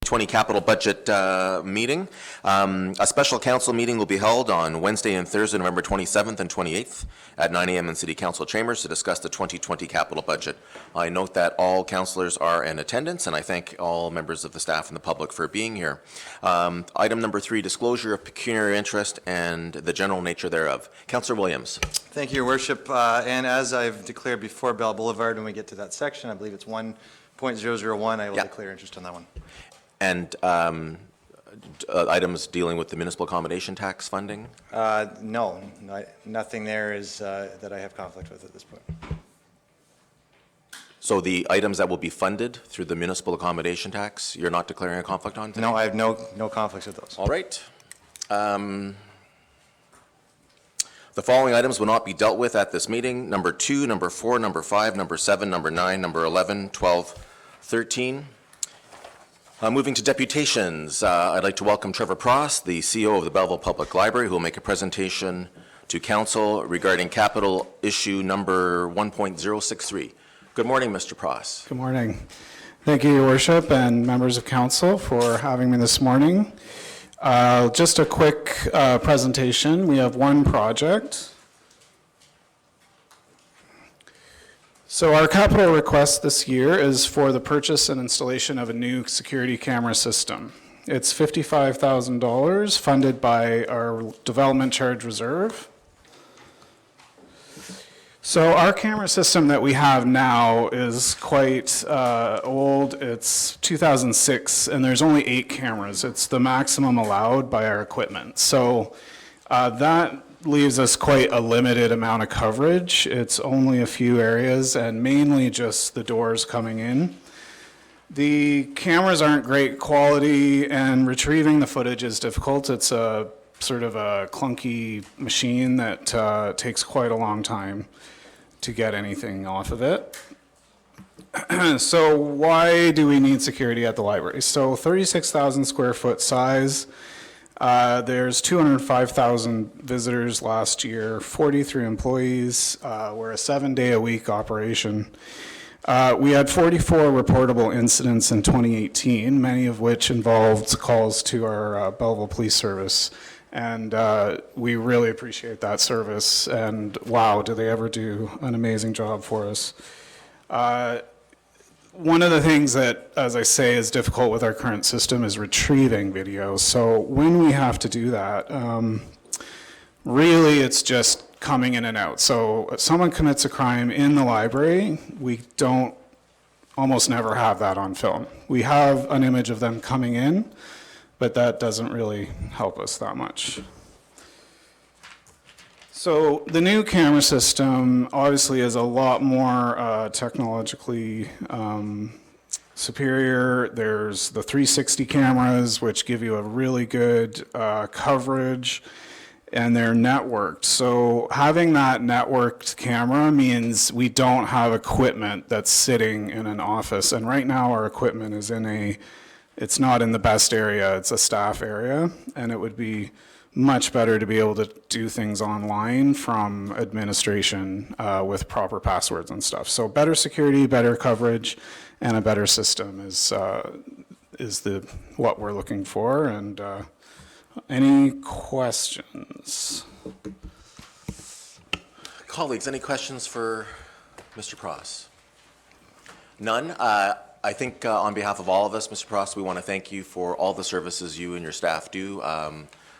2020 capital budget meeting. A special council meeting will be held on Wednesday and Thursday, November 27th and 28th at 9 a.m. in City Council chambers to discuss the 2020 capital budget. I note that all councillors are in attendance, and I thank all members of the staff and the public for being here. Item number 3, disclosure of pecuniary interest and the general nature thereof. Councillor Williams. Thank you, Your Worship. And as I've declared before Bell Boulevard, when we get to that section, I believe it's 1.001, I will declare interest on that one. And items dealing with the municipal accommodation tax funding? No, nothing there is that I have conflict with at this point. So the items that will be funded through the municipal accommodation tax, you're not declaring a conflict on today? No, I have no conflicts with those. All right. The following items will not be dealt with at this meeting. Number 2, number 4, number 5, number 7, number 9, number 11, 12, 13. Moving to deputations, I'd like to welcome Trevor Pross, the CEO of the Belleville Public Library, who will make a presentation to Council regarding capital issue number 1.063. Good morning, Mr. Pross. Good morning. Thank you, Your Worship, and members of Council for having me this morning. Just a quick presentation. We have one project. So our capital request this year is for the purchase and installation of a new security camera system. It's $55,000 funded by our development charge reserve. So our camera system that we have now is quite old. It's 2006, and there's only 8 cameras. It's the maximum allowed by our equipment. So that leaves us quite a limited amount of coverage. It's only a few areas, and mainly just the doors coming in. The cameras aren't great quality, and retrieving the footage is difficult. It's a sort of a clunky machine that takes quite a long time to get anything off of it. So why do we need security at the library? So 36,000 square foot size. There's 205,000 visitors last year, 43 employees. We're a 7-day-a-week operation. We had 44 reportable incidents in 2018, many of which involved calls to our Belleville Police Service. And we really appreciate that service, and wow, do they ever do an amazing job for us. One of the things that, as I say, is difficult with our current system is retrieving videos. So when we have to do that, really it's just coming in and out. So if someone commits a crime in the library, we don't almost never have that on film. We have an image of them coming in, but that doesn't really help us that much. So the new camera system obviously is a lot more technologically superior. There's the 360 cameras, which give you a really good coverage, and they're networked. So having that networked camera means we don't have equipment that's sitting in an office. And right now our equipment is it's not in the best area, it's a staff area, and it would be much better to be able to do things online from administration with proper passwords and stuff. So better security, better coverage, and a better system is what we're looking for. And any questions? Colleagues, any questions for Mr. Pross? None. I think on behalf of all of us, Mr. Pross, we want to thank you for all the services you and your staff do.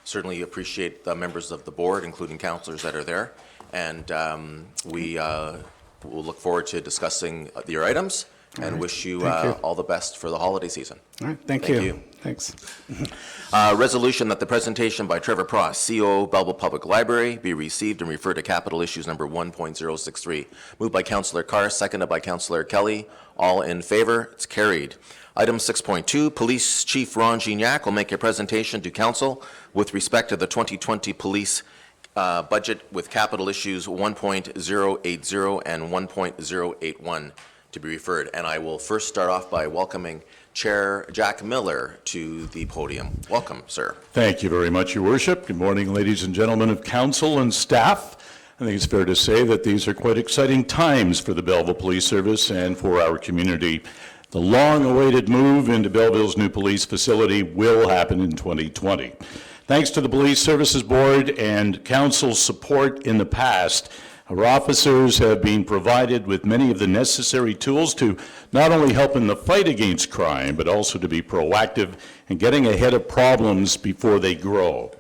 Certainly appreciate the members of the board, including councillors that are there. And we will look forward to discussing your items and wish you all the best for the holiday season. All right, thank you. Thanks. Resolution that the presentation by Trevor Pross, CEO, Belleville Public Library, be received and referred to capital issues number 1.063. Moved by Councillor Carr, seconded by Councillor Kelly. All in favor? It's carried. Item 6.2, Police Chief Ron Gignac will make a presentation to Council with respect to the 2020 police budget with capital issues 1.080 and 1.081 to be referred. And I will first start off by welcoming Chair Jack Miller to the podium. Welcome, sir. Thank you very much, Your Worship. Good morning, ladies and gentlemen of Council and staff. I think it's fair to say that these are quite exciting times for the Belleville Police Service and for our community. The long-awaited move into Belleville's new police facility will happen in 2020. Thanks to the Police Services Board and Council's support in the past, our officers have been provided with many of the necessary tools to not only help in the fight against crime, but also to be proactive in getting ahead of problems before they grow.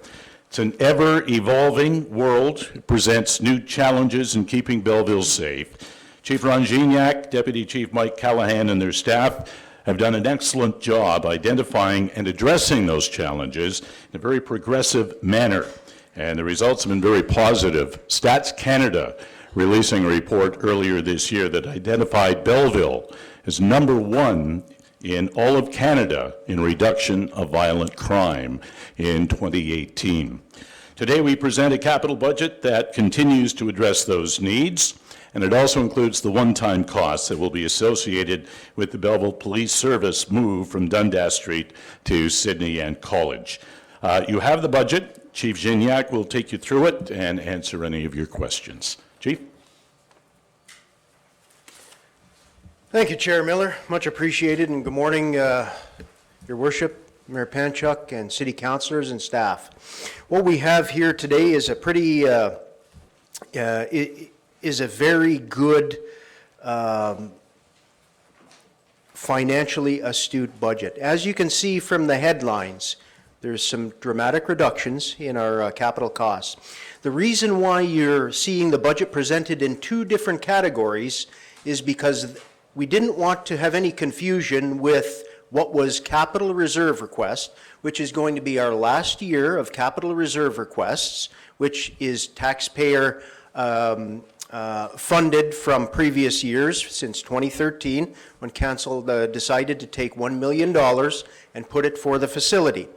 It's an ever-evolving world. It presents new challenges in keeping Belleville safe. Chief Ron Gignac, Deputy Chief Mike Callahan, and their staff have done an excellent job identifying and addressing those challenges in a very progressive manner. And the results have been very positive. Stats Canada releasing a report earlier this year that identified Belleville as #1 in all of Canada in reduction of violent crime in 2018. Today we present a capital budget that continues to address those needs, and it also includes the one-time costs that will be associated with the Belleville Police Service move from Dundas Street to Sydney and College. You have the budget. Chief Gignac will take you through it and answer any of your questions. Chief? Thank you, Chair Miller. Much appreciated, and good morning, Your Worship, Mayor Panchuk, and City Councilors and staff. What we have here today is a very good financially astute budget. As you can see from the headlines, there's some dramatic reductions in our capital costs. The reason why you're seeing the budget presented in two different categories is because we didn't want to have any confusion with what was capital reserve request, which is going to be our last year of capital reserve requests, which is taxpayer funded from previous years since 2013 when Council decided to take $1 million and put it for the facility.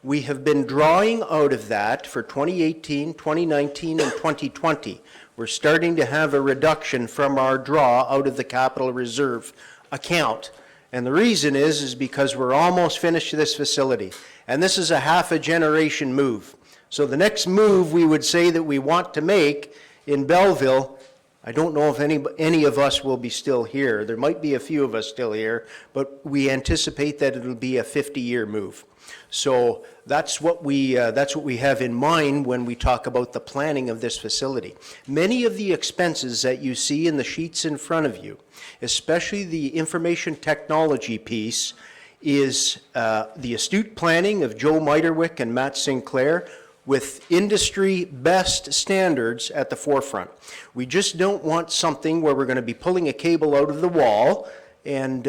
We have been drawing out of that for 2018, 2019, and 2020. We're starting to have a reduction from our draw out of the capital reserve account. And the reason is because we're almost finished this facility. And this is a half a generation move. So the next move we would say that we want to make in Belleville, I don't know if any of us will be still here. There might be a few of us still here, but we anticipate that it'll be a 50-year move. So that's what we have in mind when we talk about the planning of this facility. Many of the expenses that you see in the sheets in front of you, especially the information technology piece, is the astute planning of Joe Miterwick and Matt Sinclair with industry best standards at the forefront. We just don't want something where we're going to be pulling a cable out of the wall and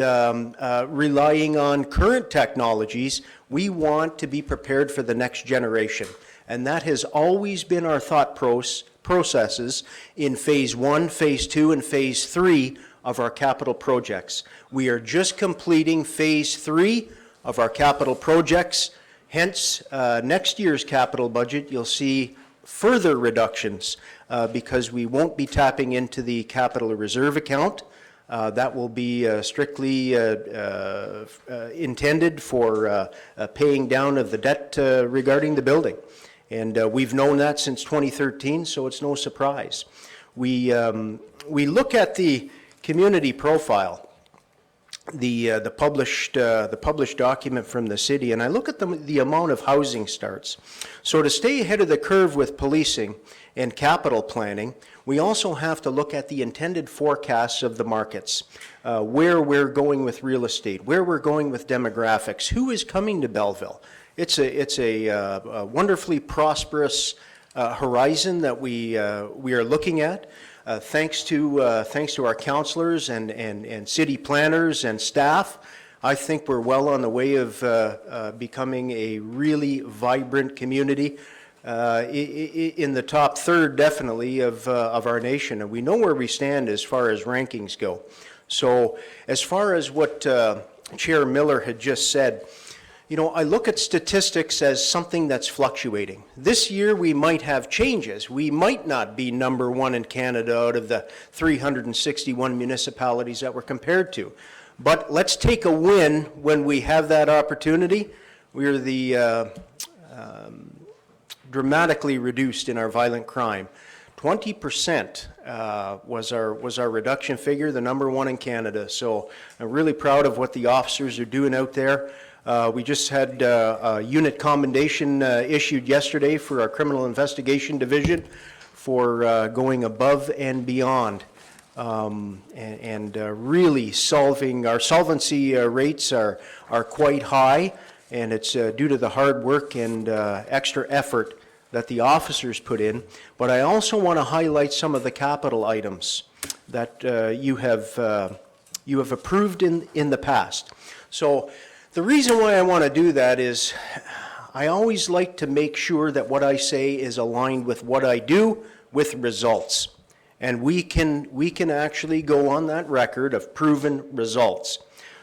relying on current technologies. We want to be prepared for the next generation. And that has always been our thought processes in Phase 1, Phase 2, and Phase 3 of our capital projects. We are just completing Phase 3 of our capital projects. Hence, next year's capital budget, you'll see further reductions because we won't be tapping into the capital reserve account. That will be strictly intended for paying down of the debt regarding the building. And we've known that since 2013, so it's no surprise. We look at the community profile, the published document from the city, and I look at the amount of housing starts. So to stay ahead of the curve with policing and capital planning, we also have to look at the intended forecasts of the markets, where we're going with real estate, where we're going with demographics, who is coming to Belleville. It's a wonderfully prosperous horizon that we are looking at. Thanks to our councilors and city planners and staff, I think we're well on the way of becoming a really vibrant community. In the top third, definitely, of our nation. And we know where we stand as far as rankings go. So as far as what Chair Miller had just said, you know, I look at statistics as something that's fluctuating. This year we might have changes. We might not be #1 in Canada out of the 361 municipalities that we're compared to. But let's take a win when we have that opportunity. We are the dramatically reduced in our violent crime. 20% was our reduction figure, the number one in Canada. So I'm really proud of what the officers are doing out there. We just had a unit commendation issued yesterday for our Criminal Investigation Division for going above and beyond and really solving. Our solvency rates are quite high, and it's due to the hard work and extra effort that the officers put in. But I also want to highlight some of the capital items that you have approved in the past. So the reason why I want to do that is I always like to make sure that what I say is aligned with what I do with results. And we can actually go on that record of proven results.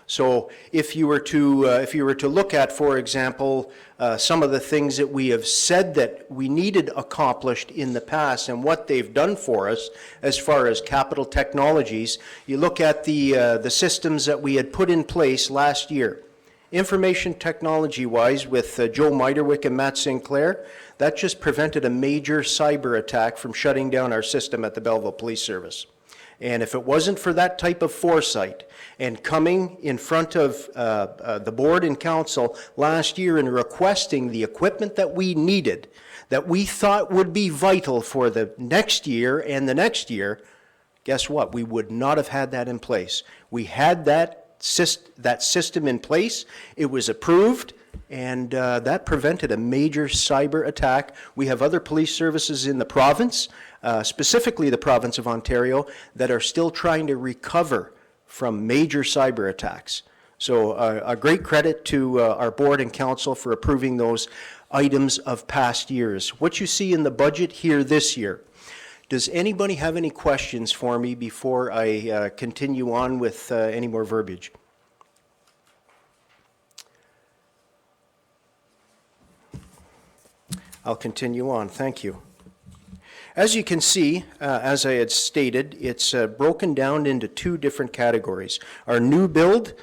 So if you were to look at, for example, some of the things that we have said that we needed accomplished in the past and what they've done for us as far as capital technologies, you look at the systems that we had put in place last year. Information technology-wise, with Joe Meiderwick and Matt Sinclair, that just prevented a major cyber attack from shutting down our system at the Belleville Police Service. And if it wasn't for that type of foresight and coming in front of the board and council last year and requesting the equipment that we needed, that we thought would be vital for the next year and the next year, guess what? We would not have had that in place. We had that system in place. It was approved, and that prevented a major cyber attack. We have other police services in the province, specifically the province of Ontario, that are still trying to recover from major cyber attacks. So a great credit to our board and council for approving those items of past years. What you see in the budget here this year. Does anybody have any questions for me before I continue on with any more verbiage? I'll continue on. Thank you. As you can see, as I had stated, it's broken down into two different categories. Our new build,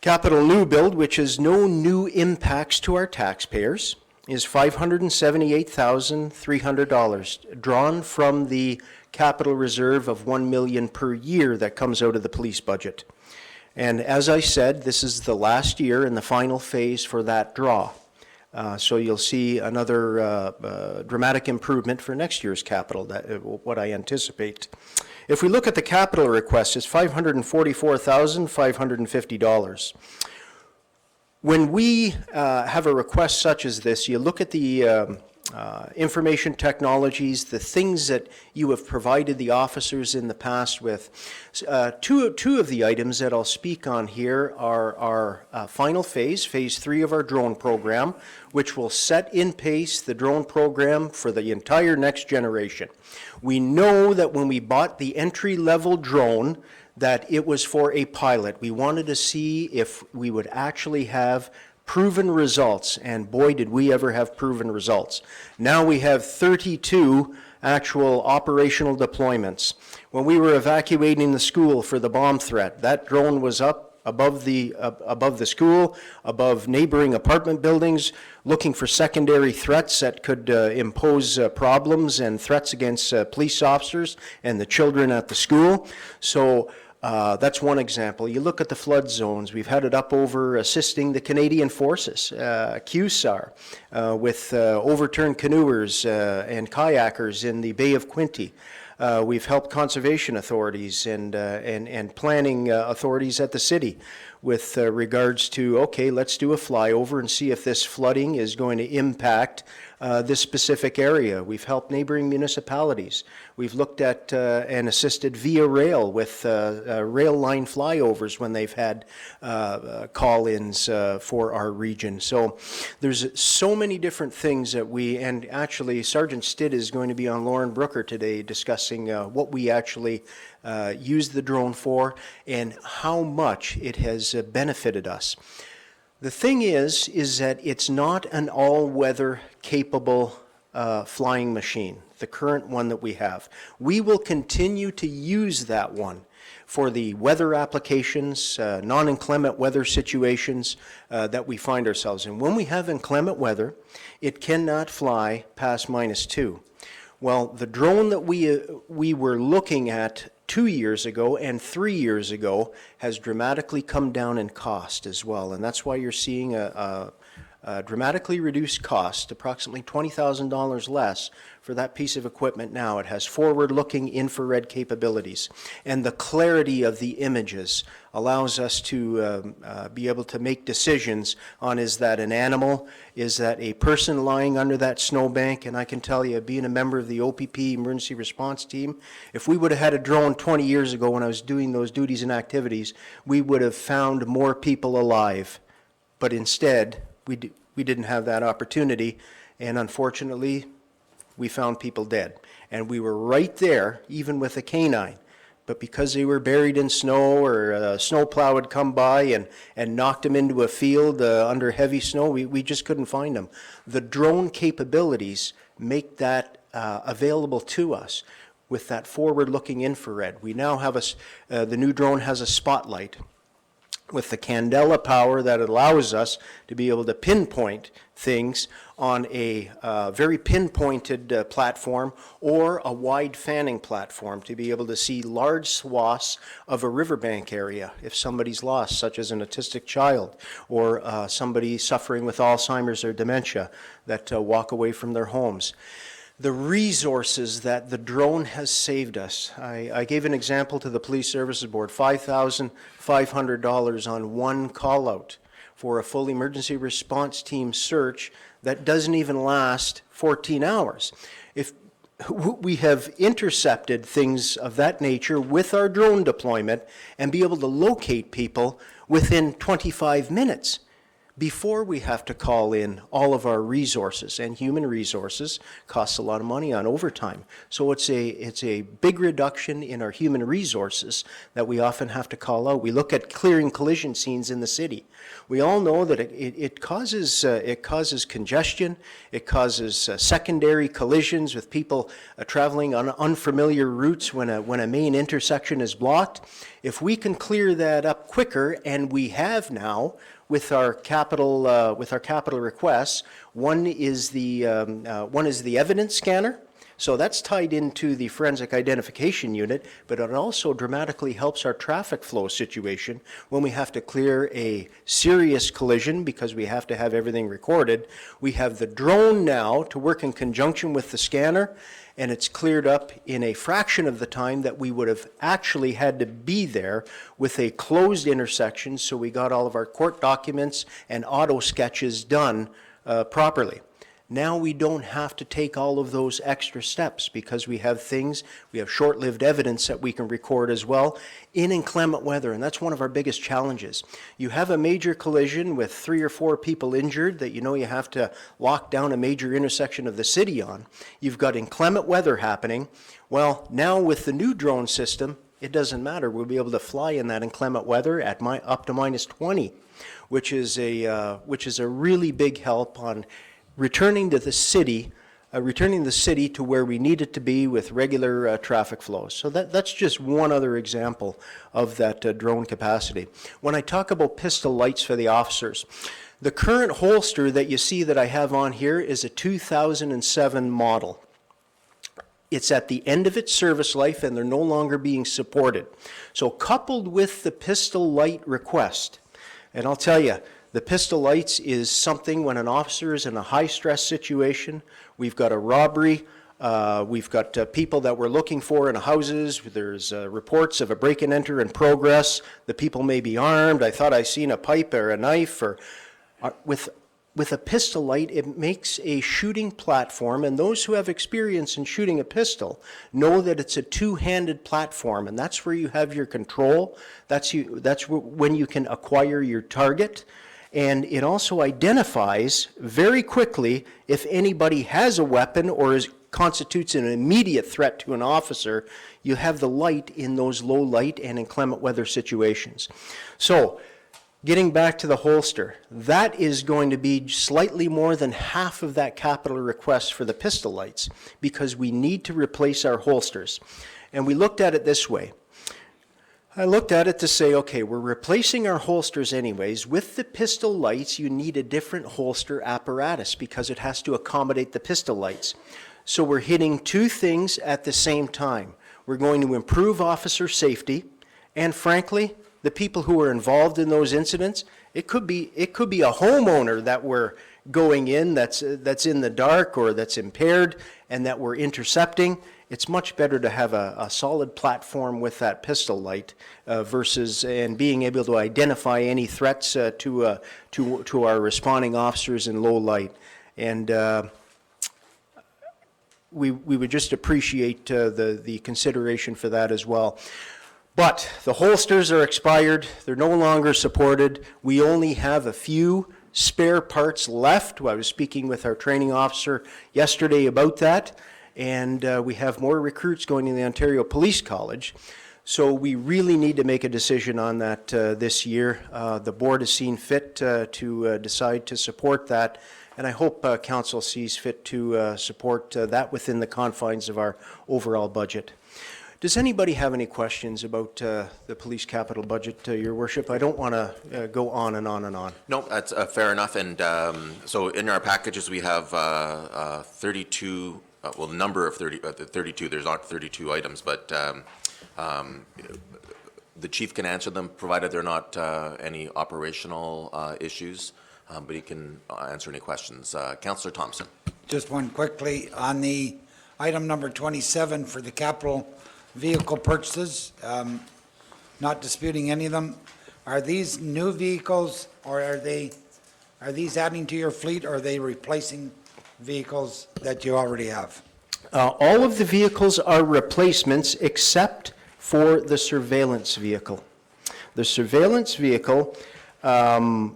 capital new build, which is no new impacts to our taxpayers, is $578,300, drawn from the capital reserve of $1 million per year that comes out of the police budget. And as I said, this is the last year and the final phase for that draw. So you'll see another dramatic improvement for next year's capital, what I anticipate. If we look at the capital request, it's $544,550. When we have a request such as this, you look at the information technologies, the things that you have provided the officers in the past with. Two of the items that I'll speak on here are our final phase 3 of our drone program, which will set in pace the drone program for the entire next generation. We know that when we bought the entry-level drone, that it was for a pilot. We wanted to see if we would actually have proven results, and boy, did we ever have proven results. Now we have 32 actual operational deployments. When we were evacuating the school for the bomb threat, that drone was up above the school, above neighboring apartment buildings, looking for secondary threats that could impose problems and threats against police officers and the children at the school. So that's one example. You look at the flood zones. We've had it up over assisting the Canadian Forces, QSAR, with overturned canoers and kayakers in the Bay of Quinte. We've helped conservation authorities and planning authorities at the city with regards to, okay, let's do a flyover and see if this flooding is going to impact this specific area. We've helped neighboring municipalities. We've looked at and assisted Via Rail with rail line flyovers when they've had call-ins for our region. So there's so many different things that we, and actually Sergeant Stitt is going to be on Lauren Brooker today discussing what we actually use the drone for and how much it has benefited us. The thing is that it's not an all-weather capable flying machine, the current one that we have. We will continue to use that one for the weather applications, non-inclement weather situations that we find ourselves in. When we have inclement weather, it cannot fly past -2. Well, the drone that we were looking at 2 years ago and 3 years ago has dramatically come down in cost as well, and that's why you're seeing a dramatically reduced cost, approximately $20,000 less for that piece of equipment now. It has forward-looking infrared capabilities, and the clarity of the images allows us to be able to make decisions on, is that an animal, is that a person lying under that snowbank? And I can tell you, being a member of the OPP emergency response team, if we would have had a drone 20 years ago when I was doing those duties and activities, we would have found more people alive. But instead, we didn't have that opportunity, and unfortunately, we found people dead. And we were right there, even with a canine. But because they were buried in snow, or a snowplow had come by and knocked them into a field under heavy snow, we just couldn't find them. The drone capabilities make that available to us with that forward-looking infrared. We now have the new drone has a spotlight with the Candela power that allows us to be able to pinpoint things on a very pinpointed platform, or a wide fanning platform, to be able to see large swaths of a riverbank area if somebody's lost, such as an autistic child, or somebody suffering with Alzheimer's or dementia that walk away from their homes. The resources that the drone has saved us. I gave an example to the Police Services Board, $5,500 on one call-out for a full emergency response team search that doesn't even last 14 hours. If we have intercepted things of that nature with our drone deployment and be able to locate people within 25 minutes. Before we have to call in all of our resources, and human resources costs a lot of money on overtime. So it's a big reduction in our human resources that we often have to call out. We look at clearing collision scenes in the city. We all know that it causes congestion, it causes secondary collisions with people traveling on unfamiliar routes when a main intersection is blocked. If we can clear that up quicker, and we have now, with our capital requests. One is the evidence scanner. So that's tied into the forensic identification unit, but it also dramatically helps our traffic flow situation when we have to clear a serious collision, because we have to have everything recorded. We have the drone now to work in conjunction with the scanner, and it's cleared up in a fraction of the time that we would have actually had to be there with a closed intersection, so we got all of our court documents and auto sketches done properly. Now we don't have to take all of those extra steps, because we have short-lived evidence that we can record as well in inclement weather, and that's one of our biggest challenges. You have a major collision with 3 or 4 people injured that you have to lock down a major intersection of the city on. You've got inclement weather happening. Well, now with the new drone system, it doesn't matter. We'll be able to fly in that inclement weather at up to minus 20, which is a really big help on returning the city to where we need it to be with regular traffic flows. So that's just one other example of that drone capacity. When I talk about pistol lights for the officers, the current holster that you see that I have on here is a 2007 model. It's at the end of its service life, and they're no longer being supported. So coupled with the pistol light request, and I'll tell you, the pistol lights is something when an officer is in a high-stress situation. We've got a robbery. We've got people that we're looking for in houses. There's reports of a break-and-enter in progress. The people may be armed. I thought I seen a pipe or a knife. With a pistol light, it makes a shooting platform, and those who have experience in shooting a pistol know that it's a two-handed platform, and that's where you have your control. That's when you can acquire your target. And it also identifies very quickly if anybody has a weapon or constitutes an immediate threat to an officer. You have the light in those low light and inclement weather situations. So, getting back to the holster, that is going to be slightly more than half of that capital request for the pistol lights, because we need to replace our holsters. And we looked at it this way. I looked at it to say, okay, we're replacing our holsters anyways. With the pistol lights, you need a different holster apparatus because it has to accommodate the pistol lights. So we're hitting two things at the same time. We're going to improve officer safety, and frankly, the people who are involved in those incidents, it could be a homeowner that we're going in that's in the dark or that's impaired and that we're intercepting. It's much better to have a solid platform with that pistol light versus and being able to identify any threats to our responding officers in low light. And we would just appreciate the consideration for that as well. But the holsters are expired. They're no longer supported. We only have a few spare parts left. I was speaking with our training officer yesterday about that, and we have more recruits going to the Ontario Police College. So we really need to make a decision on that this year. The board has seen fit to decide to support that, and I hope council sees fit to support that within the confines of our overall budget. Does anybody have any questions about the police capital budget, Your Worship? I don't want to go on and on and on. No, that's fair enough. And so in our packages, we have 32, well, the number of 32, there's not 32 items, but the chief can answer them, provided they're not any operational issues, but he can answer any questions. Councillor Thompson. Just one quickly, on the item number 27 for the capital vehicle purchases, not disputing any of them. Are these new vehicles, or are these adding to your fleet, or are they replacing vehicles that you already have? All of the vehicles are replacements except for the surveillance vehicle. The surveillance vehicle, the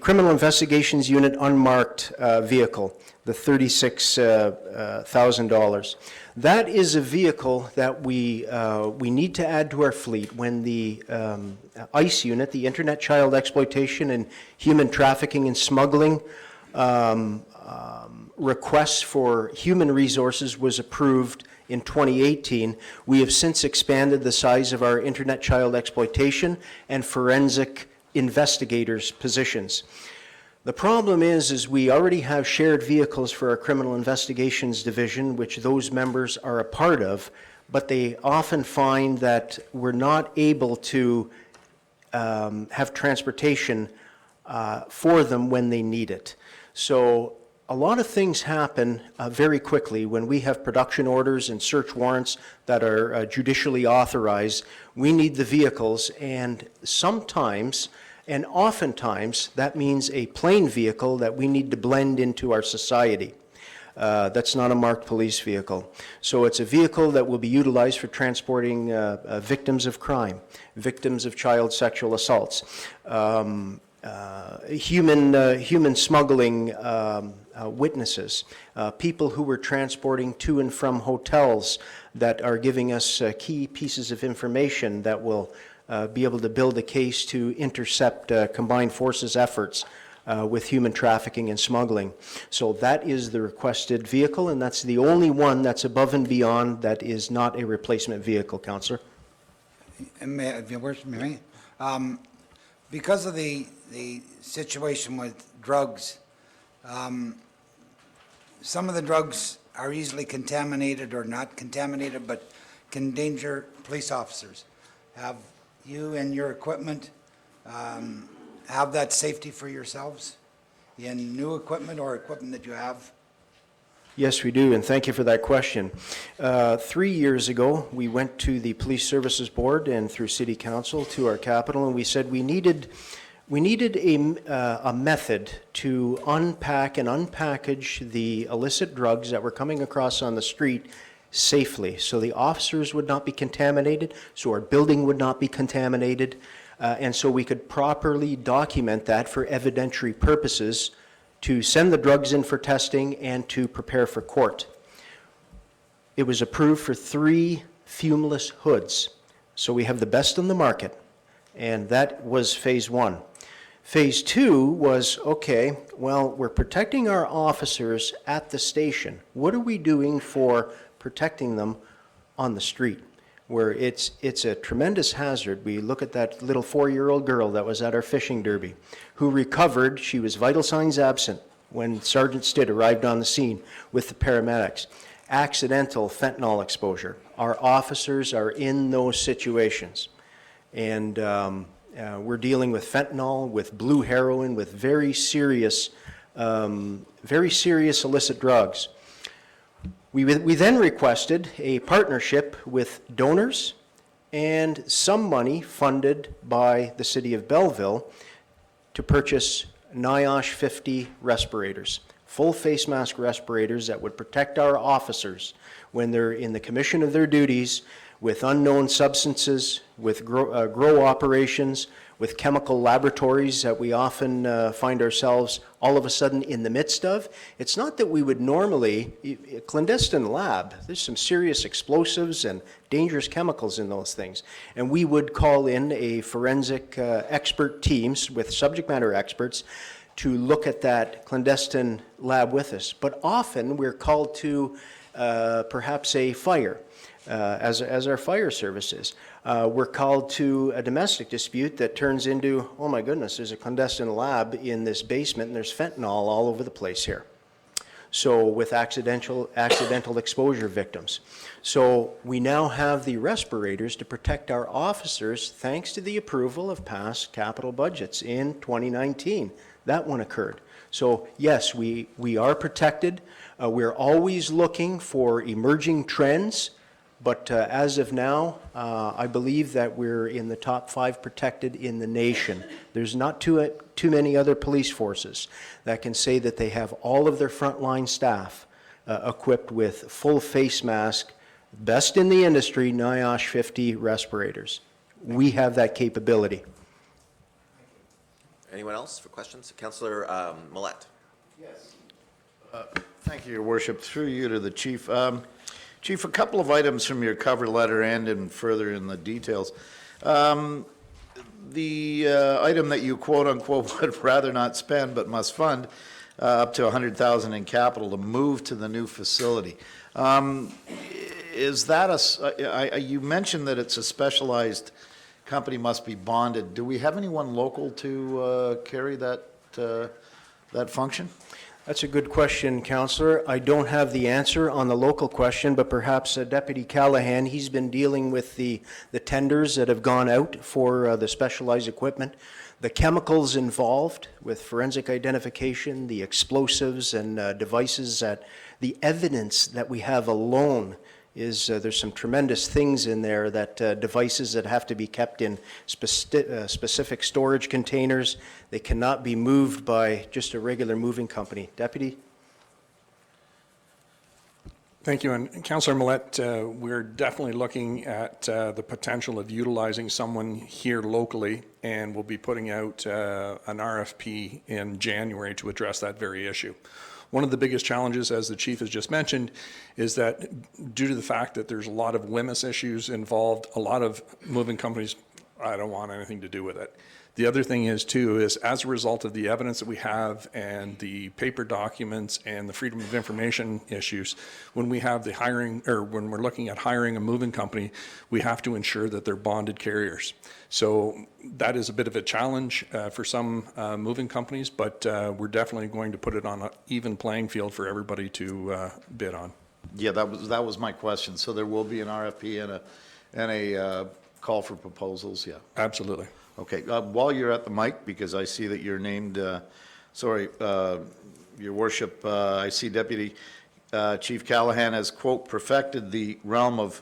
Criminal Investigations Unit unmarked vehicle, the $36,000. That is a vehicle that we need to add to our fleet when the ICE unit, the Internet Child Exploitation and Human Trafficking and Smuggling request for human resources was approved in 2018. We have since expanded the size of our Internet Child Exploitation and forensic investigators' positions. The problem is we already have shared vehicles for our Criminal Investigations Division, which those members are a part of, but they often find that we're not able to have transportation for them when they need it. So a lot of things happen very quickly when we have production orders and search warrants that are judicially authorized. We need the vehicles, and sometimes and oftentimes, that means a plain vehicle that we need to blend into our society. That's not a marked police vehicle. So it's a vehicle that will be utilized for transporting victims of crime, victims of child sexual assaults, human smuggling witnesses, people who were transporting to and from hotels that are giving us key pieces of information that will be able to build a case to intercept combined forces efforts with human trafficking and smuggling. So that is the requested vehicle, and that's the only one that's above and beyond that is not a replacement vehicle, Councillor. Because of the situation with drugs, some of the drugs are easily contaminated or not contaminated, but can endanger police officers. Have you and your equipment have that safety for yourselves in new equipment or equipment that you have? Yes, we do, and thank you for that question. 3 years ago, we went to the Police Services Board and through City Council to our capital, and we said we needed a method to unpack and unpackage the illicit drugs that were coming across on the street safely, so the officers would not be contaminated, so our building would not be contaminated, and so we could properly document that for evidentiary purposes to send the drugs in for testing and to prepare for court. It was approved for 3 fumeless hoods, so we have the best on the market, and that was phase 1. Phase 2 was, okay, well, we're protecting our officers at the station. What are we doing for protecting them on the street, where it's a tremendous hazard? We look at that little 4-year-old girl that was at our fishing derby, who recovered. She was vital signs absent when Sergeant Stitt arrived on the scene with the paramedics. Accidental fentanyl exposure. Our officers are in those situations. And we're dealing with fentanyl, with blue heroin, with very serious illicit drugs. We then requested a partnership with donors and some money funded by the City of Belleville to purchase NIOSH 50 respirators, full face mask respirators that would protect our officers when they're in the commission of their duties with unknown substances, with grow operations, with chemical laboratories that we often find ourselves all of a sudden in the midst of. It's not that we would normally, a clandestine lab, there's some serious explosives and dangerous chemicals in those things. And we would call in a forensic expert teams with subject matter experts to look at that clandestine lab with us. But often we're called to perhaps a fire. As our fire service is. We're called to a domestic dispute that turns into, oh my goodness, there's a clandestine lab in this basement and there's fentanyl all over the place here. So with accidental exposure victims. So we now have the respirators to protect our officers thanks to the approval of past capital budgets in 2019. That one occurred. So yes, we are protected. We're always looking for emerging trends. But as of now, I believe that we're in the top 5 protected in the nation. There's not too many other police forces that can say that they have all of their frontline staff equipped with full face mask, best in the industry, NIOSH 50 respirators. We have that capability. Anyone else for questions? Councillor Millette. Thank you, Your Worship. Through you to the Chief. Chief, a couple of items from your cover letter and further in the details. The item that you quote-unquote would rather not spend but must fund, up to $100,000 in capital to move to the new facility. Is that you mentioned that it's a specialized company, must be bonded. Do we have anyone local to carry that function? That's a good question, Councillor. I don't have the answer on the local question, but perhaps Deputy Callahan, he's been dealing with the tenders that have gone out for the specialized equipment. The chemicals involved with forensic identification, the explosives and devices, that the evidence that we have alone is there's some tremendous things in there, that devices that have to be kept in specific storage containers. They cannot be moved by just a regular moving company. Deputy? Thank you. And Councillor Millette, we're definitely looking at the potential of utilizing someone here locally, and we'll be putting out an RFP in January to address that very issue. One of the biggest challenges, as the Chief has just mentioned, is that due to the fact that there's a lot of WHMIS issues involved, a lot of moving companies, I don't want anything to do with it. The other thing is, too, is as a result of the evidence that we have and the paper documents and the freedom of information issues, when we have the hiring, or when we're looking at hiring a moving company, we have to ensure that they're bonded carriers. So that is a bit of a challenge for some moving companies, but we're definitely going to put it on an even playing field for everybody to bid on. Yeah, that was my question. So there will be an RFP and a call for proposals, yeah. Absolutely. Okay, while you're at the mic, because I see that you're named, Your Worship, I see Deputy Chief Callahan has, quote, perfected the realm of,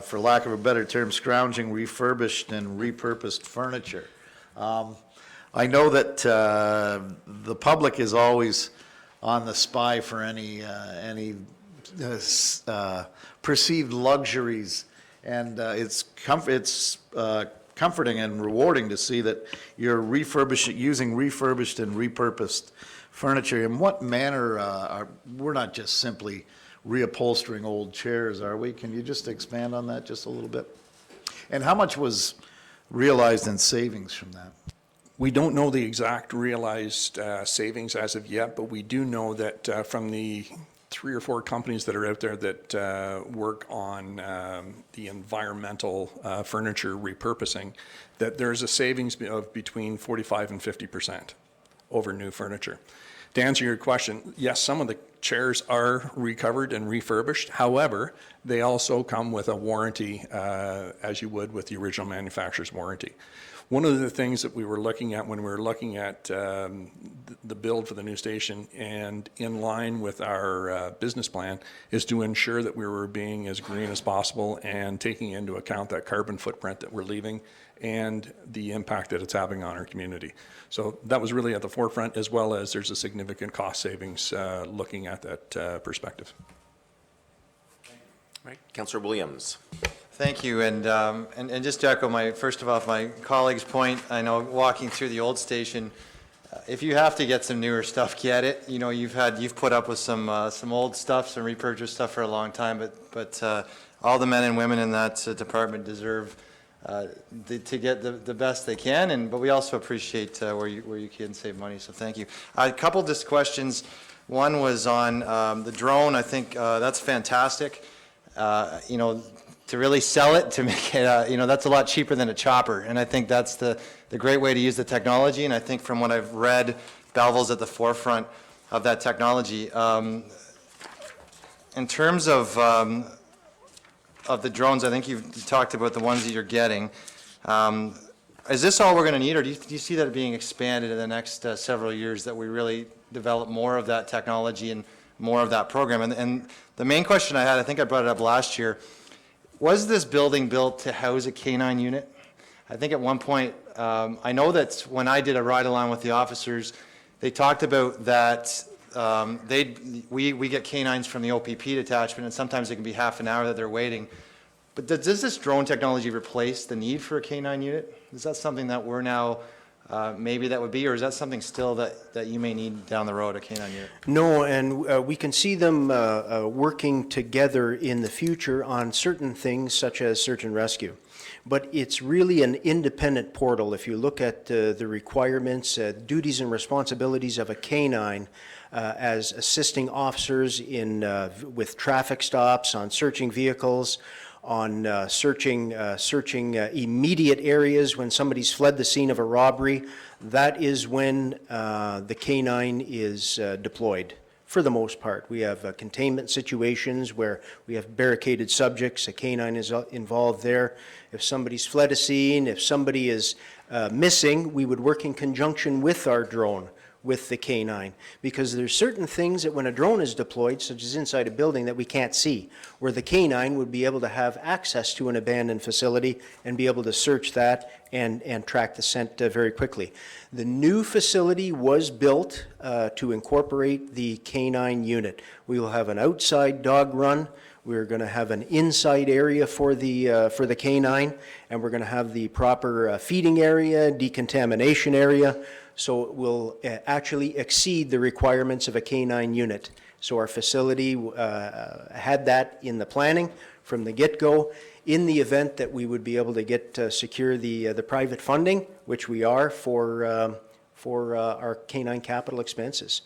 for lack of a better term, scrounging refurbished and repurposed furniture. I know that the public is always on the spy for any perceived luxuries, and it's comforting and rewarding to see that you're using refurbished and repurposed furniture. In what manner we're not just simply reupholstering old chairs, are we? Can you just expand on that just a little bit? And how much was realized in savings from that? We don't know the exact realized savings as of yet, but we do know that from the 3 or 4 companies that are out there that work on the environmental furniture repurposing, that there's a savings of between 45% and 50% over new furniture. To answer your question, yes, some of the chairs are recovered and refurbished. However, they also come with a warranty, as you would with the original manufacturer's warranty. One of the things that we were looking at when we were looking at the build for the new station, and in line with our business plan, is to ensure that we were being as green as possible and taking into account that carbon footprint that we're leaving and the impact that it's having on our community. So that was really at the forefront, as well as there's a significant cost savings looking at that perspective. All right, Councillor Williams. Thank you, and just to echo first of all, my colleague's point, I know walking through the old station, if you have to get some newer stuff, get it. You know, you've put up with some old stuff, some repurchased stuff for a long time, but all the men and women in that department deserve to get the best they can, but we also appreciate where you can save money, so thank you. A couple just questions. One was on the drone. I think that's fantastic. You know, to really sell it, to make it, you know, that's a lot cheaper than a chopper, and I think that's the great way to use the technology, and I think from what I've read, Belleville's at the forefront of that technology. In terms of the drones, I think you've talked about the ones that you're getting. Is this all we're going to need, or do you see that being expanded in the next several years, that we really develop more of that technology and more of that program? And the main question I had, I think I brought it up last year, was this building built to house a K-9 unit? I think at one point, I know that when I did a ride-along with the officers, they talked about that we get K-9s from the OPP detachment, and sometimes it can be half an hour that they're waiting. But does this drone technology replace the need for a K-9 unit? Is that something that we're now, maybe that would be, or is that something still that you may need down the road, a K-9 unit? No, and we can see them working together in the future on certain things such as search and rescue. But it's really an independent portal. If you look at the requirements, duties and responsibilities of a K-9 as assisting officers with traffic stops, on searching vehicles, on searching immediate areas when somebody's fled the scene of a robbery, that is when the K-9 is deployed. For the most part, we have containment situations where we have barricaded subjects, a K-9 is involved there. If somebody's fled a scene, if somebody is missing, we would work in conjunction with our drone, with the K-9, because there's certain things that when a drone is deployed, such as inside a building, that we can't see, where the K-9 would be able to have access to an abandoned facility and be able to search that and track the scent very quickly. The new facility was built to incorporate the K-9 unit. We will have an outside dog run. We're going to have an inside area for the K-9, and we're going to have the proper feeding area, decontamination area. So it will actually exceed the requirements of a K-9 unit. So our facility had that in the planning from the get-go. In the event that we would be able to secure the private funding, which we are for our K-9 capital expenses.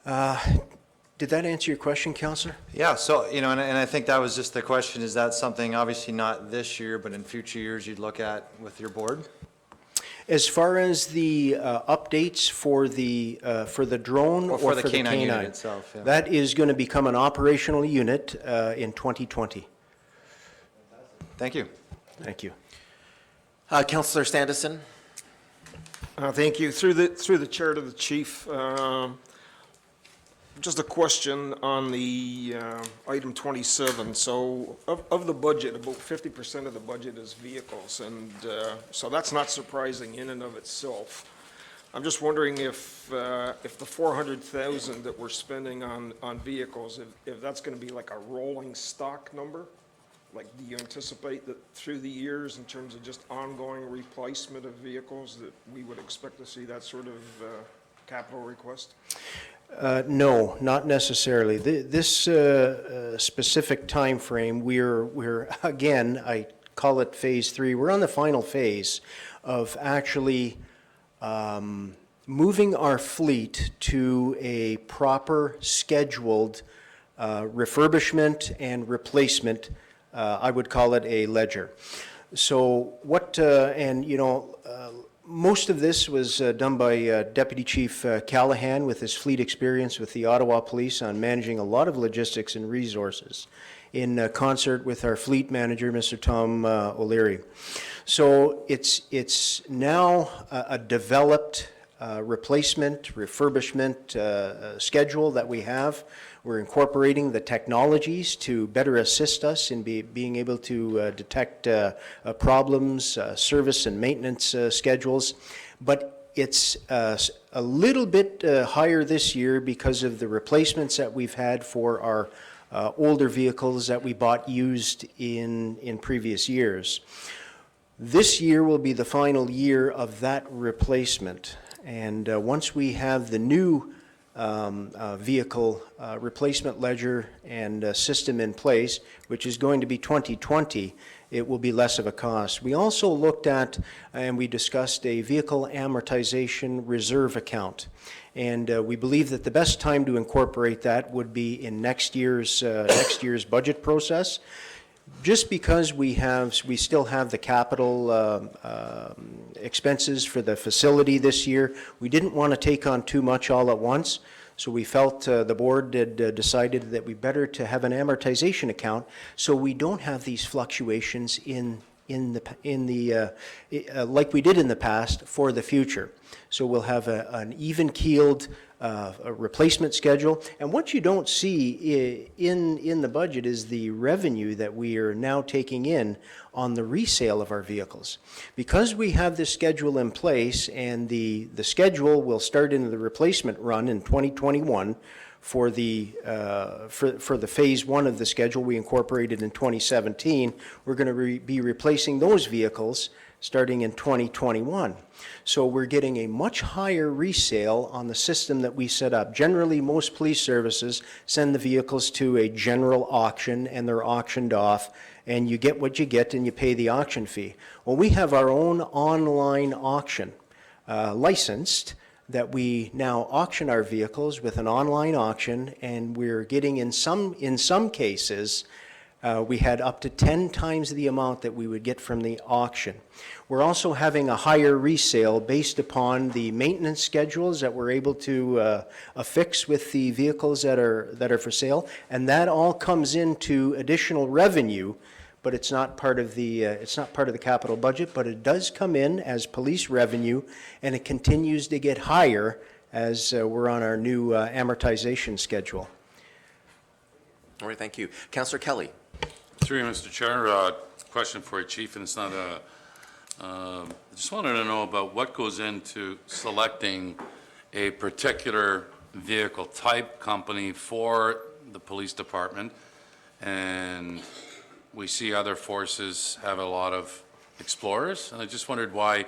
Did that answer your question, Councillor? Yeah, so, you know, and I think that was just the question, is that something, obviously not this year, but in future years you'd look at with your board? As far as the updates for the drone or for the K-9 unit itself, yeah. That is going to become an operational unit in 2020. Thank you. Thank you. Councillor Standison. Thank you. Through the chair to the chief, just a question on the item 27. So of the budget, about 50% of the budget is vehicles, and so that's not surprising in and of itself. I'm just wondering if the 400,000 that we're spending on vehicles, if that's going to be like a rolling stock number? Like, do you anticipate that through the years, in terms of just ongoing replacement of vehicles, that we would expect to see that sort of capital request? No, not necessarily. This specific time frame, we're again, I call it phase 3. We're on the final phase of actually moving our fleet to a proper scheduled refurbishment and replacement. I would call it a ledger. So what, and you know, Most of this was done by Deputy Chief Callahan with his fleet experience with the Ottawa Police on managing a lot of logistics and resources in concert with our fleet manager, Mr. Tom O'Leary. So it's now a developed replacement, refurbishment schedule that we have. We're incorporating the technologies to better assist us in being able to detect problems, service and maintenance schedules. But it's a little bit higher this year because of the replacements that we've had for our older vehicles that we bought used in previous years. This year will be the final year of that replacement. And once we have the new vehicle replacement ledger and system in place, which is going to be 2020, it will be less of a cost. We also looked at and we discussed a vehicle amortization reserve account. And we believe that the best time to incorporate that would be in next year's budget process. Just because we still have the capital expenses for the facility this year, we didn't want to take on too much all at once. So we felt the board had decided that we better to have an amortization account so we don't have these fluctuations like we did in the past for the future. So we'll have an even-keeled a replacement schedule. And what you don't see in the budget is the revenue that we are now taking in on the resale of our vehicles. Because we have this schedule in place, and the schedule will start into the replacement run in 2021 for the phase one of the schedule we incorporated in 2017, we're going to be replacing those vehicles starting in 2021. So we're getting a much higher resale on the system that we set up. Generally, most police services send the vehicles to a general auction and they're auctioned off, and you get what you get and you pay the auction fee. Well, we have our own online auction licensed that we now auction our vehicles with an online auction, and we're getting in some cases we had up to 10 times the amount that we would get from the auction. We're also having a higher resale based upon the maintenance schedules that we're able to affix with the vehicles that are for sale, and that all comes into additional revenue, but it's not part of the capital budget, but it does come in as police revenue, and it continues to get higher as we're on our new amortization schedule. All right, thank you. Councillor Kelly. Through you, Mr. Chair, question for you, Chief, and it's not I just wanted to know about what goes into selecting a particular vehicle type company for the police department. And we see other forces have a lot of Explorers, and I just wondered why,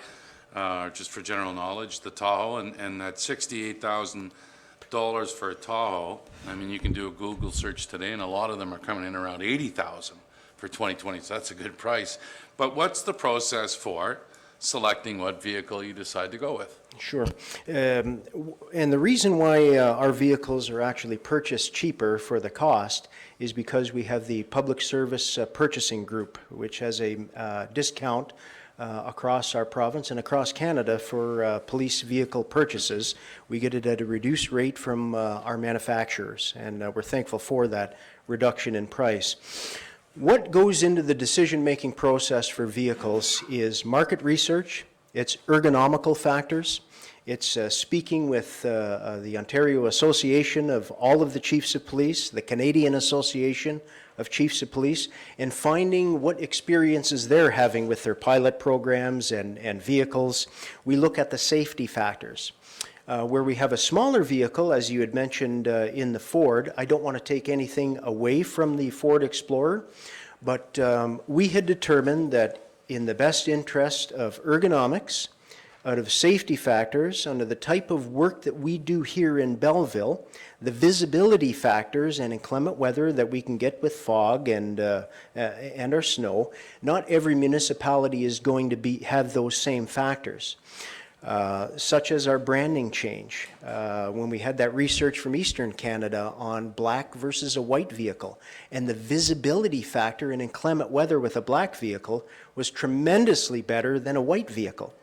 just for general knowledge, the Tahoe and that $68,000 for a Tahoe. I mean, you can do a Google search today, and a lot of them are coming in around $80,000 for 2020, so that's a good price. But what's the process for selecting what vehicle you decide to go with? Sure. And the reason why our vehicles are actually purchased cheaper for the cost is because we have the Public Service Purchasing Group, which has a discount across our province and across Canada for police vehicle purchases. We get it at a reduced rate from our manufacturers, and we're thankful for that reduction in price. What goes into the decision-making process for vehicles is market research, it's ergonomical factors, it's speaking with the Ontario Association of all of the Chiefs of Police, the Canadian Association of Chiefs of Police, and finding what experiences they're having with their pilot programs and vehicles. We look at the safety factors. Where we have a smaller vehicle, as you had mentioned in the Ford, I don't want to take anything away from the Ford Explorer, but we had determined that in the best interest of ergonomics, out of safety factors, under the type of work that we do here in Belleville, the visibility factors and inclement weather that we can get with fog and our snow, not every municipality is going to have those same factors. Such as our branding change. When we had that research from Eastern Canada on black versus a white vehicle, and the visibility factor in inclement weather with a black vehicle was tremendously better than a white vehicle.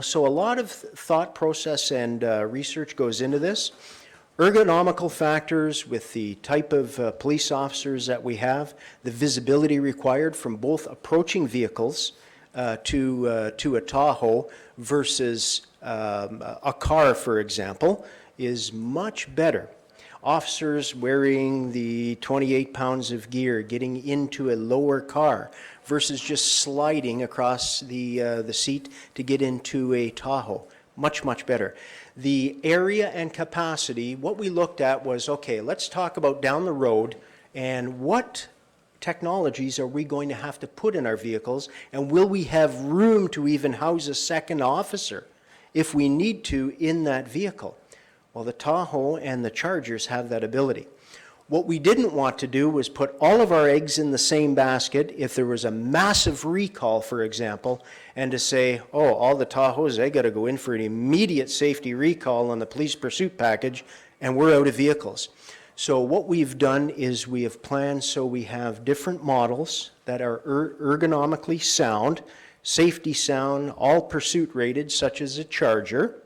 So a lot of thought process and research goes into this. Ergonomical factors with the type of police officers that we have, the visibility required from both approaching vehicles to a Tahoe versus a car, for example, is much better. Officers wearing the 28 pounds of gear, getting into a lower car versus just sliding across the seat to get into a Tahoe. Much, much better. The area and capacity, what we looked at was, okay, let's talk about down the road and what technologies are we going to have to put in our vehicles, and will we have room to even house a second officer if we need to in that vehicle? Well, the Tahoe and the Chargers have that ability. What we didn't want to do was put all of our eggs in the same basket if there was a massive recall, for example, and to say, oh, all the Tahoes, they got to go in for an immediate safety recall on the police pursuit package, and we're out of vehicles. So what we've done is we have planned so we have different models that are ergonomically sound, safety sound, all pursuit rated, such as a Charger,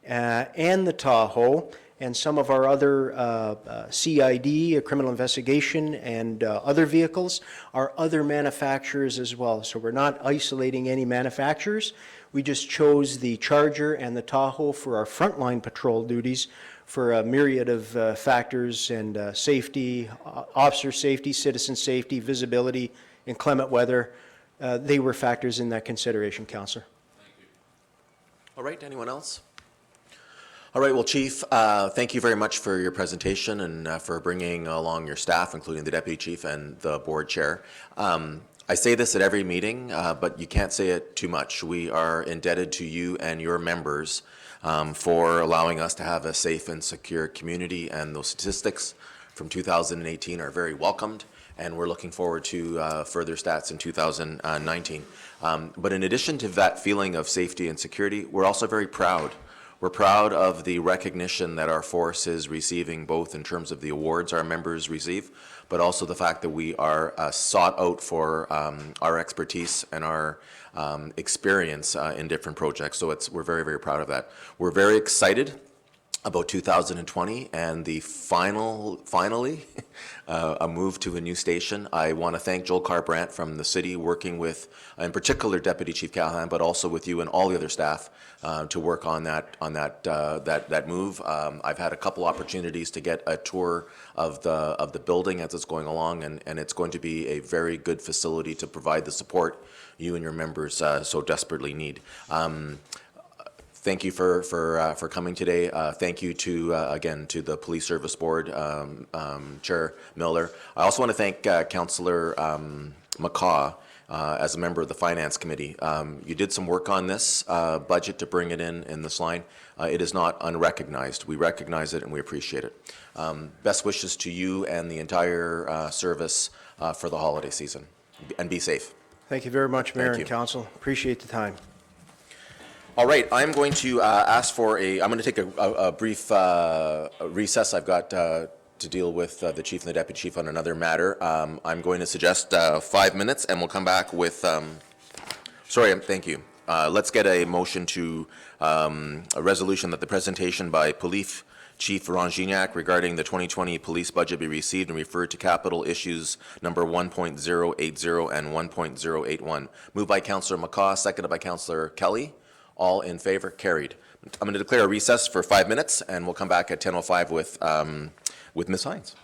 and the Tahoe, and some of our other CID, criminal investigation, and other vehicles are other manufacturers as well. So we're not isolating any manufacturers. We just chose the Charger and the Tahoe for our frontline patrol duties for a myriad of factors and safety, officer safety, citizen safety, visibility, inclement weather. They were factors in that consideration, Councillor. All right, anyone else? All right, well, Chief, thank you very much for your presentation and for bringing along your staff, including the Deputy Chief and the Board Chair. I say this at every meeting, but you can't say it too much. We are indebted to you and your members for allowing us to have a safe and secure community, and those statistics from 2018 are very welcomed, and we're looking forward to further stats in 2019. But in addition to that feeling of safety and security, we're also very proud. We're proud of the recognition that our force is receiving, both in terms of the awards our members receive, but also the fact that we are sought out for our expertise and our experience in different projects. So we're very, very proud of that. We're very excited about 2020 and the finally, a move to a new station. I want to thank Joel Carbrandt from the city, working with, in particular, Deputy Chief Callahan, but also with you and all the other staff to work on that move. I've had a couple opportunities to get a tour of the building as it's going along, and it's going to be a very good facility to provide the support you and your members so desperately need. Thank you for coming today. Thank you to, again, to the Police Service Board, Chair Miller. I also want to thank Councillor McCaw as a member of the Finance Committee. You did some work on this budget to bring it in this line. It is not unrecognized. We recognize it and we appreciate it. Best wishes to you and the entire service for the holiday season. And be safe. Thank you very much, Mayor Thank and you. Council. Appreciate the time. All right, I'm going to ask for I'm going to take a brief recess. I've got to deal with the Chief and the Deputy Chief on another matter. I'm going to suggest 5 minutes, and we'll come back with, thank you. Let's get a motion to a resolution that the presentation by Police Chief Ron Gignac regarding the 2020 police budget be received and referred to capital issues number 1.080 and 1.081. Moved by Councillor McCaw, seconded by Councillor Kelly. All in favor? Carried. I'm going to declare a recess for 5 minutes, and we'll come back at 10:05 with Ms. Hines.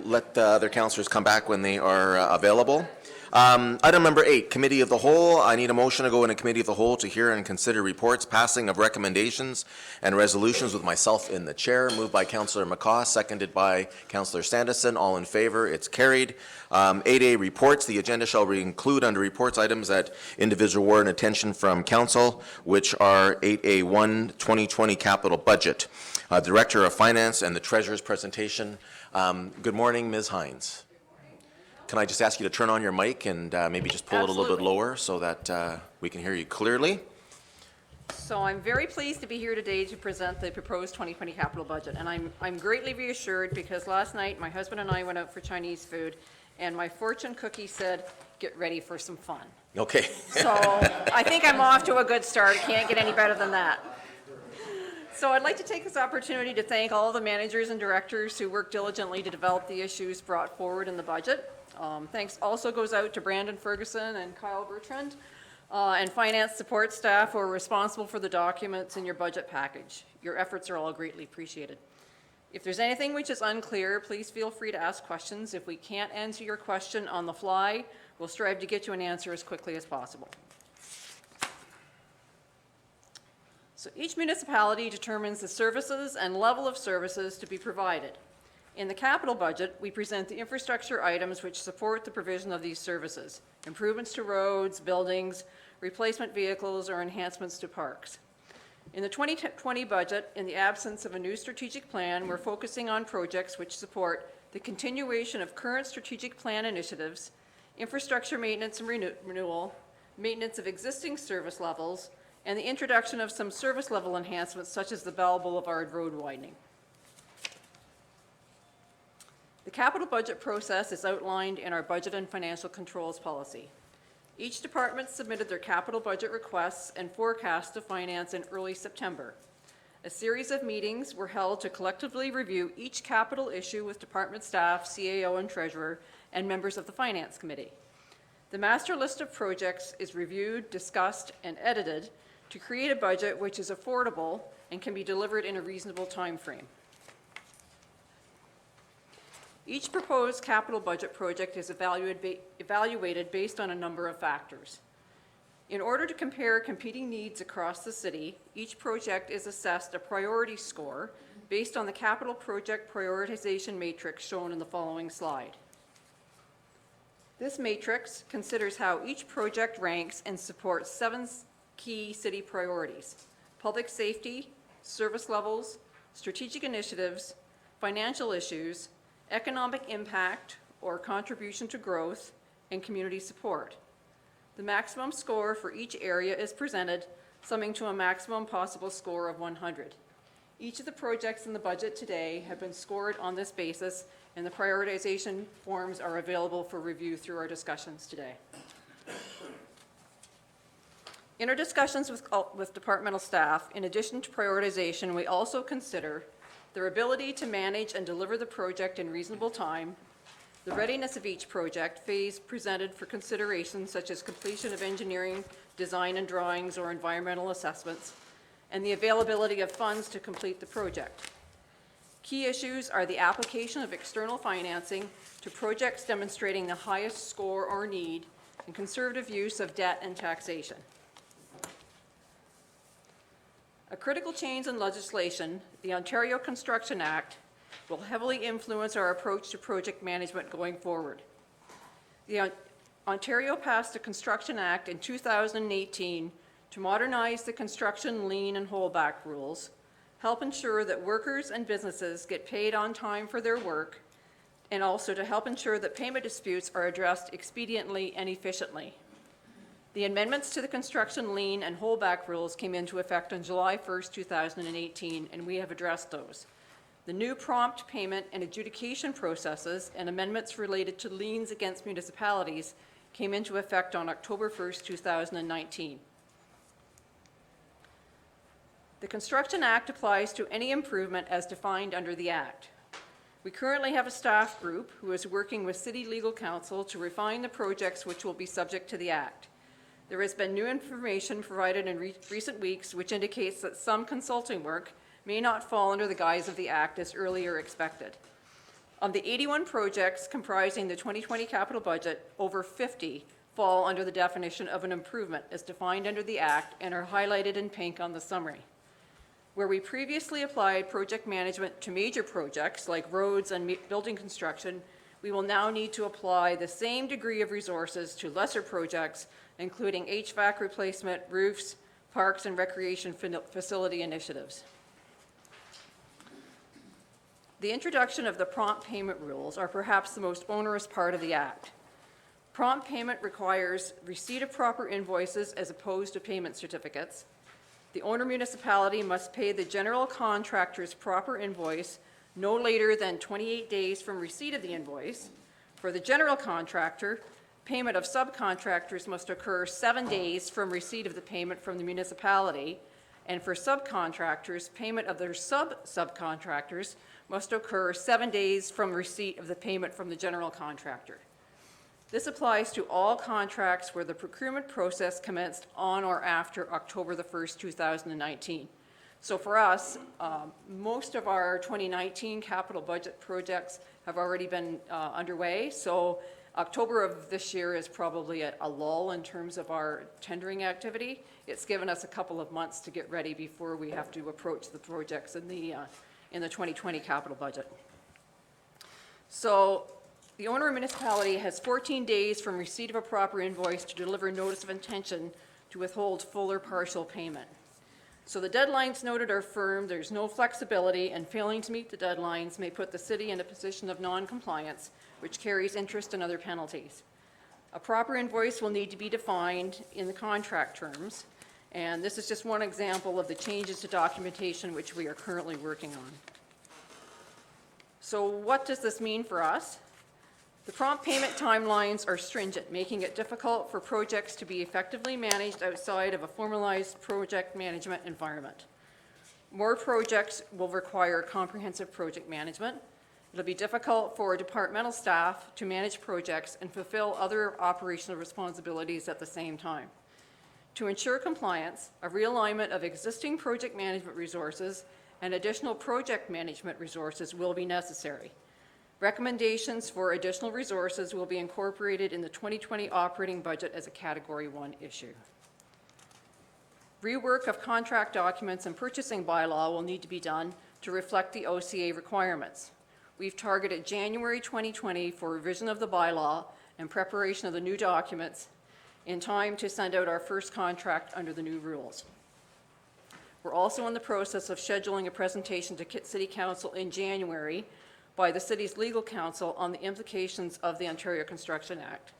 let the other councillors come back when they are available. Item number 8, Committee of the Whole. I need a motion to go into Committee of the Whole to hear and consider reports, passing of recommendations and resolutions with myself in the chair. Moved by Councillor McCaw, seconded by Councillor Sandison. All in favor, it's carried. 8A, Reports. The agenda shall include under reports items that individual warrant attention from council, which are 8A1, 2020 capital budget. Director of Finance and the Treasurer's presentation. Good morning, Ms. Hines. Can I just ask you to turn on your mic and maybe just pull it a little bit lower so that we can hear you clearly? So I'm very pleased to be here today to present the proposed 2020 capital budget. And I'm greatly reassured because last night my husband and I went out for Chinese food and my fortune cookie said, get ready for some fun. Okay. So I think I'm off to a good start. Can't get any better than that. So I'd like to take this opportunity to thank all the managers and directors who worked diligently to develop the issues brought forward in the budget. Thanks also goes out to Brandon Ferguson and Kyle Bertrand and finance support staff who are responsible for the documents in your budget package. Your efforts are all greatly appreciated. If there's anything which is unclear, please feel free to ask questions. If we can't answer your question on the fly, we'll strive to get you an answer as quickly as possible. So each municipality determines the services and level of services to be provided. In the capital budget, we present the infrastructure items which support the provision of these services, improvements to roads, buildings, replacement vehicles, or enhancements to parks. In the 2020 budget, in the absence of a new strategic plan, we're focusing on projects which support the continuation of current strategic plan initiatives, infrastructure maintenance and renewal, maintenance of existing service levels, and the introduction of some service level enhancements such as the Bell Boulevard road widening. The capital budget process is outlined in our budget and financial controls policy. Each department submitted their capital budget requests and forecasts to finance in early September. A series of meetings were held to collectively review each capital issue with department staff, CAO and treasurer, and members of the finance committee. The master list of projects is reviewed, discussed, and edited to create a budget which is affordable and can be delivered in a reasonable time frame. Each proposed capital budget project is evaluated based on a number of factors. In order to compare competing needs across the city, each project is assessed a priority score based on the capital project prioritization matrix shown in the following slide. This matrix considers how each project ranks and supports 7 key city priorities: public safety, service levels, strategic initiatives, financial issues, economic impact or contribution to growth, and community support. The maximum score for each area is presented, summing to a maximum possible score of 100. Each of the projects in the budget today have been scored on this basis, and the prioritization forms are available for review through our discussions today. In our discussions with departmental staff, in addition to prioritization, we also consider their ability to manage and deliver the project in reasonable time, the readiness of each project phase presented for consideration such as completion of engineering, design and drawings, or environmental assessments, and the availability of funds to complete the project. Key issues are the application of external financing to projects demonstrating the highest score or need, and conservative use of debt and taxation. A critical change in legislation, the Ontario Construction Act, will heavily influence our approach to project management going forward. The Ontario passed a Construction Act in 2018 to modernize the construction lien and holdback rules, help ensure that workers and businesses get paid on time for their work, and also to help ensure that payment disputes are addressed expediently and efficiently. The amendments to the construction lien and holdback rules came into effect on July 1st, 2018, and we have addressed those. The new prompt payment and adjudication processes and amendments related to liens against municipalities came into effect on October 1st, 2019. The Construction Act applies to any improvement as defined under the Act. We currently have a staff group who is working with City Legal Counsel to refine the projects which will be subject to the Act. There has been new information provided in recent weeks which indicates that some consulting work may not fall under the guise of the Act as earlier expected. Of the 81 projects comprising the 2020 capital budget, over 50 fall under the definition of an improvement as defined under the Act and are highlighted in pink on the summary. Where we previously applied project management to major projects like roads and building construction, we will now need to apply the same degree of resources to lesser projects, including HVAC replacement, roofs, parks and recreation facility initiatives. The introduction of the prompt payment rules are perhaps the most onerous part of the Act. Prompt payment requires receipt of proper invoices as opposed to payment certificates. The owner municipality must pay the general contractor's proper invoice no later than 28 days from receipt of the invoice. For the general contractor, payment of subcontractors must occur 7 days from receipt of the payment from the municipality. And for subcontractors, payment of their subcontractors must occur 7 days from receipt of the payment from the general contractor. This applies to all contracts where the procurement process commenced on or after October the 1st, 2019. So for us, most of our 2019 capital budget projects have already been underway. So October of this year is probably a lull in terms of our tendering activity. It's given us a couple of months to get ready before we have to approach the projects in the 2020 capital budget. So the owner municipality has 14 days from receipt of a proper invoice to deliver notice of intention to withhold full or partial payment. So the deadlines noted are firm, there's no flexibility, and failing to meet the deadlines may put the city in a position of non-compliance, which carries interest and other penalties. A proper invoice will need to be defined in the contract terms, and this is just one example of the changes to documentation which we are currently working on. So what does this mean for us? The prompt payment timelines are stringent, making it difficult for projects to be effectively managed outside of a formalized project management environment. More projects will require comprehensive project management. It'll be difficult for departmental staff to manage projects and fulfill other operational responsibilities at the same time. To ensure compliance, a realignment of existing project management resources and additional project management resources will be necessary. Recommendations for additional resources will be incorporated in the 2020 operating budget as a Category 1 issue. Rework of contract documents and purchasing bylaw will need to be done to reflect the OCA requirements. We've targeted January 2020 for revision of the bylaw and preparation of the new documents in time to send out our first contract under the new rules. We're also in the process of scheduling a presentation to City Council in January by the city's legal counsel on the implications of the Ontario Construction Act.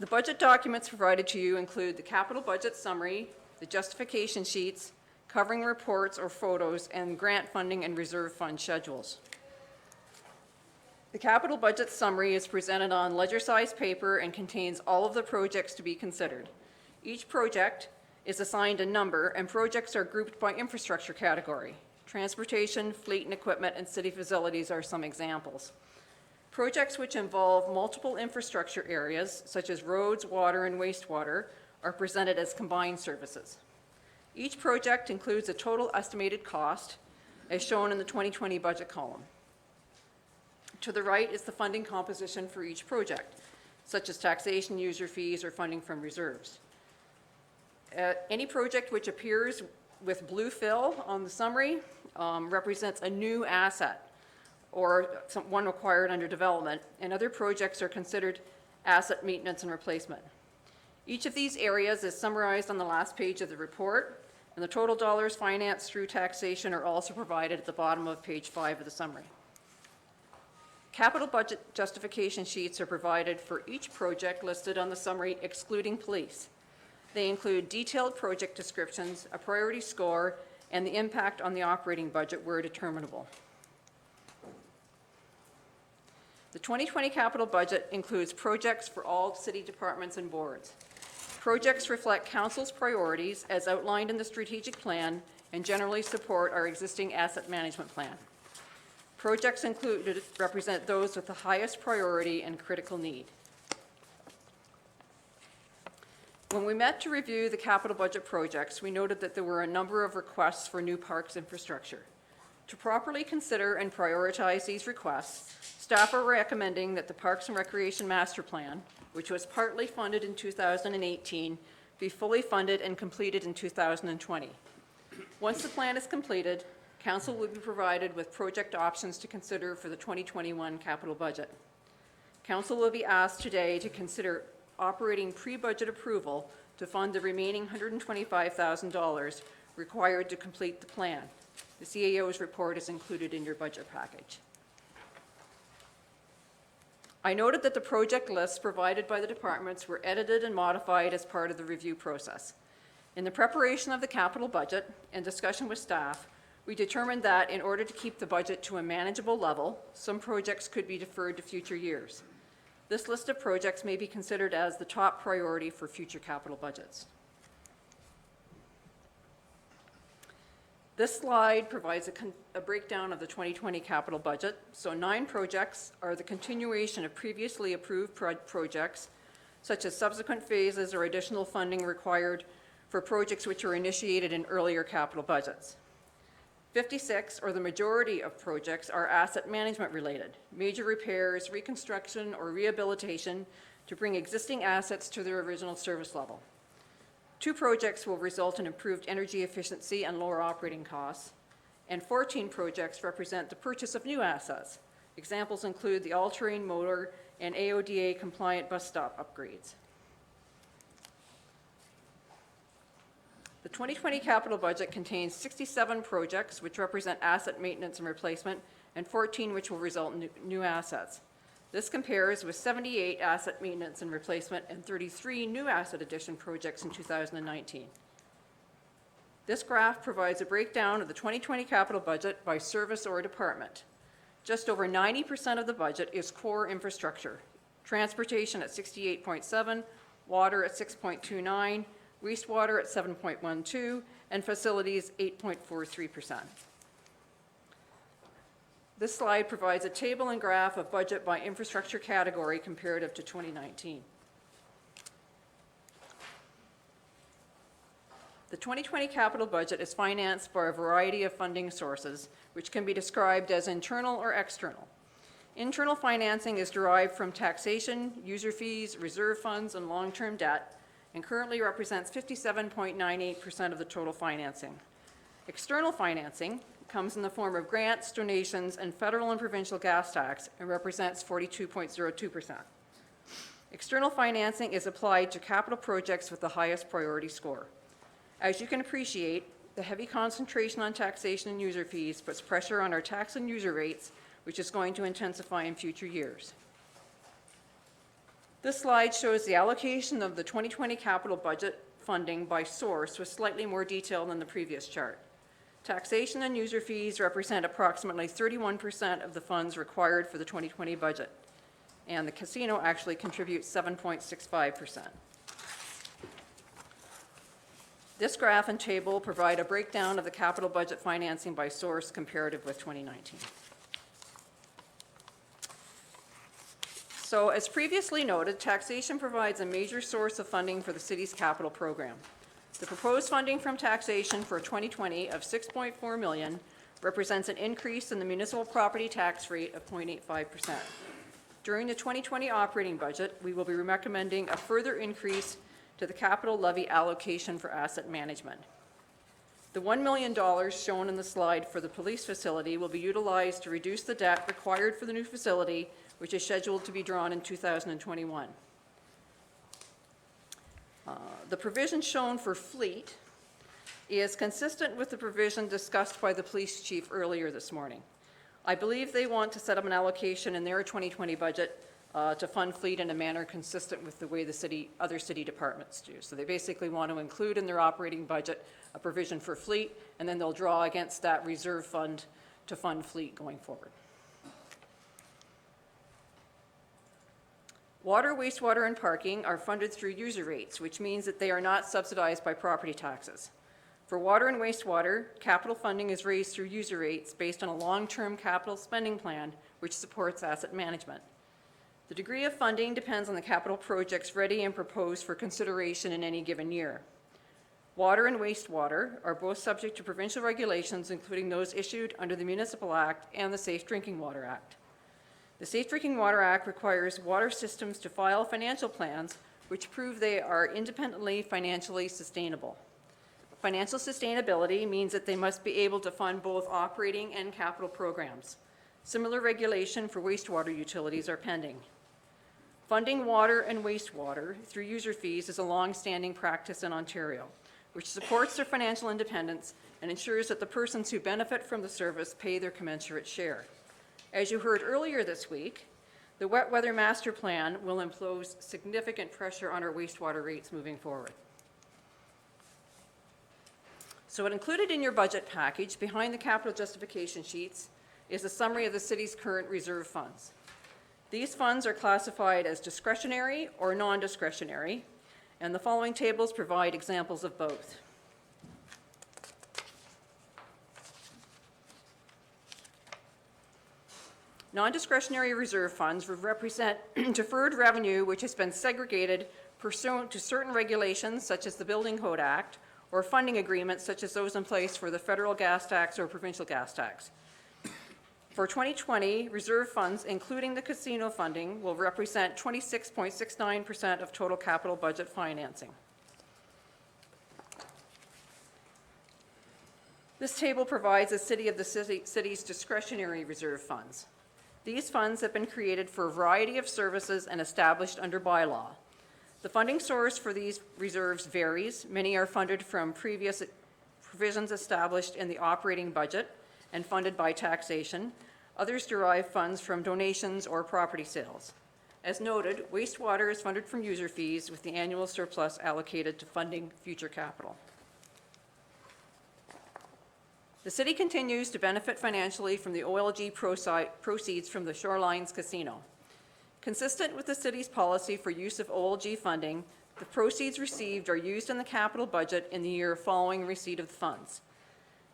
The budget documents provided to you include the capital budget summary, the justification sheets, covering reports or photos, and grant funding and reserve fund schedules. The capital budget summary is presented on ledger-sized paper and contains all of the projects to be considered. Each project is assigned a number, and projects are grouped by infrastructure category. Transportation, fleet and equipment, and city facilities are some examples. Projects which involve multiple infrastructure areas, such as roads, water, and wastewater, are presented as combined services. Each project includes a total estimated cost, as shown in the 2020 budget column. To the right is the funding composition for each project, such as taxation, user fees, or funding from reserves. Any project which appears with blue fill on the summary represents a new asset or one acquired under development, and other projects are considered asset maintenance and replacement. Each of these areas is summarized on the last page of the report, and the total dollars financed through taxation are also provided at the bottom of page 5 of the summary. Capital budget justification sheets are provided for each project listed on the summary, excluding police. They include detailed project descriptions, a priority score, and the impact on the operating budget where determinable. The 2020 capital budget includes projects for all city departments and boards. Projects reflect council's priorities as outlined in the strategic plan and generally support our existing asset management plan. Projects included represent those with the highest priority and critical need. When we met to review the capital budget projects, we noted that there were a number of requests for new parks infrastructure. To properly consider and prioritize these requests, staff are recommending that the Parks and Recreation Master Plan, which was partly funded in 2018, be fully funded and completed in 2020. Once the plan is completed, council will be provided with project options to consider for the 2021 capital budget. Council will be asked today to consider operating pre-budget approval to fund the remaining $125,000 required to complete the plan. The CAO's report is included in your budget package. I noted that the project lists provided by the departments were edited and modified as part of the review process. In the preparation of the capital budget and discussion with staff, we determined that in order to keep the budget to a manageable level, some projects could be deferred to future years. This list of projects may be considered as the top priority for future capital budgets. This slide provides a breakdown of the 2020 capital budget. So 9 projects are the continuation of previously approved projects, such as subsequent phases or additional funding required for projects which were initiated in earlier capital budgets. 56, or the majority of projects, are asset management related, major repairs, reconstruction, or rehabilitation to bring existing assets to their original service level. 2 projects will result in improved energy efficiency and lower operating costs, and 14 projects represent the purchase of new assets. Examples include the all-terrain motor and AODA compliant bus stop upgrades. The 2020 capital budget contains 67 projects which represent asset maintenance and replacement, and 14 which will result in new assets. This compares with 78 asset maintenance and replacement and 33 new asset addition projects in 2019. This graph provides a breakdown of the 2020 capital budget by service or department. Just over 90% of the budget is core infrastructure: transportation at 68.7, water at 6.29, wastewater at 7.12, and facilities 8.43%. This slide provides a table and graph of budget by infrastructure category comparative to 2019. The 2020 capital budget is financed by a variety of funding sources, which can be described as internal or external. Internal financing is derived from taxation, user fees, reserve funds, and long-term debt, and currently represents 57.98% of the total financing. External financing comes in the form of grants, donations, and federal and provincial gas tax, and represents 42.02%. External financing is applied to capital projects with the highest priority score. As you can appreciate, the heavy concentration on taxation and user fees puts pressure on our tax and user rates, which is going to intensify in future years. This slide shows the allocation of the 2020 capital budget funding by source with slightly more detail than the previous chart. Taxation and user fees represent approximately 31% of the funds required for the 2020 budget, and the casino actually contributes 7.65%. This graph and table provide a breakdown of the capital budget financing by source comparative with 2019. So, as previously noted, taxation provides a major source of funding for the city's capital program. The proposed funding from taxation for 2020 of $6.4 million represents an increase in the municipal property tax rate of 0.85%. During the 2020 operating budget, we will be recommending a further increase to the capital levy allocation for asset management. The $1 million shown in the slide for the police facility will be utilized to reduce the debt required for the new facility, which is scheduled to be drawn in 2021. The provision shown for fleet is consistent with the provision discussed by the police chief earlier this morning. I believe they want to set up an allocation in their 2020 budget to fund fleet in a manner consistent with the way the other city departments do. So they basically want to include in their operating budget a provision for fleet, and then they'll draw against that reserve fund to fund fleet going forward. Water, wastewater, and parking are funded through user rates, which means that they are not subsidized by property taxes. For water and wastewater, capital funding is raised through user rates based on a long-term capital spending plan which supports asset management. The degree of funding depends on the capital projects ready and proposed for consideration in any given year. Water and wastewater are both subject to provincial regulations, including those issued under the Municipal Act and the Safe Drinking Water Act. The Safe Drinking Water Act requires water systems to file financial plans which prove they are independently financially sustainable. Financial sustainability means that they must be able to fund both operating and capital programs. Similar regulation for wastewater utilities are pending. Funding water and wastewater through user fees is a long-standing practice in Ontario, which supports their financial independence and ensures that the persons who benefit from the service pay their commensurate share. As you heard earlier this week, the Wet Weather Master Plan will impose significant pressure on our wastewater rates moving forward. So included in your budget package, behind the capital justification sheets, is a summary of the city's current reserve funds. These funds are classified as discretionary or non-discretionary, and the following tables provide examples of both. Non-discretionary reserve funds represent deferred revenue which has been segregated pursuant to certain regulations such as the Building Code Act or funding agreements such as those in place for the federal gas tax or provincial gas tax. For 2020, reserve funds, including the casino funding, will represent 26.69% of total capital budget financing. This table provides a city's discretionary reserve funds. These funds have been created for a variety of services and established under bylaw. The funding source for these reserves varies. Many are funded from previous provisions established in the operating budget and funded by taxation. Others derive funds from donations or property sales. As noted, wastewater is funded from user fees, with the annual surplus allocated to funding future capital. The city continues to benefit financially from the OLG proceeds from the Shorelines Casino. Consistent with the city's policy for use of OLG funding, the proceeds received are used in the capital budget in the year following receipt of the funds.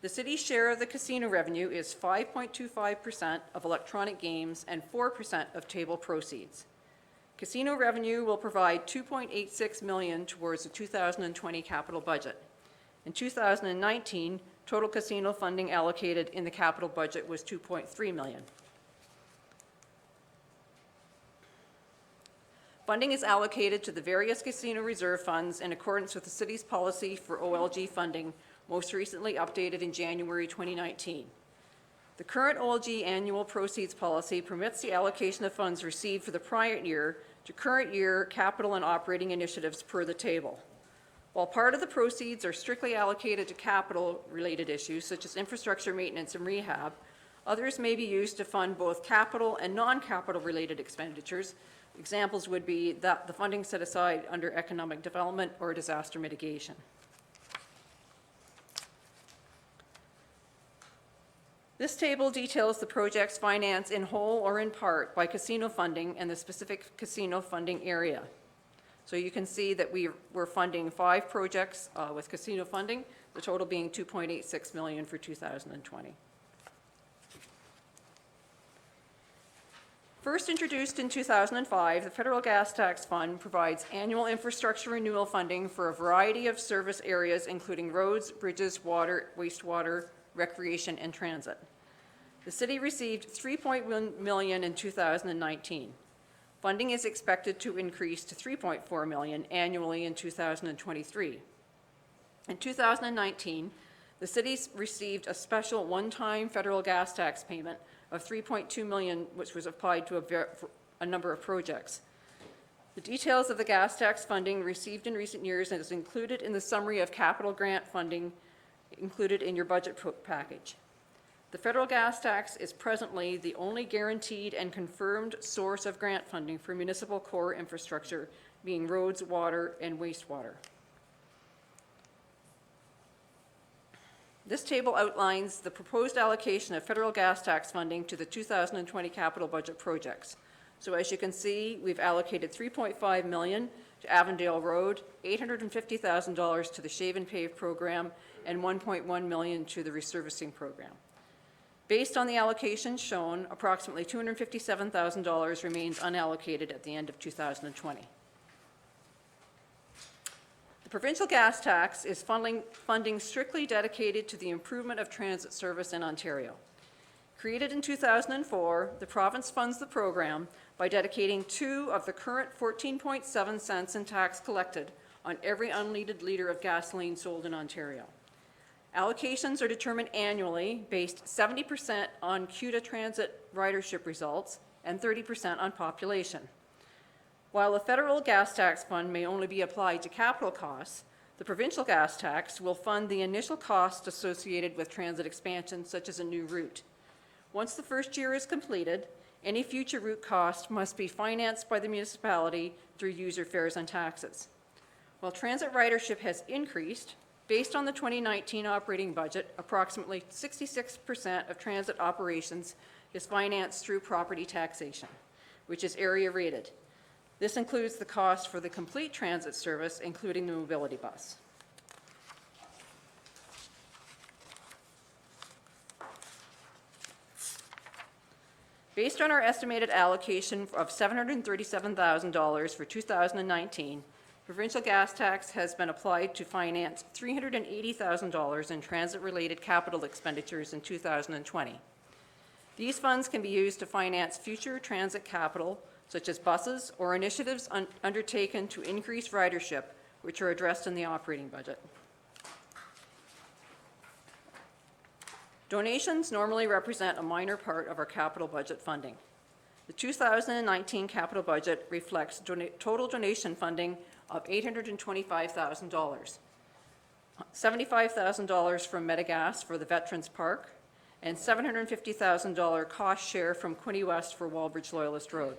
The city's share of the casino revenue is 5.25% of electronic games and 4% of table proceeds. Casino revenue will provide $2.86 million towards the 2020 capital budget. In 2019, total casino funding allocated in the capital budget was $2.3 million. Funding is allocated to the various casino reserve funds in accordance with the city's policy for OLG funding, most recently updated in January 2019. The current OLG annual proceeds policy permits the allocation of funds received for the prior year to current year capital and operating initiatives per the table. While part of the proceeds are strictly allocated to capital-related issues such as infrastructure maintenance and rehab, others may be used to fund both capital and non-capital related expenditures. Examples would be the funding set aside under economic development or disaster mitigation. This table details the project's finance in whole or in part by casino funding and the specific casino funding area. So you can see that we're funding 5 projects with casino funding, the total being $2.86 million for 2020. First introduced in 2005, the Federal Gas Tax Fund provides annual infrastructure renewal funding for a variety of service areas, including roads, bridges, water, wastewater, recreation, and transit. The city received $3.1 million in 2019. Funding is expected to increase to $3.4 million annually in 2023. In 2019, the city received a special one-time federal gas tax payment of $3.2 million, which was applied to a number of projects. The details of the gas tax funding received in recent years is included in the summary of capital grant funding included in your budget package. The federal gas tax is presently the only guaranteed and confirmed source of grant funding for municipal core infrastructure, being roads, water, and wastewater. This table outlines the proposed allocation of federal gas tax funding to the 2020 capital budget projects. So as you can see, we've allocated $3.5 million to Avondale Road, $850,000 to the Shave and Pave program, and $1.1 million to the resurfacing program. Based on the allocations shown, approximately $257,000 remains unallocated at the end of 2020. The provincial gas tax is funding strictly dedicated to the improvement of transit service in Ontario. Created in 2004, the province funds the program by dedicating 2 of the current 14.7 cents in tax collected on every unleaded liter of gasoline sold in Ontario. Allocations are determined annually based 70% on CUDA transit ridership results and 30% on population. While the federal gas tax fund may only be applied to capital costs, the provincial gas tax will fund the initial costs associated with transit expansion, such as a new route. Once the first year is completed, any future route cost must be financed by the municipality through user fares and taxes. While transit ridership has increased, based on the 2019 operating budget, approximately 66% of transit operations is financed through property taxation, which is area rated. This includes the cost for the complete transit service, including the mobility bus. Based on our estimated allocation of $737,000 for 2019, provincial gas tax has been applied to finance $380,000 in transit-related capital expenditures in 2020. These funds can be used to finance future transit capital, such as buses or initiatives undertaken to increase ridership, which are addressed in the operating budget. Donations normally represent a minor part of our capital budget funding. The 2019 capital budget reflects total donation funding of $825,000, $75,000 from Medagas for the Veterans Park, and $750,000 cost share from Quinte West for Walbridge Loyalist Road.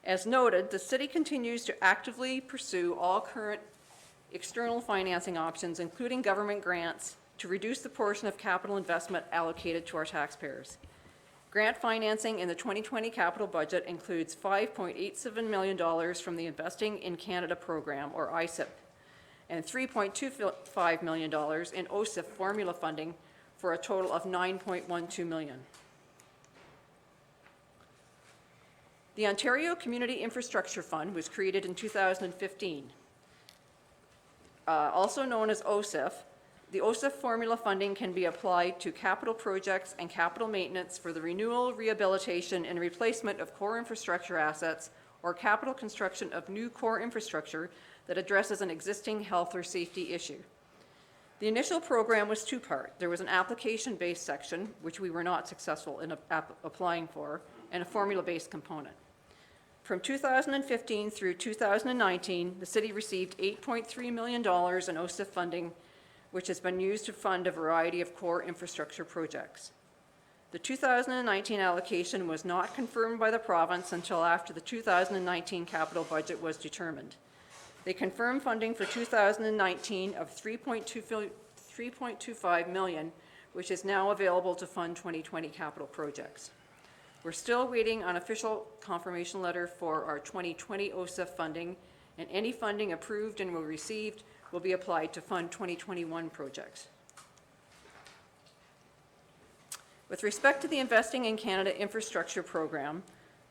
As noted, the city continues to actively pursue all current external financing options, including government grants, to reduce the portion of capital investment allocated to our taxpayers. Grant financing in the 2020 capital budget includes $5.87 million from the Investing in Canada program, or ISIP, and $3.25 million in OSIF formula funding, for a total of $9.12 million. The Ontario Community Infrastructure Fund was created in 2015. Also known as OSIF, the OSIF formula funding can be applied to capital projects and capital maintenance for the renewal, rehabilitation, and replacement of core infrastructure assets, or capital construction of new core infrastructure that addresses an existing health or safety issue. The initial program was two-part. There was an application-based section, which we were not successful in applying for, and a formula-based component. From 2015 through 2019, the city received $8.3 million in OSIF funding, which has been used to fund a variety of core infrastructure projects. The 2019 allocation was not confirmed by the province until after the 2019 capital budget was determined. They confirmed funding for 2019 of $3.25 million, which is now available to fund 2020 capital projects. We're still waiting on official confirmation letter for our 2020 OSIF funding, and any funding approved and received will be applied to fund 2021 projects. With respect to the Investing in Canada infrastructure program,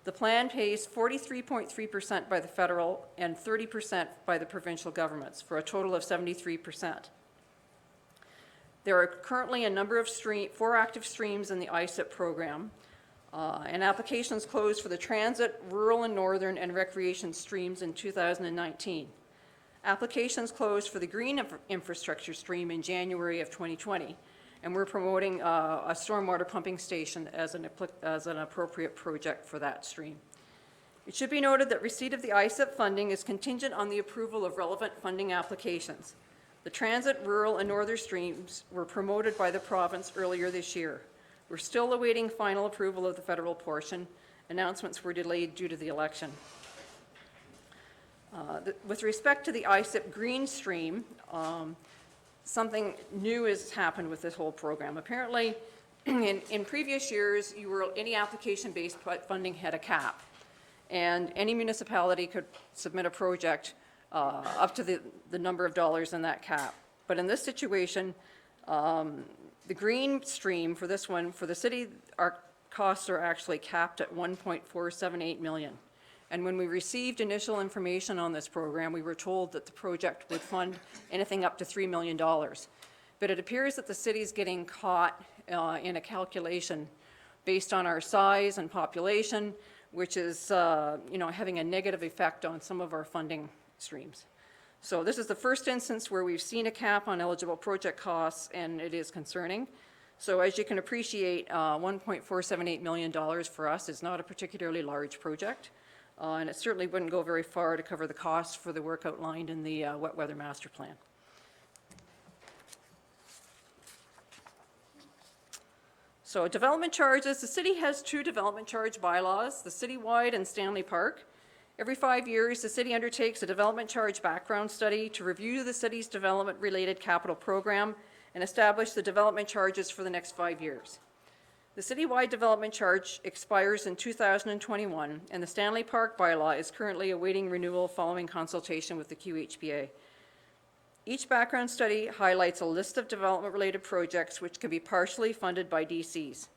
the plan pays 43.3% by the federal and 30% by the provincial governments, for a total of 73%. There are currently a number of 4 active streams in the ISIP program, and applications closed for the transit, rural and northern, and recreation streams in 2019. Applications closed for the green infrastructure stream in January of 2020, and we're promoting a stormwater pumping station as an appropriate project for that stream. It should be noted that receipt of the ISIP funding is contingent on the approval of relevant funding applications. The transit, rural, and northern streams were promoted by the province earlier this year. We're still awaiting final approval of the federal portion. Announcements were delayed due to the election. With respect to the ISIP green stream, something new has happened with this whole program. Apparently, in previous years, any application-based funding had a cap, and any municipality could submit a project up to the number of dollars in that cap. But in this situation, The green stream for this one, for the city, our costs are actually capped at 1.478 million. And when we received initial information on this program, we were told that the project would fund anything up to $3 million. But it appears that the city's getting caught in a calculation based on our size and population, which is, having a negative effect on some of our funding streams. So this is the first instance where we've seen a cap on eligible project costs, and it is concerning. So as you can appreciate, $1.478 million for us is not a particularly large project, and it certainly wouldn't go very far to cover the costs for the work outlined in the wet weather master plan. So development charges, the city has 2 development charge bylaws, the citywide and Stanley Park. Every 5 years, the city undertakes a development charge background study to review the city's development-related capital program and establish the development charges for the next 5 years. The citywide development charge expires in 2021, and the Stanley Park bylaw is currently awaiting renewal following consultation with the QHPA. Each background study highlights a list of development-related projects which can be partially funded by DCs.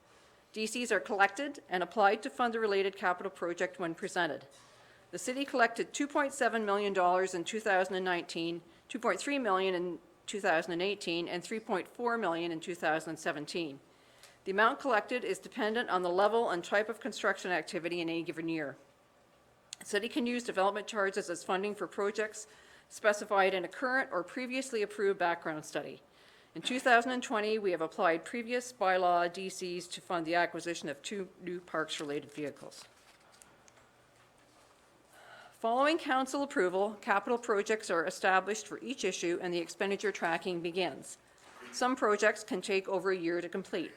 DCs are collected and applied to fund the related capital project when presented. The city collected $2.7 million in 2019, $2.3 million in 2018, and $3.4 million in 2017. The amount collected is dependent on the level and type of construction activity in any given year. The city can use development charges as funding for projects specified in a current or previously approved background study. In 2020, we have applied previous bylaw DCs to fund the acquisition of 2 new parks-related vehicles. Following council approval, capital projects are established for each issue and the expenditure tracking begins. Some projects can take over a year to complete.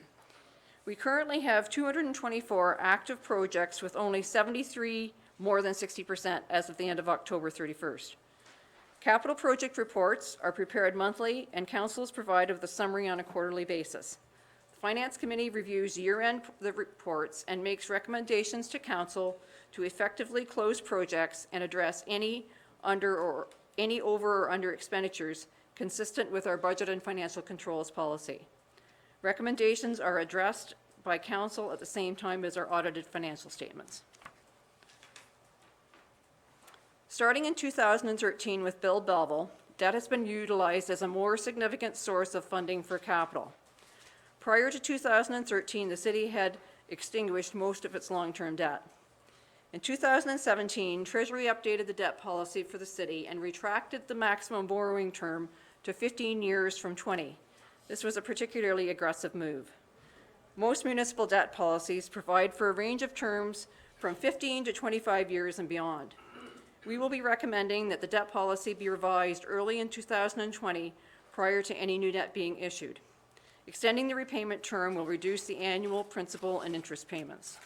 We currently have 224 active projects with only 73 more than 60% as of the end of October 31st. Capital project reports are prepared monthly, and council is provided with a summary on a quarterly basis. The Finance Committee reviews year-end reports and makes recommendations to council to effectively close projects and address any over or under expenditures consistent with our budget and financial controls policy. Recommendations are addressed by council at the same time as our audited financial statements. Starting in 2013 with Bill Belleville, debt has been utilized as a more significant source of funding for capital. Prior to 2013, the city had extinguished most of its long-term debt. In 2017, Treasury updated the debt policy for the city and retracted the maximum borrowing term to 15 years from 20. This was a particularly aggressive move. Most municipal debt policies provide for a range of terms from 15 to 25 years and beyond. We will be recommending that the debt policy be revised early in 2020 prior to any new debt being issued. Extending the repayment term will reduce the annual principal and interest payments.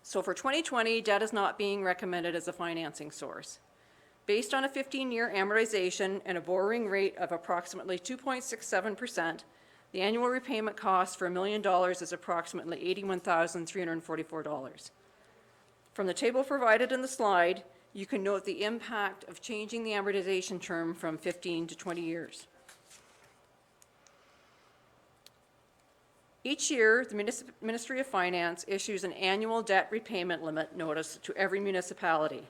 So for 2020, debt is not being recommended as a financing source. Based on a 15-year amortization and a borrowing rate of approximately 2.67%, the annual repayment cost for $1 million is approximately $81,344. From the table provided in the slide, you can note the impact of changing the amortization term from 15 to 20 years. Each year, the Ministry of Finance issues an annual debt repayment limit notice to every municipality.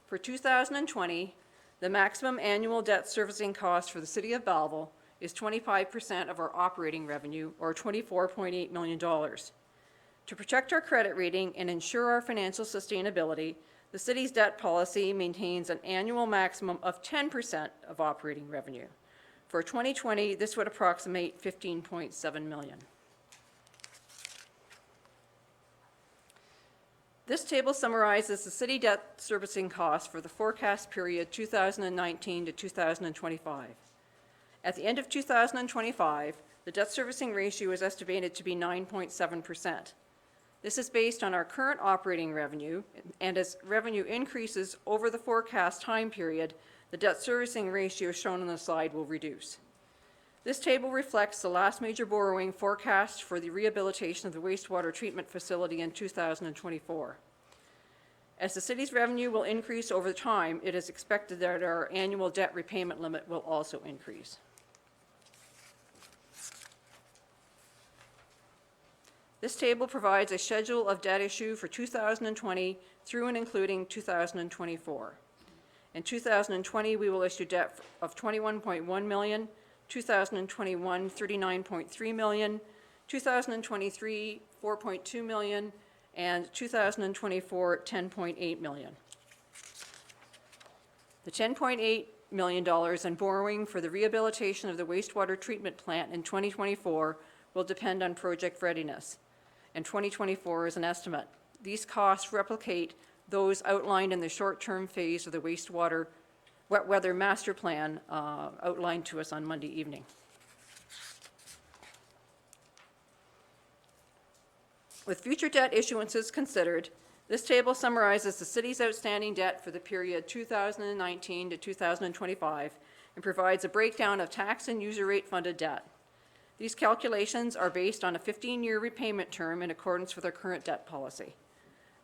For 2020, the maximum annual debt servicing cost for the City of Belleville is 25% of our operating revenue, or $24.8 million. To protect our credit rating and ensure our financial sustainability, the city's debt policy maintains an annual maximum of 10% of operating revenue. For 2020, this would approximate $15.7 million. This table summarizes the city debt servicing costs for the forecast period 2019 to 2025. At the end of 2025, the debt servicing ratio is estimated to be 9.7%. This is based on our current operating revenue, and as revenue increases over the forecast time period, the debt servicing ratio shown on the slide will reduce. This table reflects the last major borrowing forecast for the rehabilitation of the wastewater treatment facility in 2024. As the city's revenue will increase over time, it is expected that our annual debt repayment limit will also increase. This table provides a schedule of debt issue for 2020 through and including 2024. In 2020, we will issue debt of $21.1 million, 2021, $39.3 million, 2023, $4.2 million, and 2024, $10.8 million. The $10.8 million in borrowing for the rehabilitation of the wastewater treatment plant in 2024 will depend on project readiness, and 2024 is an estimate. These costs replicate those outlined in the short-term phase of the wastewater wet weather master plan outlined to us on Monday evening. With future debt issuances considered, this table summarizes the city's outstanding debt for the period 2019 to 2025 and provides a breakdown of tax and user rate funded debt. These calculations are based on a 15-year repayment term in accordance with our current debt policy.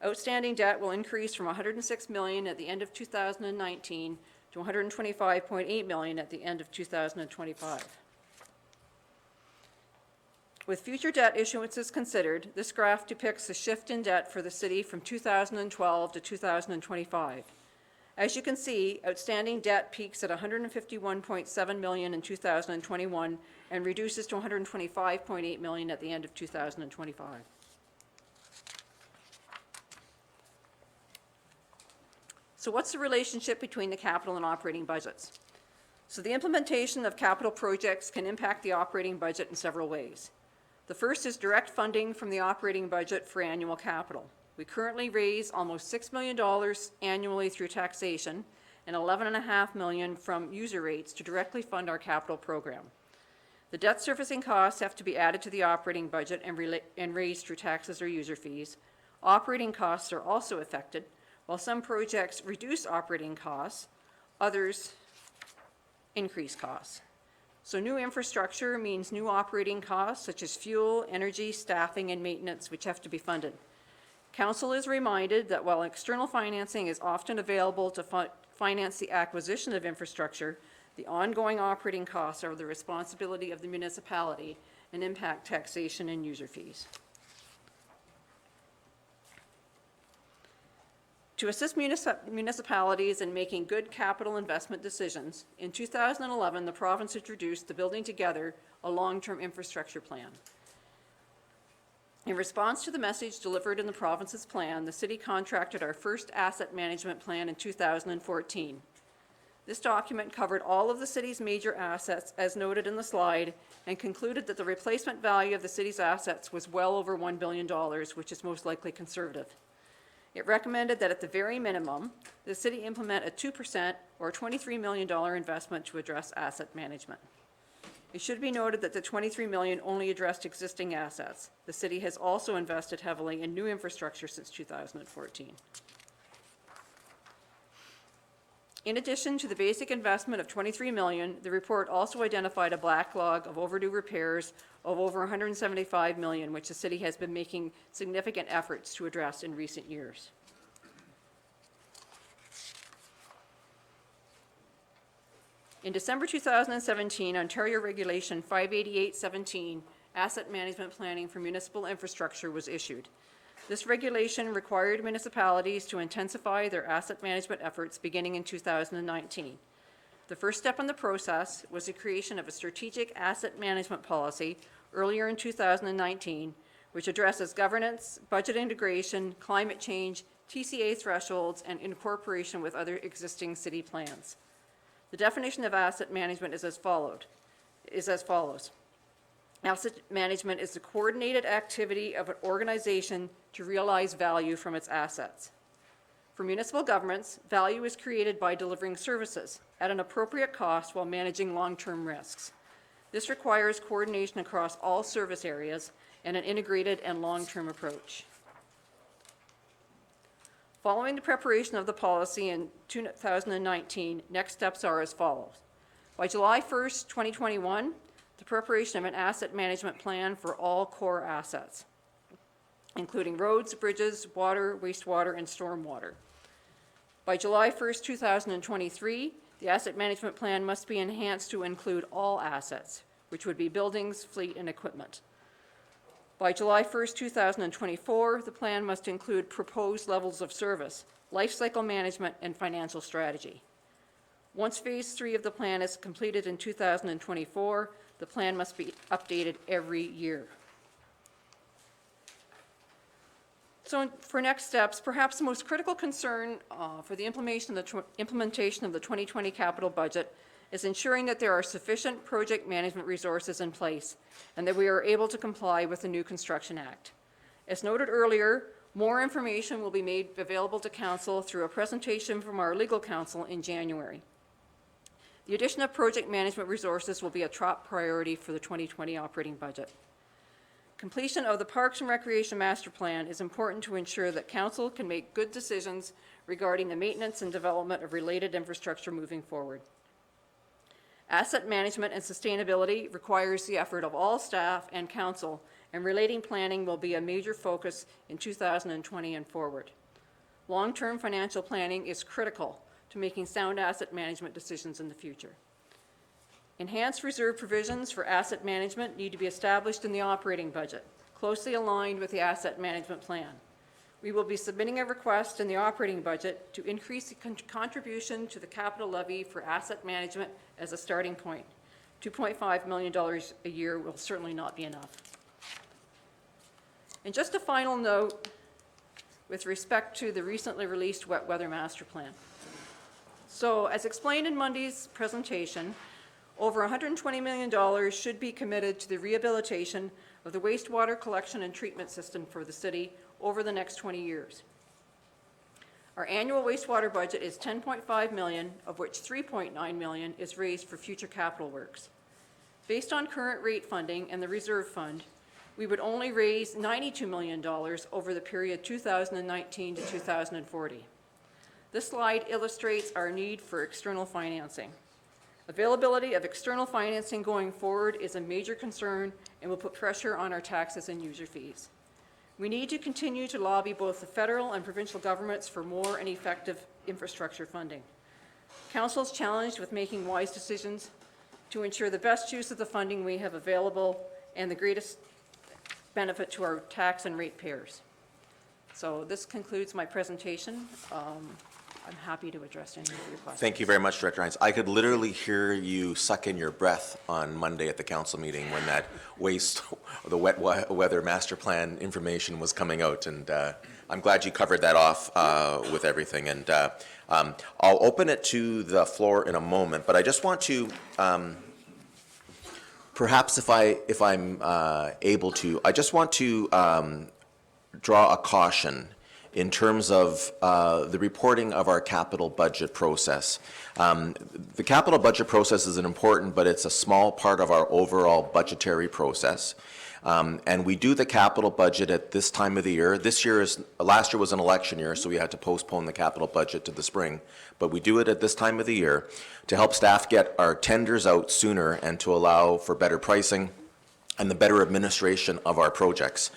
Outstanding debt will increase from $106 million at the end of 2019 to $125.8 million at the end of 2025. With future debt issuances considered, this graph depicts the shift in debt for the city from 2012 to 2025. As you can see, outstanding debt peaks at $151.7 million in 2021 and reduces to $125.8 million at the end of 2025. So what's the relationship between the capital and operating budgets? So the implementation of capital projects can impact the operating budget in several ways. The first is direct funding from the operating budget for annual capital. We currently raise almost $6 million annually through taxation and $11.5 million from user rates to directly fund our capital program. The debt servicing costs have to be added to the operating budget and raised through taxes or user fees. Operating costs are also affected. While some projects reduce operating costs, others increase costs. So new infrastructure means new operating costs such as fuel, energy, staffing, and maintenance, which have to be funded. Council is reminded that while external financing is often available to finance the acquisition of infrastructure, the ongoing operating costs are the responsibility of the municipality and impact taxation and user fees. To assist municipalities in making good capital investment decisions, in 2011, the province introduced the Building Together, a long-term infrastructure plan. In response to the message delivered in the province's plan, the city contracted our first asset management plan in 2014. This document covered all of the city's major assets, as noted in the slide, and concluded that the replacement value of the city's assets was well over $1 billion, which is most likely conservative. It recommended that at the very minimum, the city implement a 2% or $23 million investment to address asset management. It should be noted that the $23 million only addressed existing assets. The city has also invested heavily in new infrastructure since 2014. In addition to the basic investment of $23 million, the report also identified a backlog of overdue repairs of over $175 million, which the city has been making significant efforts to address in recent years. In December 2017, Ontario Regulation 588-17, Asset Management Planning for Municipal Infrastructure, was issued. This regulation required municipalities to intensify their asset management efforts beginning in 2019. The first step in the process was the creation of a strategic asset management policy earlier in 2019, which addresses governance, budget integration, climate change, TCA thresholds, and incorporation with other existing city plans. The definition of asset management is as follows. Asset management is the coordinated activity of an organization to realize value from its assets. For municipal governments, value is created by delivering services at an appropriate cost while managing long-term risks. This requires coordination across all service areas and an integrated and long-term approach. Following the preparation of the policy in 2019, next steps are as follows. By July 1st, 2021, the preparation of an asset management plan for all core assets, including roads, bridges, water, wastewater, and stormwater. By July 1st, 2023, the asset management plan must be enhanced to include all assets, which would be buildings, fleet, and equipment. By July 1st, 2024, the plan must include proposed levels of service, life cycle management, and financial strategy. Once Phase 3 of the plan is completed in 2024, the plan must be updated every year. So for next steps, perhaps the most critical concern for the implementation of the 2020 capital budget is ensuring that there are sufficient project management resources in place and that we are able to comply with the new Construction Act. As noted earlier, more information will be made available to Council through a presentation from our legal counsel in January. The addition of project management resources will be a top priority for the 2020 operating budget. Completion of the Parks and Recreation Master Plan is important to ensure that Council can make good decisions regarding the maintenance and development of related infrastructure moving forward. Asset management and sustainability requires the effort of all staff and Council, and relating planning will be a major focus in 2020 and forward. Long-term financial planning is critical to making sound asset management decisions in the future. Enhanced reserve provisions for asset management need to be established in the operating budget, closely aligned with the asset management plan. We will be submitting a request in the operating budget to increase the contribution to the capital levy for asset management as a starting point. $2.5 million a year will certainly not be enough. And just a final note with respect to the recently released Wet Weather Master Plan. So as explained in Monday's presentation, over $120 million should be committed to the rehabilitation of the wastewater collection and treatment system for the city over the next 20 years. Our annual wastewater budget is $10.5 million, of which $3.9 million is raised for future capital works. Based on current rate funding and the reserve fund, we would only raise $92 million over the period 2019 to 2040. This slide illustrates our need for external financing. Availability of external financing going forward is a major concern and will put pressure on our taxes and user fees. We need to continue to lobby both the federal and provincial governments for more and effective infrastructure funding. Council is challenged with making wise decisions to ensure the best use of the funding we have available and the greatest benefit to our tax and ratepayers. So this concludes my presentation. I'm happy to address any of your questions. Thank you very much, Director Hines. I could literally hear you suck in your breath on Monday at the council meeting when that the wet weather master plan information was coming out, and I'm glad you covered that off with everything. And I'll open it to the floor in a moment, but I just want to, perhaps if I'm able to, I just want to draw a caution in terms of the reporting of our capital budget process. The capital budget process is important, but it's a small part of our overall budgetary process. And we do the capital budget at this time of the year. Last year was an election year, so we had to postpone the capital budget to the spring. But we do it at this time of the year to help staff get our tenders out sooner and to allow for better pricing and the better administration of our projects.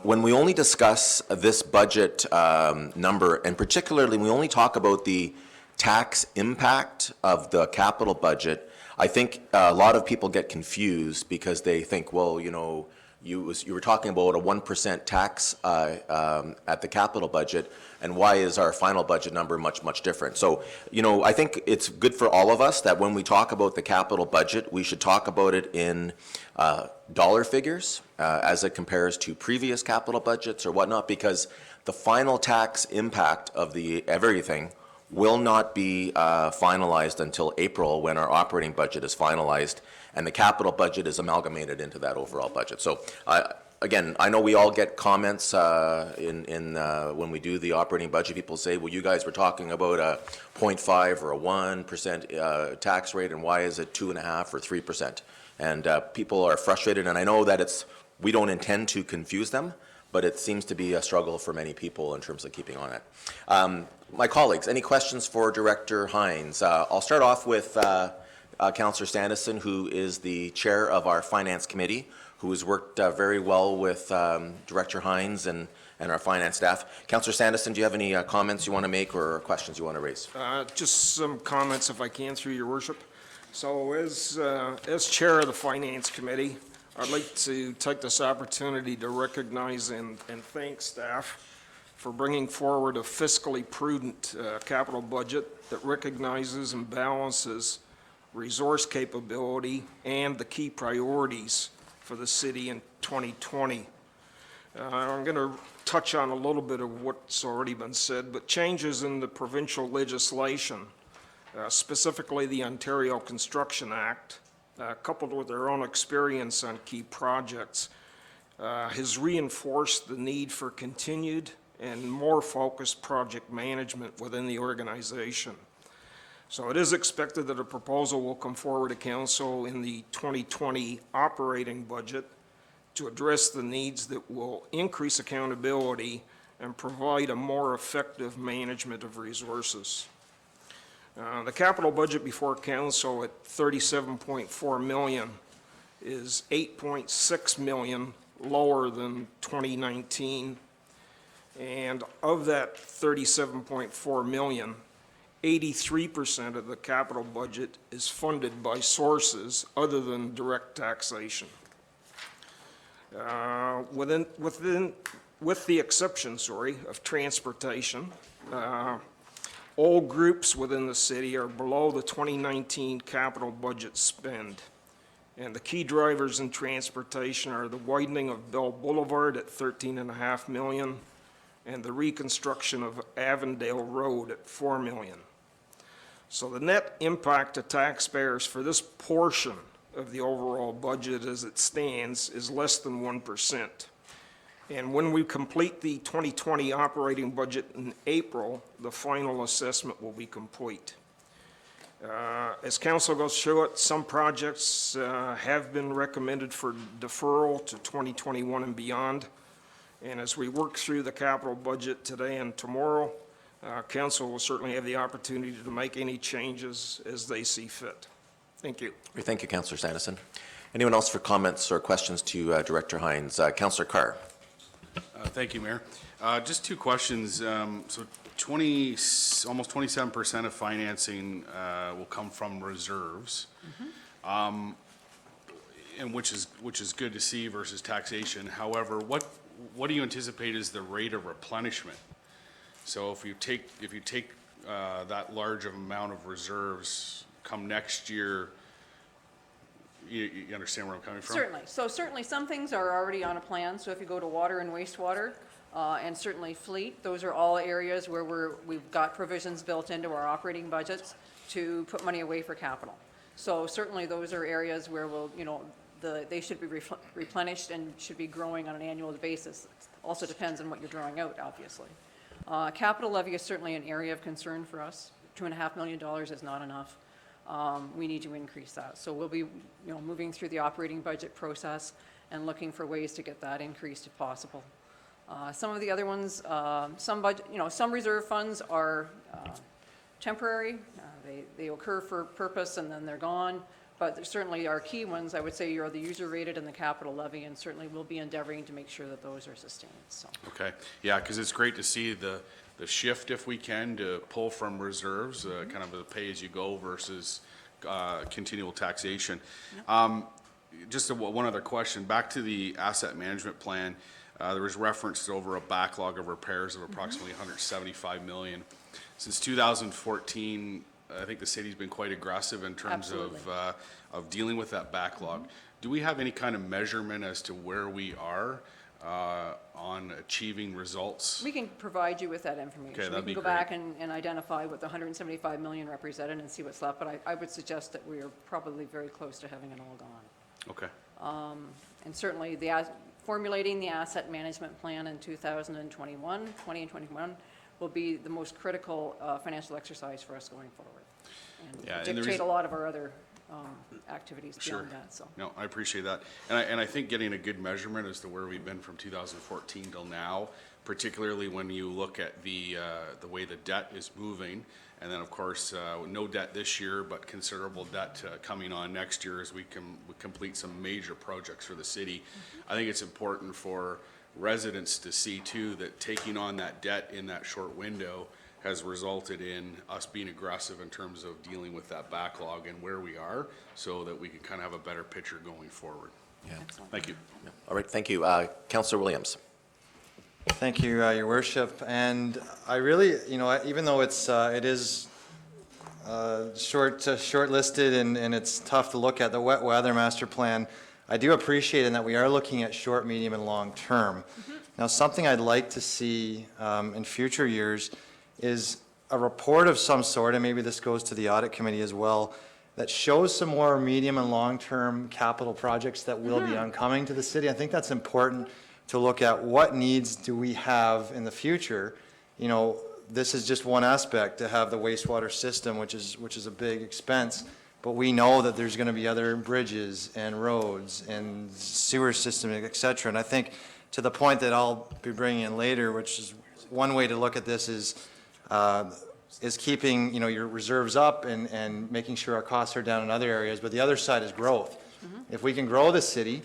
When we only discuss this budget number, and particularly we only talk about the tax impact of the capital budget, I think a lot of people get confused because they think, well, you know, you were talking about a 1% tax at the capital budget, and why is our final budget number much, much different? So, you know, I think it's good for all of us that when we talk about the capital budget, we should talk about it in dollar figures as it compares to previous capital budgets or whatnot, because the final tax impact of everything will not be finalized until April, when our operating budget is finalized and the capital budget is amalgamated into that overall budget. So again, I know we all get comments when we do the operating budget. People say, well, you guys were talking about a 0.5 or a 1% tax rate, and why is it 2.5 or 3%? And people are frustrated, and I know that we don't intend to confuse them, but it seems to be a struggle for many people in terms of keeping on it. My colleagues, any questions for Director Hines? I'll start off with Councillor Sandison, who is the chair of our Finance Committee, who has worked very well with Director Hines and our finance staff. Councillor Sandison, do you have any comments you want to make or questions you want to raise? Just some comments, if I can, through your worship. So as chair of the Finance Committee, I'd like to take this opportunity to recognize and thank staff for bringing forward a fiscally prudent capital budget that recognizes and balances resource capability and the key priorities for the city in 2020. I'm going to touch on a little bit of what's already been said, but changes in the provincial legislation, specifically the Ontario Construction Act, coupled with their own experience on key projects, has reinforced the need for continued and more focused project management within the organization. So it is expected that a proposal will come forward to council in the 2020 operating budget to address the needs that will increase accountability and provide a more effective management of resources. The capital budget before council at $37.4 million is $8.6 million lower than 2019. And of that $37.4 million, 83% of the capital budget is funded by sources other than direct taxation. With the exception, of transportation, all groups within the city are below the 2019 capital budget spend. And the key drivers in transportation are the widening of Bell Boulevard at $13.5 million and the reconstruction of Avondale Road at $4 million. So the net impact to taxpayers for this portion of the overall budget as it stands is less than 1%. And when we complete the 2020 operating budget in April, the final assessment will be complete. As council goes through it, some projects have been recommended for deferral to 2021 and beyond. And as we work through the capital budget today and tomorrow, council will certainly have the opportunity to make any changes as they see fit. Thank you. Thank you, Councillor Sandison. Anyone else for comments or questions to Director Hines? Councillor Carr. Thank you, Mayor. Just two questions. So almost 27% of financing will come from reserves, and which is good to see versus taxation. However, what do you anticipate is the rate of replenishment? So if you take that large of amount of reserves come next year, you understand where I'm coming from? Certainly. So certainly some things are already on a plan. So if you go to water and wastewater, and certainly fleet, those are all areas where we've got provisions built into our operating budgets to put money away for capital. So certainly those are areas where they should be replenished and should be growing on an annual basis. Also depends on what you're drawing out, obviously. Capital levy is certainly an area of concern for us. $2.5 million is not enough. We need to increase that. So we'll be, moving through the operating budget process and looking for ways to get that increased if possible. Some of the other ones, some reserve funds are temporary. They occur for purpose and then they're gone. But there certainly are key ones. I would say you're the user rated and the capital levy, and certainly we'll be endeavoring to make sure that those are sustained. So. Okay. Yeah, because it's great to see the shift, if we can, to pull from reserves, kind of a pay-as-you-go versus continual taxation. Just one other question. Back to the asset management plan, there was reference to over a backlog of repairs of approximately $175 million. Since 2014, I think the city's been quite aggressive in terms of dealing with that backlog. Do we have any kind of measurement as to where we are on achieving results? We can provide you with that information. Okay, that'd be we can go great. back and identify what the $175 million represented and see what's left, but I would suggest that we are probably very close to having it all gone. Okay. And certainly formulating the asset management plan in 2020 and 21 will be the most critical financial exercise for us going forward. And dictate a lot of our other activities beyond that. So. No, I appreciate that. And I think getting a good measurement as to where we've been from 2014 till now, particularly when you look at the way the debt is moving, and then of course no debt this year, but considerable debt coming on next year as we complete some major projects for the city. I think it's important for residents to see too that taking on that debt in that short window has resulted in us being aggressive in terms of dealing with that backlog and where we are, so that we can kind of have a better picture going forward. Thank you. All right, thank you. Councillor Williams. Thank you, Your Worship. And I really, even though it is short-listed and it's tough to look at, the wet weather master plan, I do appreciate in that we are looking at short, medium, and long term. Now, something I'd like to see in future years is a report of some sort, and maybe this goes to the audit committee as well, that shows some more medium and long-term capital projects that will be oncoming to the city. I think that's important to look at what needs do we have in the future. This is just one aspect, to have the wastewater system, which is a big expense, but we know that there's going to be other bridges and roads and sewer system, et cetera. And I think to the point that I'll be bringing in later, which is one way to look at this is keeping, your reserves up and making sure our costs are down in other areas, but the other side is growth. If we can grow the city,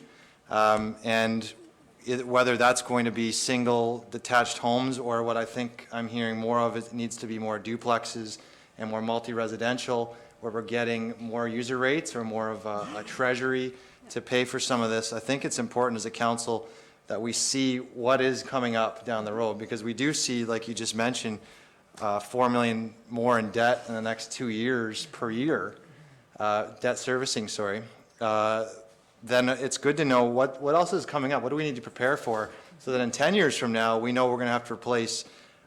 whether that's going to be single detached homes or what I think I'm hearing more of, it needs to be more duplexes and more multi-residential, where we're getting more user rates or more of a treasury to pay for some of this. I think it's important as a council that we see what is coming up down the road, because we do see, like you just mentioned, 4 million more in debt in the next 2 years per year, debt servicing, sorry. Then it's good to know what else is coming up. What do we need to prepare for, so that in 10 years from now, we know we're going to have to replace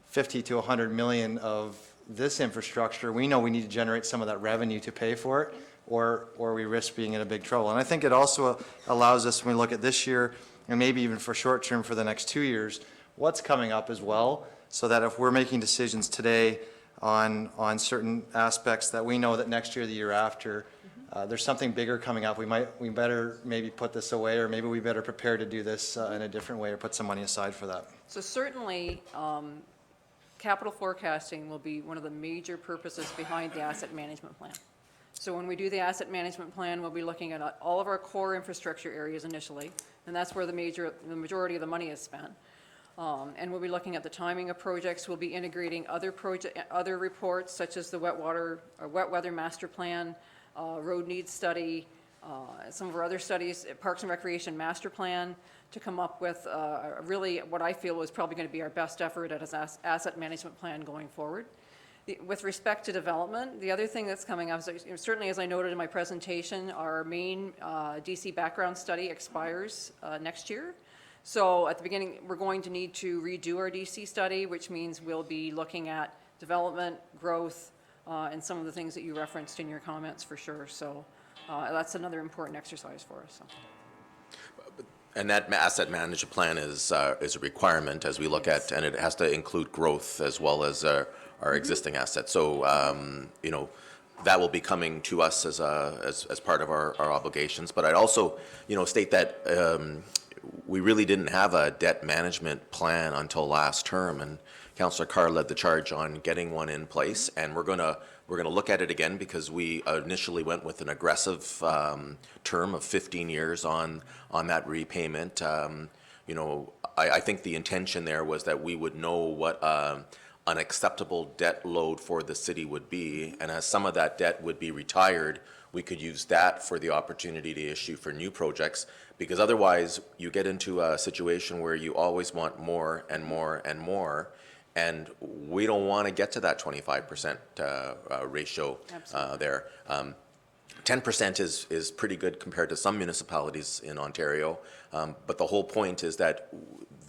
50 to 100 million of this infrastructure. We know we need to generate some of that revenue to pay for it, or we risk being in a big trouble. And I think it also allows us, when we look at this year, and maybe even for short term for the next 2 years, what's coming up as well, so that if we're making decisions today on certain aspects, that we know that next year, the year after, there's something bigger coming up. We better maybe put this away, or maybe we better prepare to do this in a different way, or put some money aside for that. So certainly, capital forecasting will be one of the major purposes behind the asset management plan. So when we do the asset management plan, we'll be looking at all of our core infrastructure areas initially, and that's where the majority of the money is spent. And we'll be looking at the timing of projects. We'll be integrating other reports, such as the wet weather master plan, road needs study, some of our other studies, Parks and Recreation master plan, to come up with really what I feel was probably going to be our best effort at an asset management plan going forward. With respect to development, the other thing that's coming up is, certainly as I noted in my presentation, our main DC background study expires next year. So at the beginning, we're going to need to redo our DC study, which means we'll be looking at development, growth, and some of the things that you referenced in your comments for sure. So that's another important exercise for us. So. And that asset management plan is a requirement as we look at, and it has to include growth as well as our existing assets. So, that will be coming to us as part of our obligations. But I'd also, state that we really didn't have a debt management plan until last term, and Councillor Carr led the charge on getting one in place, and we're gonna look at it again, because we initially went with an aggressive term of 15 years on that repayment. I think the intention there was that we would know what an acceptable debt load for the city would be, and as some of that debt would be retired, we could use that for the opportunity to issue for new projects, because otherwise you get into a situation where you always want more and more and more, and we don't want to get to that 25% ratio there. 10% is pretty good compared to some municipalities in Ontario, but the whole point is that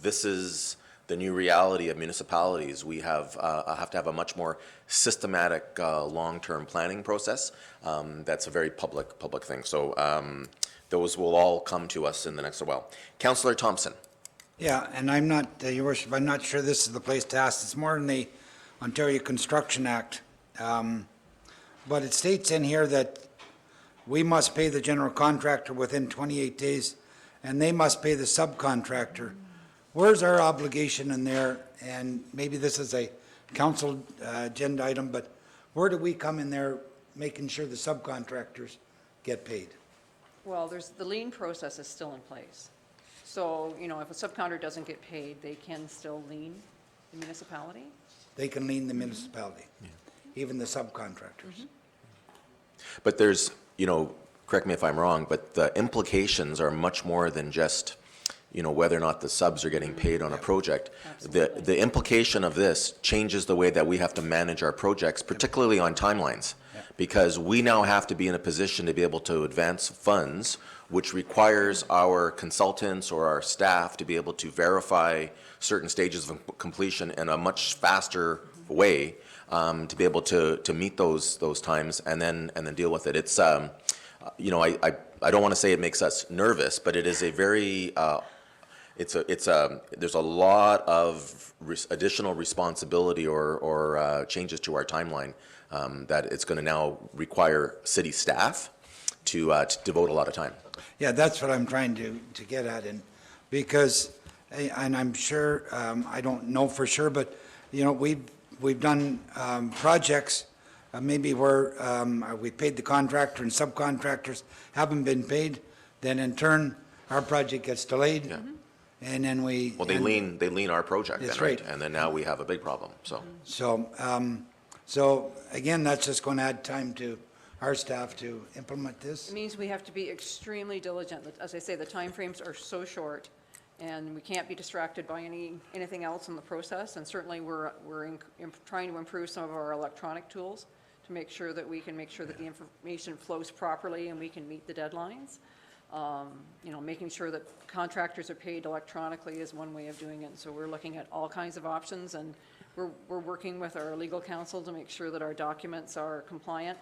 this is the new reality of municipalities. We have to have a much more systematic long-term planning process. That's a very public thing. So those will all come to us in the next while. Councillor Thompson. Yeah, and I'm not, Your Worship, I'm not sure this is the place to ask. It's more in the Ontario Construction Act. But it states in here that we must pay the general contractor within 28 days, and they must pay the subcontractor. Where's our obligation in there? And maybe this is a council agenda item, but where do we come in there making sure the subcontractors get paid? Well, the lien process is still in place. So, if a subcontractor doesn't get paid, they can still lien the municipality? They can lien the municipality, even the subcontractors. But there's, correct me if I'm wrong, but the implications are much more than just, you know, whether or not the subs are getting paid on a project. The implication of this changes the way that we have to manage our projects, particularly on timelines, because we now have to be in a position to be able to advance funds, which requires our consultants or our staff to be able to verify certain stages of completion in a much faster way, to be able to meet those times and then deal with it. It's you know, I don't want to say it makes us nervous, but it is a very there's a lot of additional responsibility or changes to our timeline that it's going to now require city staff to devote a lot of time. Yeah, that's what I'm trying to get at, and because, and I'm sure, I don't know for sure, but, you know, we've done projects, maybe where we paid the contractor and subcontractors haven't been paid, then in turn, our project gets delayed. Yeah. And then we. Well, they lean our project then, That's right? right. And then now we have a big problem, so. So again, that's just going to add time to our staff to implement this. It means we have to be extremely diligent. As I say, the timeframes are so short, and we can't be distracted by anything else in the process. And certainly, we're trying to improve some of our electronic tools to make sure that we can make sure that the information flows properly and we can meet the deadlines. You know, making sure that contractors are paid electronically is one way of doing it. So we're looking at all kinds of options, and we're working with our legal counsel to make sure that our documents are compliant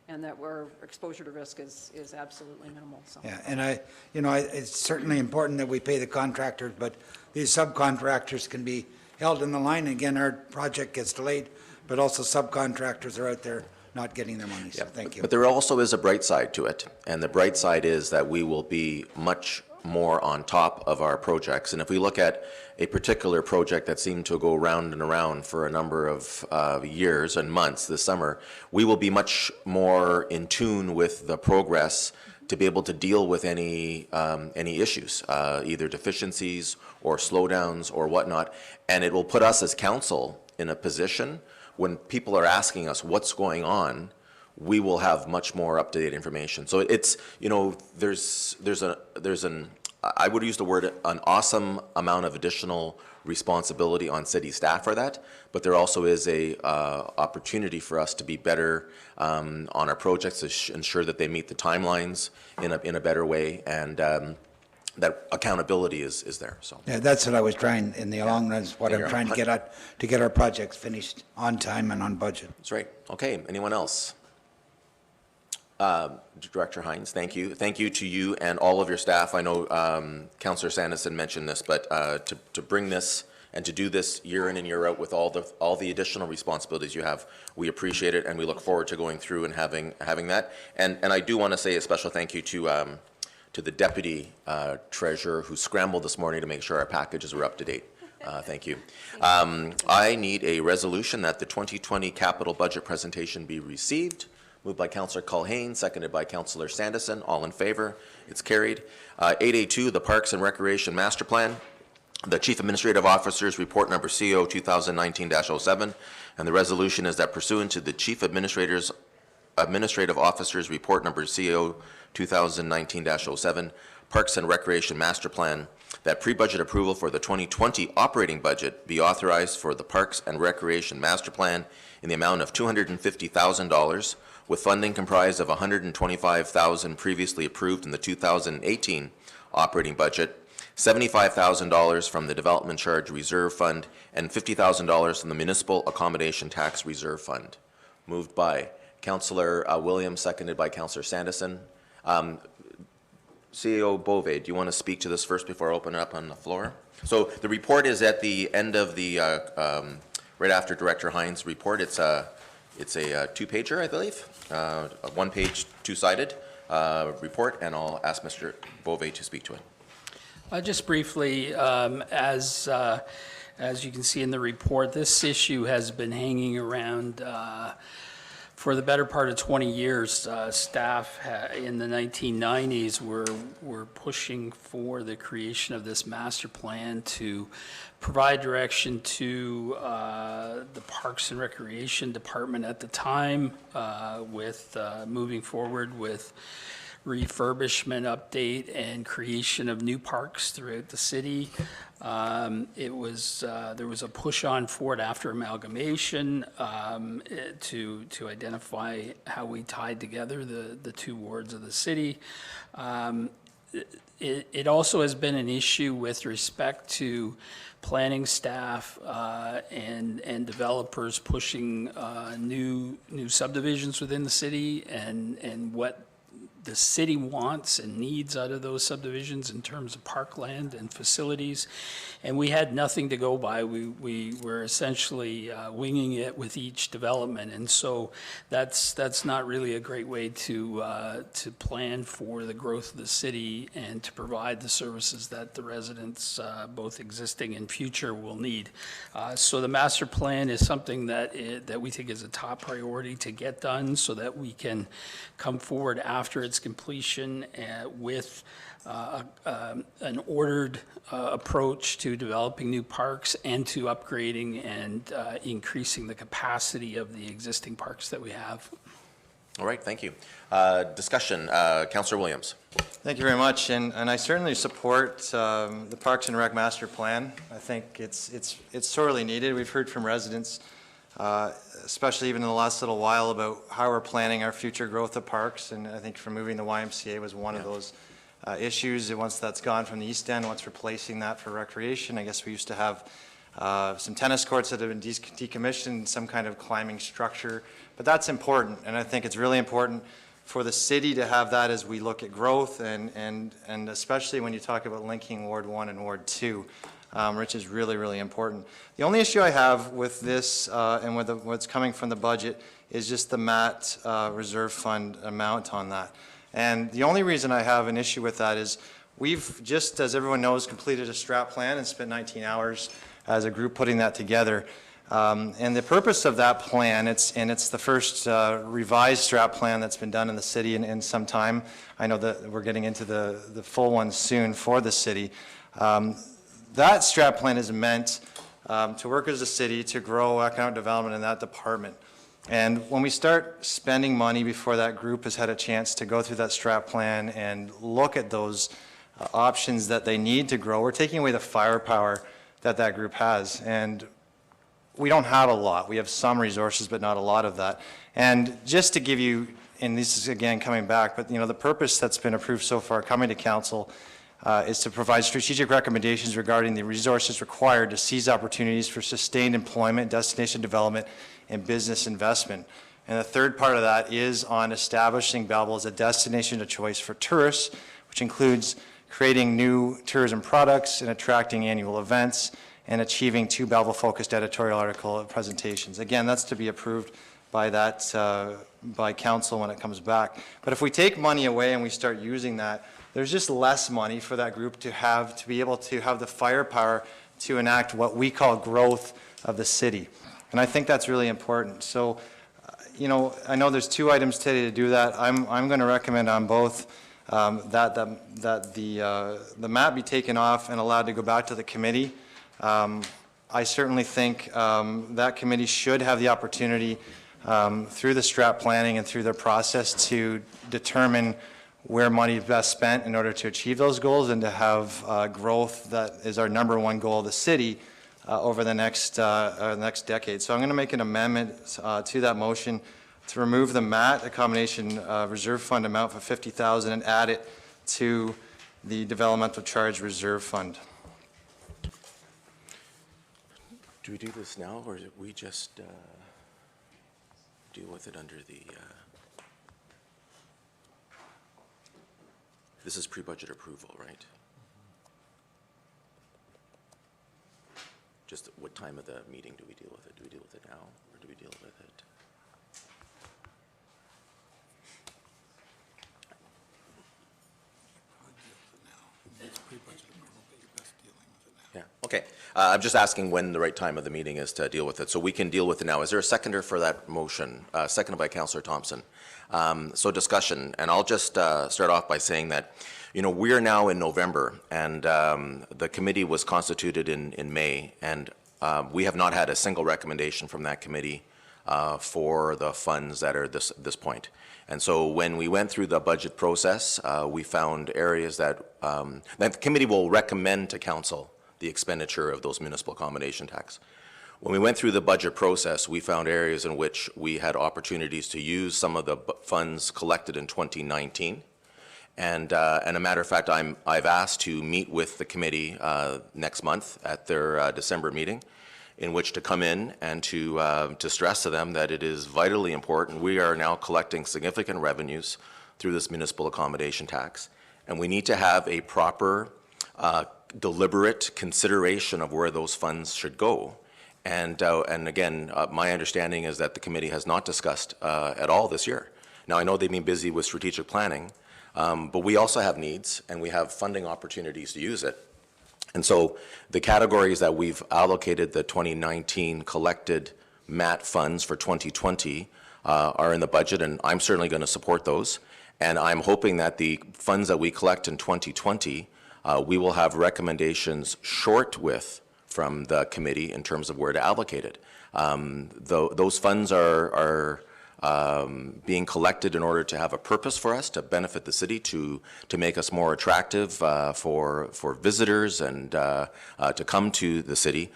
and that our exposure to risk is absolutely minimal, so. Yeah, and you know, it's certainly important that we pay the contractors, but these subcontractors can be held in the line. Again, our project gets delayed, but also subcontractors are out there not getting their money, so thank you. But there also is a bright side to it, and the bright side is that we will be much more on top of our projects. And if we look at a particular project that seemed to go round and around for a number of years and months this summer, we will be much more in tune with the progress to be able to deal with any issues, either deficiencies or slowdowns or whatnot. And it will put us as council in a position when people are asking us what's going on, we will have much more up-to-date information. So it's, you know, there's an I would use the word an awesome amount of additional responsibility on city staff for that, but there also is a opportunity for us to be better on our projects to ensure that they meet the timelines in a better way, and that accountability is there, so. Yeah, that's what I was trying, in the long run, is what I'm trying to get at, to get our projects finished on time and on budget. That's right. Okay, anyone else? Director Hines, thank you. Thank you to you and all of your staff. I know Councillor Sanderson mentioned this, but to bring this and to do this year in and year out with all the additional responsibilities you have, we appreciate it, and we look forward to going through and having that. And I do want to say a special thank you to the Deputy Treasurer who scrambled this morning to make sure our packages were up to date. Thank you. I need a resolution that the 2020 capital budget presentation be received. Moved by Councillor Culhane, seconded by Councillor Sanderson. All in favor? It's carried. 8A2, the Parks and Recreation Master Plan. The Chief Administrative Officer's Report Number CO 2019-07, and the resolution is that pursuant to the Chief Administrative Officer's Report Number CO 2019-07, Parks and Recreation Master Plan, that pre-budget approval for the 2020 operating budget be authorized for the Parks and Recreation Master Plan in the amount of $250,000, with funding comprised of $125,000 previously approved in the 2018 operating budget, $75,000 from the Development Charge Reserve Fund, and $50,000 from the Municipal Accommodation Tax Reserve Fund. Moved by Councillor Williams, seconded by Councillor Sanderson. CEO Bove, do you want to speak to this first before I open it up on the floor? So the report is at the end of the, right after Director Hines' report. It's a two-pager, I believe, a one-page, two-sided report, and I'll ask Mr. Bove to speak to it. Just briefly, as you can see in the report, this issue has been hanging around for the better part of 20 years. Staff in the 1990s were pushing for the creation of this master plan to provide direction to the Parks and Recreation Department at the time with moving forward with refurbishment update and creation of new parks throughout the city. There was a push on for it after amalgamation to identify how we tied together the two wards of the city. It also has been an issue with respect to planning staff and developers pushing new subdivisions within the city and what the city wants and needs out of those subdivisions in terms of parkland and facilities. And we had nothing to go by. We were essentially winging it with each development. And so that's not really a great way to plan for the growth of the city and to provide the services that the residents, both existing and future, will need. So the master plan is something that we think is a top priority to get done so that we can come forward after its completion with an ordered approach to developing new parks and to upgrading and increasing the capacity of the existing parks that we have. All right, thank you. Discussion, Councillor Williams. Thank you very much, and I certainly support the Parks and Rec Master Plan. I think it's sorely needed. We've heard from residents, especially even in the last little while, about how we're planning our future growth of parks, and I think removing the YMCA was one of those issues. And once that's gone from the East End, once replacing that for recreation, I guess we used to have some tennis courts that have been decommissioned, some kind of climbing structure, but that's important, and I think it's really important for the city to have that as we look at growth, and especially when you talk about linking Ward 1 and Ward 2, which is really, really important. The only issue I have with this and with what's coming from the budget is just the MAT reserve fund amount on that. And the only reason I have an issue with that is we've just, as everyone knows, completed a strat plan and spent 19 hours as a group putting that together. And the purpose of that plan, it's the first revised strat plan that's been done in the city in some time. I know that we're getting into the full one soon for the city. That strat plan is meant to work as a city to grow economic development in that department. And when we start spending money before that group has had a chance to go through that strat plan and look at those options that they need to grow, we're taking away the firepower that group has. And we don't have a lot. We have some resources, but not a lot of that. And just to give you, and this is again coming back, but the purpose that's been approved so far coming to council is to provide strategic recommendations regarding the resources required to seize opportunities for sustained employment, destination development, and business investment. And the third part of that is on establishing Belleville as a destination of choice for tourists, which includes creating new tourism products and attracting annual events and achieving 2 Belleville-focused editorial article presentations. Again, that's to be approved by by council when it comes back. But if we take money away and we start using that, there's just less money for that group to be able to have the firepower to enact what we call growth of the city. And I think that's really important. So, I know there's 2 items today to do that. I'm going to recommend on both that the map be taken off and allowed to go back to the committee. I certainly think that committee should have the opportunity through the strat planning and through their process to determine where money is best spent in order to achieve those goals and to have growth that is our #1 goal of the city over the next decade. So I'm going to make an amendment to that motion to remove the MAT, a combination reserve fund amount for $50,000, and add it to the developmental charge reserve fund. Do we do this now, or do we just deal with it under the... This is pre-budget approval, right? Just what time of the meeting do we deal with it? Do we deal with it now, or do we deal with it? Yeah, okay. I'm just asking when the right time of the meeting is to deal with it, so we can deal with it now. Is there a seconder for that motion? Seconded by Councillor Thompson. So discussion, and I'll just start off by saying that, we are now in November, and the committee was constituted in May, and we have not had a single recommendation from that committee for the funds that are this point. And so when we went through the budget process, we found areas that the committee will recommend to council the expenditure of those municipal accommodation tax. When we went through the budget process, we found areas in which we had opportunities to use some of the funds collected in 2019. And a matter of fact, I've asked to meet with the committee next month at their December meeting, in which to come in and to stress to them that it is vitally important. We are now collecting significant revenues through this municipal accommodation tax, and we need to have a proper, deliberate consideration of where those funds should go. And again, my understanding is that the committee has not discussed at all this year. Now, I know they've been busy with strategic planning, but we also have needs, and we have funding opportunities to use it. And so the categories that we've allocated the 2019 collected MAT funds for 2020 are in the budget, and I'm certainly going to support those. And I'm hoping that the funds that we collect in 2020, we will have recommendations short with from the committee in terms of where to allocate it. Those funds are being collected in order to have a purpose for us, to benefit the city, to make us more attractive for visitors and to come to the city.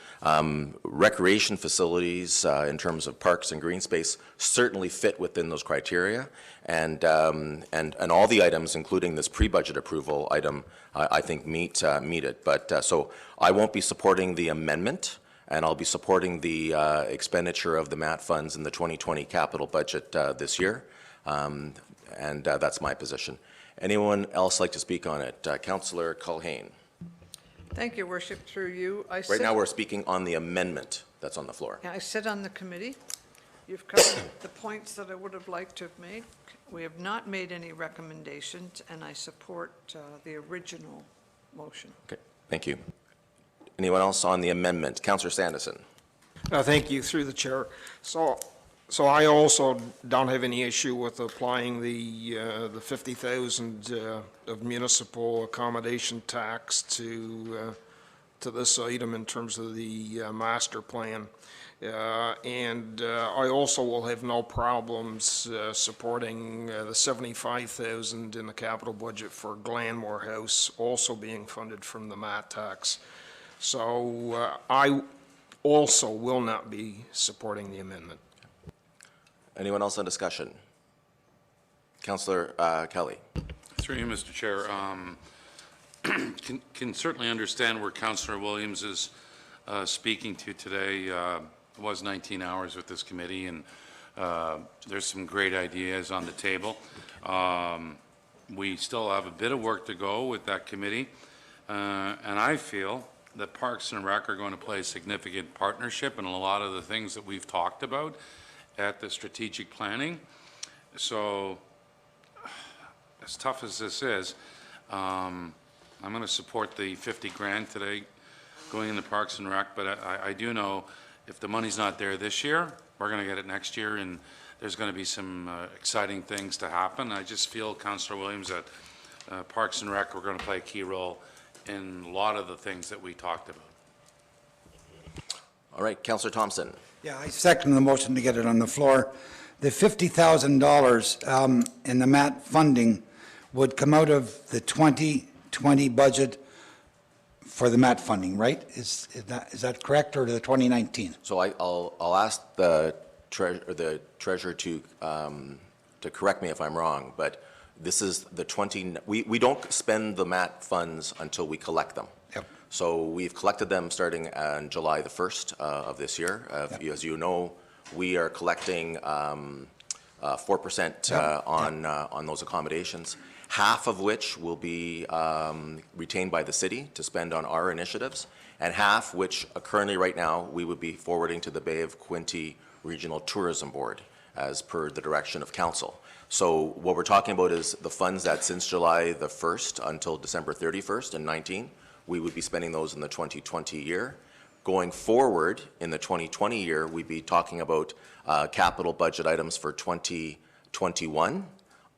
Recreation facilities in terms of parks and green space certainly fit within those criteria, and all the items, including this pre-budget approval item, I think meet it. But so I won't be supporting the amendment, and I'll be supporting the expenditure of the MAT funds in the 2020 capital budget this year, and that's my position. Anyone else like to speak on it? Councillor Culhane. Thank you, Worship, through you. Right now, we're speaking on the amendment that's on the floor. I sit on the committee. You've covered the points that I would have liked to have made. We have not made any recommendations, and I support the original motion. Okay, thank you. Anyone else on the amendment? Councillor Sandison. Thank you, through the chair. So I also don't have any issue with applying the 50,000 of municipal accommodation tax to this item in terms of the master plan. And I also will have no problems supporting the 75,000 in the capital budget for Glanmore House also being funded from the MAT tax. So I also will not be supporting the amendment. Anyone else on discussion? Councillor Kelly. Through you, Mr. Chair. Can certainly understand where Councillor Williams is speaking to today. It was 19 hours with this committee, and there's some great ideas on the table. We still have a bit of work to go with that committee, and I feel that Parks and Rec are going to play a significant partnership in a lot of the things that we've talked about at the strategic planning. So, as tough as this is, I'm going to support the 50 grand today going into Parks and Rec, but I do know if the money's not there this year, we're going to get it next year, and there's going to be some exciting things to happen. I just feel, Councillor Williams, that Parks and Rec are going to play a key role in a lot of the things that we talked about. All right, Councillor Thompson. Yeah, I second the motion to get it on the floor. The $50,000 in the MAT funding would come out of the 2020 budget for the MAT funding, right? Is that correct, or the 2019? So I'll ask the treasurer to correct me if I'm wrong, but this is the we don't spend the MAT funds until we collect them. Yep. So we've collected them starting on July the 1st of this year. Yep. As you know, we are collecting 4% on those accommodations, half of which will be retained by the city to spend on our initiatives, and half which currently right now we would be forwarding to the Bay of Quinte Regional Tourism Board as per the direction of council. So what we're talking about is the funds that since July the 1st until December 31st in 19, we would be spending those in the 2020 year. Going forward in the 2020 year, we'd be talking about capital budget items for 2021,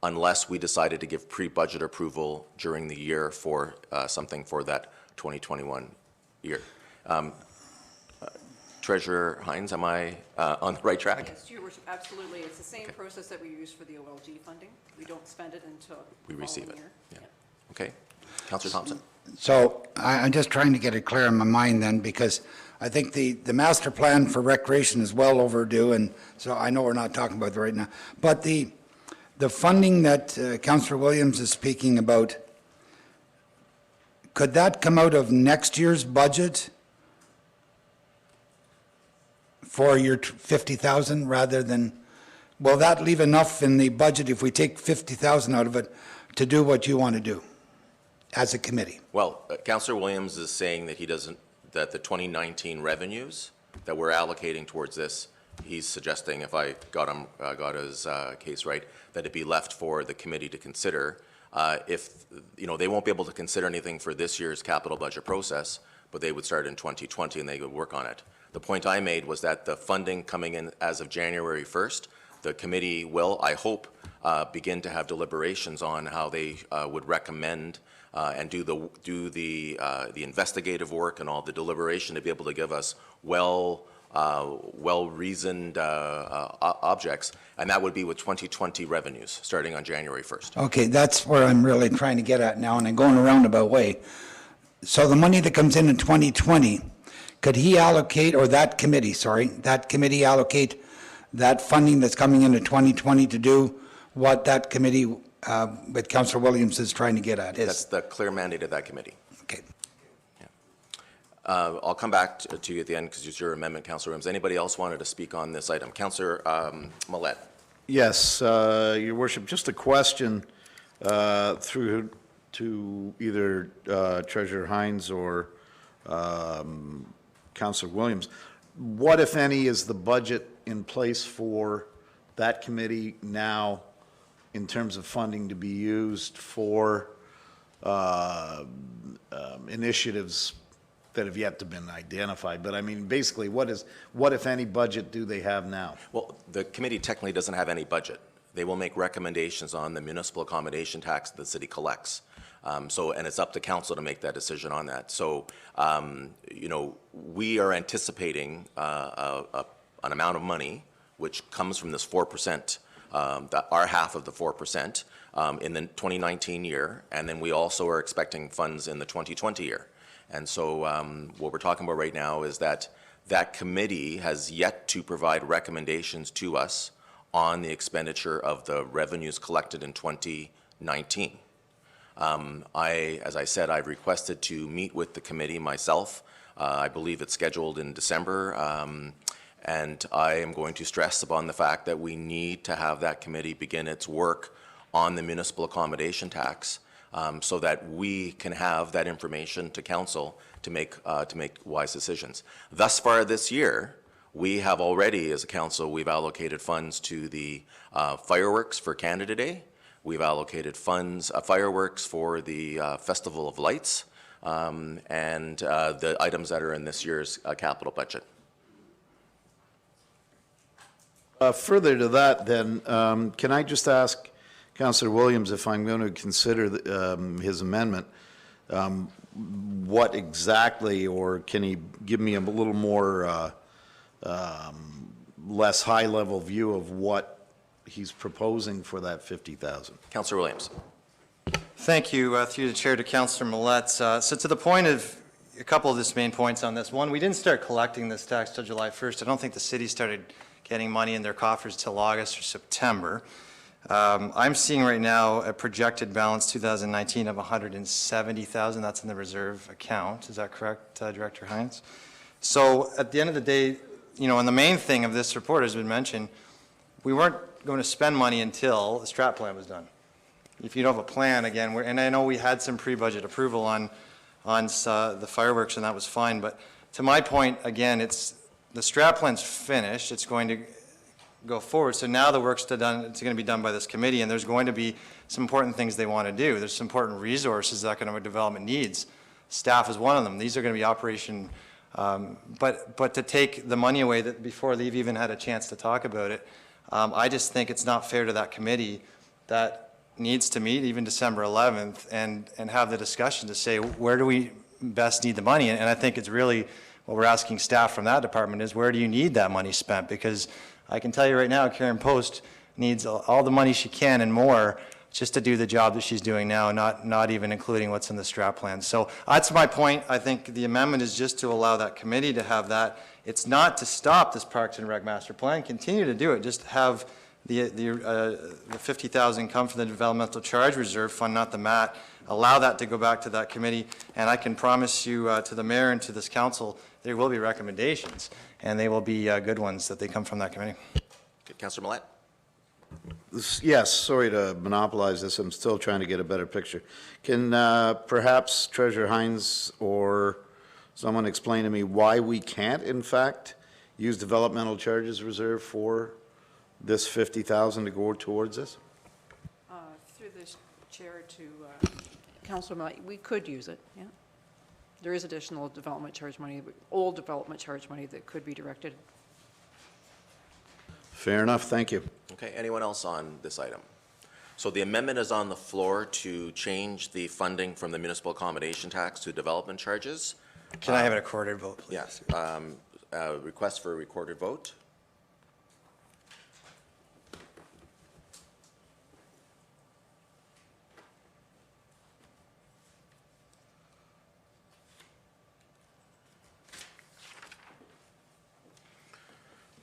unless we decided to give pre-budget approval during the year for something for that 2021 year. Treasurer Hines, am I on the right track? Yes, Your Worship, absolutely. It's the same process that we use for the OLG funding. We don't spend it until We the receive following it. year. Yeah. Okay. Councillor Thompson? So I'm just trying to get it clear in my mind then, because I think the master plan for recreation is well overdue, and so I know we're not talking about it right now. But the funding that Councillor Williams is speaking about, could that come out of next year's budget for your 50,000 rather than, will that leave enough in the budget if we take 50,000 out of it to do what you want to do as a committee? Well, Councillor Williams is saying that he doesn't, that the 2019 revenues that we're allocating towards this, he's suggesting, if I got his case right, that it be left for the committee to consider. If, you know, they won't be able to consider anything for this year's capital budget process, but they would start in 2020 and they would work on it. The point I made was that the funding coming in as of January 1st, the committee will, I hope, begin to have deliberations on how they would recommend and do the investigative work and all the deliberation to be able to give us well-reasoned objects, and that would be with 2020 revenues, starting on January 1st. Okay, that's where I'm really trying to get at now, and I'm going a roundabout way. So the money that comes in 2020, could he allocate, or that committee allocate that funding that's coming into 2020 to do what that committee with Councillor Williams is trying to get at? That's the clear mandate of that committee. Okay. I'll come back to you at the end because it's your amendment, Councillor Williams. Anybody else wanted to speak on this item? Councillor Millet. Yes, Your Worship, just a question through to either Treasurer Hines or Councillor Williams. What, if any, is the budget in place for that committee now in terms of funding to be used for initiatives that have yet to been identified? But I mean, basically, what, if any, budget do they have now? Well, the committee technically doesn't have any budget. They will make recommendations on the municipal accommodation tax that the city collects. And it's up to council to make that decision on that. So, you know, we are anticipating an amount of money which comes from this 4%, our half of the 4% in the 2019 year, and then we also are expecting funds in the 2020 year. And so what we're talking about right now is that that committee has yet to provide recommendations to us on the expenditure of the revenues collected in 2019. As I said, I've requested to meet with the committee myself. I believe it's scheduled in December, and I am going to stress upon the fact that we need to have that committee begin its work on the municipal accommodation tax so that we can have that information to council to make wise decisions. Thus far this year, we have already, as a council, we've allocated funds to the fireworks for Canada Day. We've allocated funds, fireworks for the Festival of Lights, and the items that are in this year's capital budget. Further to that, then, can I just ask Councillor Williams, if I'm going to consider his amendment, what exactly, or can he give me a little more less high-level view of what he's proposing for that 50,000? Councillor Williams. Thank you, through the chair, to Councillor Millet. So to the point of a couple of his main points on this. One, we didn't start collecting this tax till July 1st. I don't think the city started getting money in their coffers till August or September. I'm seeing right now a projected balance 2019 of 170,000. That's in the reserve account. Is that correct, Director Hines? So at the end of the day, you know, and the main thing of this report has been mentioned, we weren't going to spend money until the strat plan was done. If you don't have a plan, again, and I know we had some pre-budget approval on the fireworks, and that was fine, but to my point, again, it's the strat plan's finished. It's going to go forward. So now the work's done. It's going to be done by this committee, and there's going to be some important things they want to do. There's some important resources that economic development needs. Staff is one of them. These are going to be operation. But to take the money away that before they've even had a chance to talk about it, I just think it's not fair to that committee that needs to meet even December 11th and have the discussion to say, where do we best need the money? And I think it's really what we're asking staff from that department is, where do you need that money spent? Because I can tell you right now, Karen Post needs all the money she can and more just to do the job that she's doing now, not even including what's in the strat plan. So that's my point. I think the amendment is just to allow that committee to have that. It's not to stop this Parks and Rec master plan. Continue to do it. Just have the 50,000 come from the developmental charge reserve fund, not the MAT. Allow that to go back to that committee, and I can promise you to the mayor and to this council, there will be recommendations, and they will be good ones that they come from that committee. Okay, Councillor Millet? Yes, sorry to monopolize this, I'm still trying to get a better picture. Can perhaps Treasurer Hines or someone explain to me why we can't, in fact, use developmental charges reserve for this 50,000 to go towards this? Through this chair to Councillor Millet, we could use it, yeah. There is additional development charge money, old development charge money that could be directed. Fair enough, thank you. Okay, anyone else on this item? So the amendment is on the floor to change the funding from the municipal accommodation tax to development charges. Can I have a recorded vote, please? Yes. Request for a recorded vote.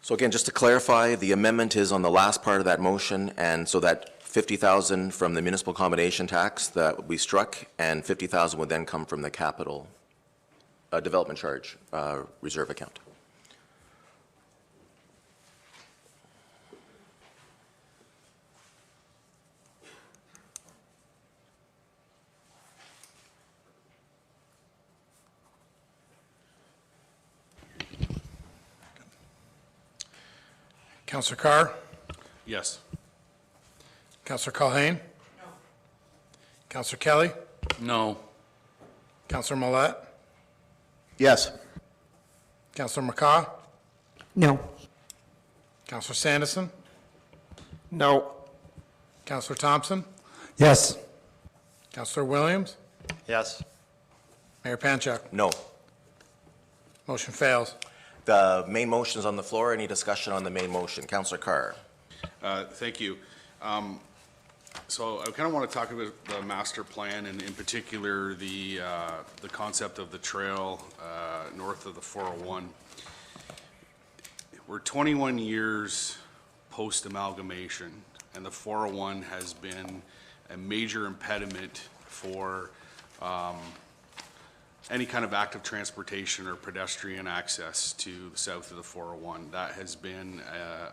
So again, just to clarify, the amendment is on the last part of that motion, and so that 50,000 from the municipal accommodation tax that would be struck, and 50,000 would then come from the capital development charge reserve account. Councillor Carr? Yes. Councillor Culhane? No. Councillor Kelly? No. Councillor Millet? Yes. Councillor McCaw? No. Councillor Sanderson? No. Councillor Thompson? Yes. Councillor Williams? Yes. Mayor Panchak? No. Motion fails. The main motion is on the floor. Any discussion on the main motion? Councillor Carr. Thank you. So I kind of want to talk about the master plan and in particular the concept of the trail north of the 401. We're 21 years post-amalgamation, and the 401 has been a major impediment for any kind of active transportation or pedestrian access to the south of the 401. That has been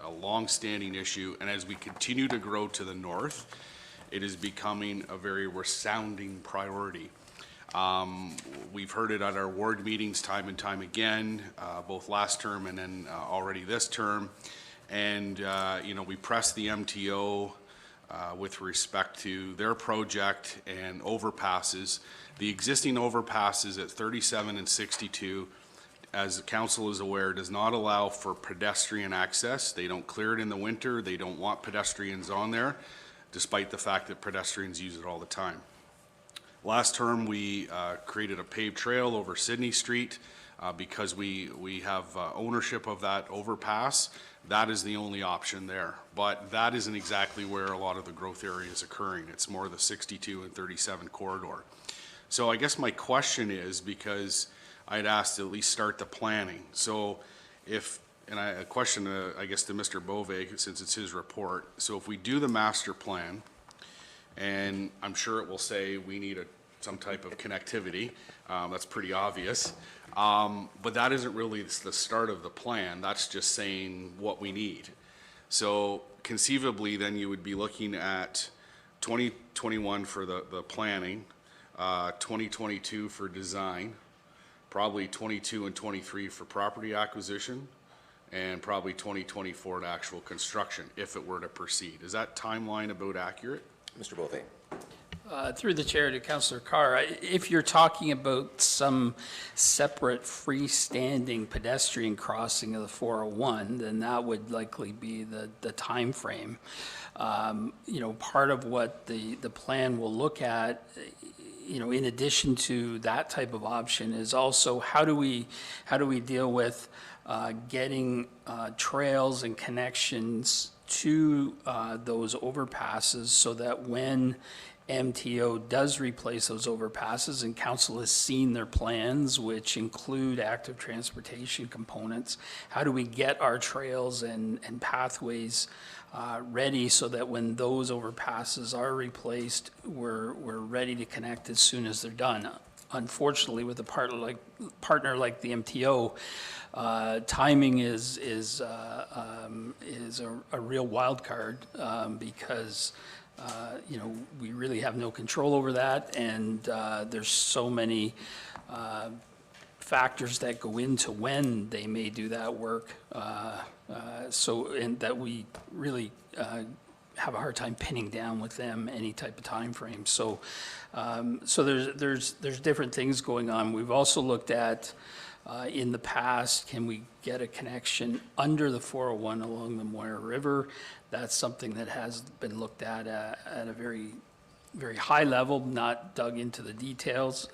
a long-standing issue, and as we continue to grow to the north, it is becoming a very resounding priority. We've heard it at our ward meetings time and time again, both last term and then already this term. And, you know, we pressed the MTO with respect to their project and overpasses. The existing overpasses at 37 and 62, as the council is aware, does not allow for pedestrian access. They don't clear it in the winter. They don't want pedestrians on there, despite the fact that pedestrians use it all the time. Last term, we created a paved trail over Sydney Street because we have ownership of that overpass. That is the only option there. But that isn't exactly where a lot of the growth area is occurring. It's more the 62 and 37 corridor. So I guess my question is, because I'd asked to at least start the planning. So if, and a question, I guess, to Mr. Bove, since it's his report. So if we do the master plan, and I'm sure it will say we need some type of connectivity, that's pretty obvious. But that isn't really the start of the plan. That's just saying what we need. So conceivably, then you would be looking at 2021 for the planning, 2022 for design, probably 22 and 23 for property acquisition, and probably 2024 to actual construction, if it were to proceed. Is that timeline about accurate? Mr. Bove. Through the chair to Councillor Carr, if you're talking about some separate freestanding pedestrian crossing of the 401, then that would likely be the time frame. You know, part of what the plan will look at in addition to that type of option is also how do we deal with getting trails and connections to those overpasses so that when MTO does replace those overpasses, and council has seen their plans, which include active transportation components, how do we get our trails and pathways ready so that when those overpasses are replaced, we're ready to connect as soon as they're done? Unfortunately, with a partner like the MTO, timing is a real wild card because we really have no control over that, and there's so many factors that go into when they may do that work. And that we really have a hard time pinning down with them any type of time frame. So there's different things going on. We've also looked at in the past, can we get a connection under the 401 along the Moira River? That's something that has been looked at a very, very high level, not dug into the details.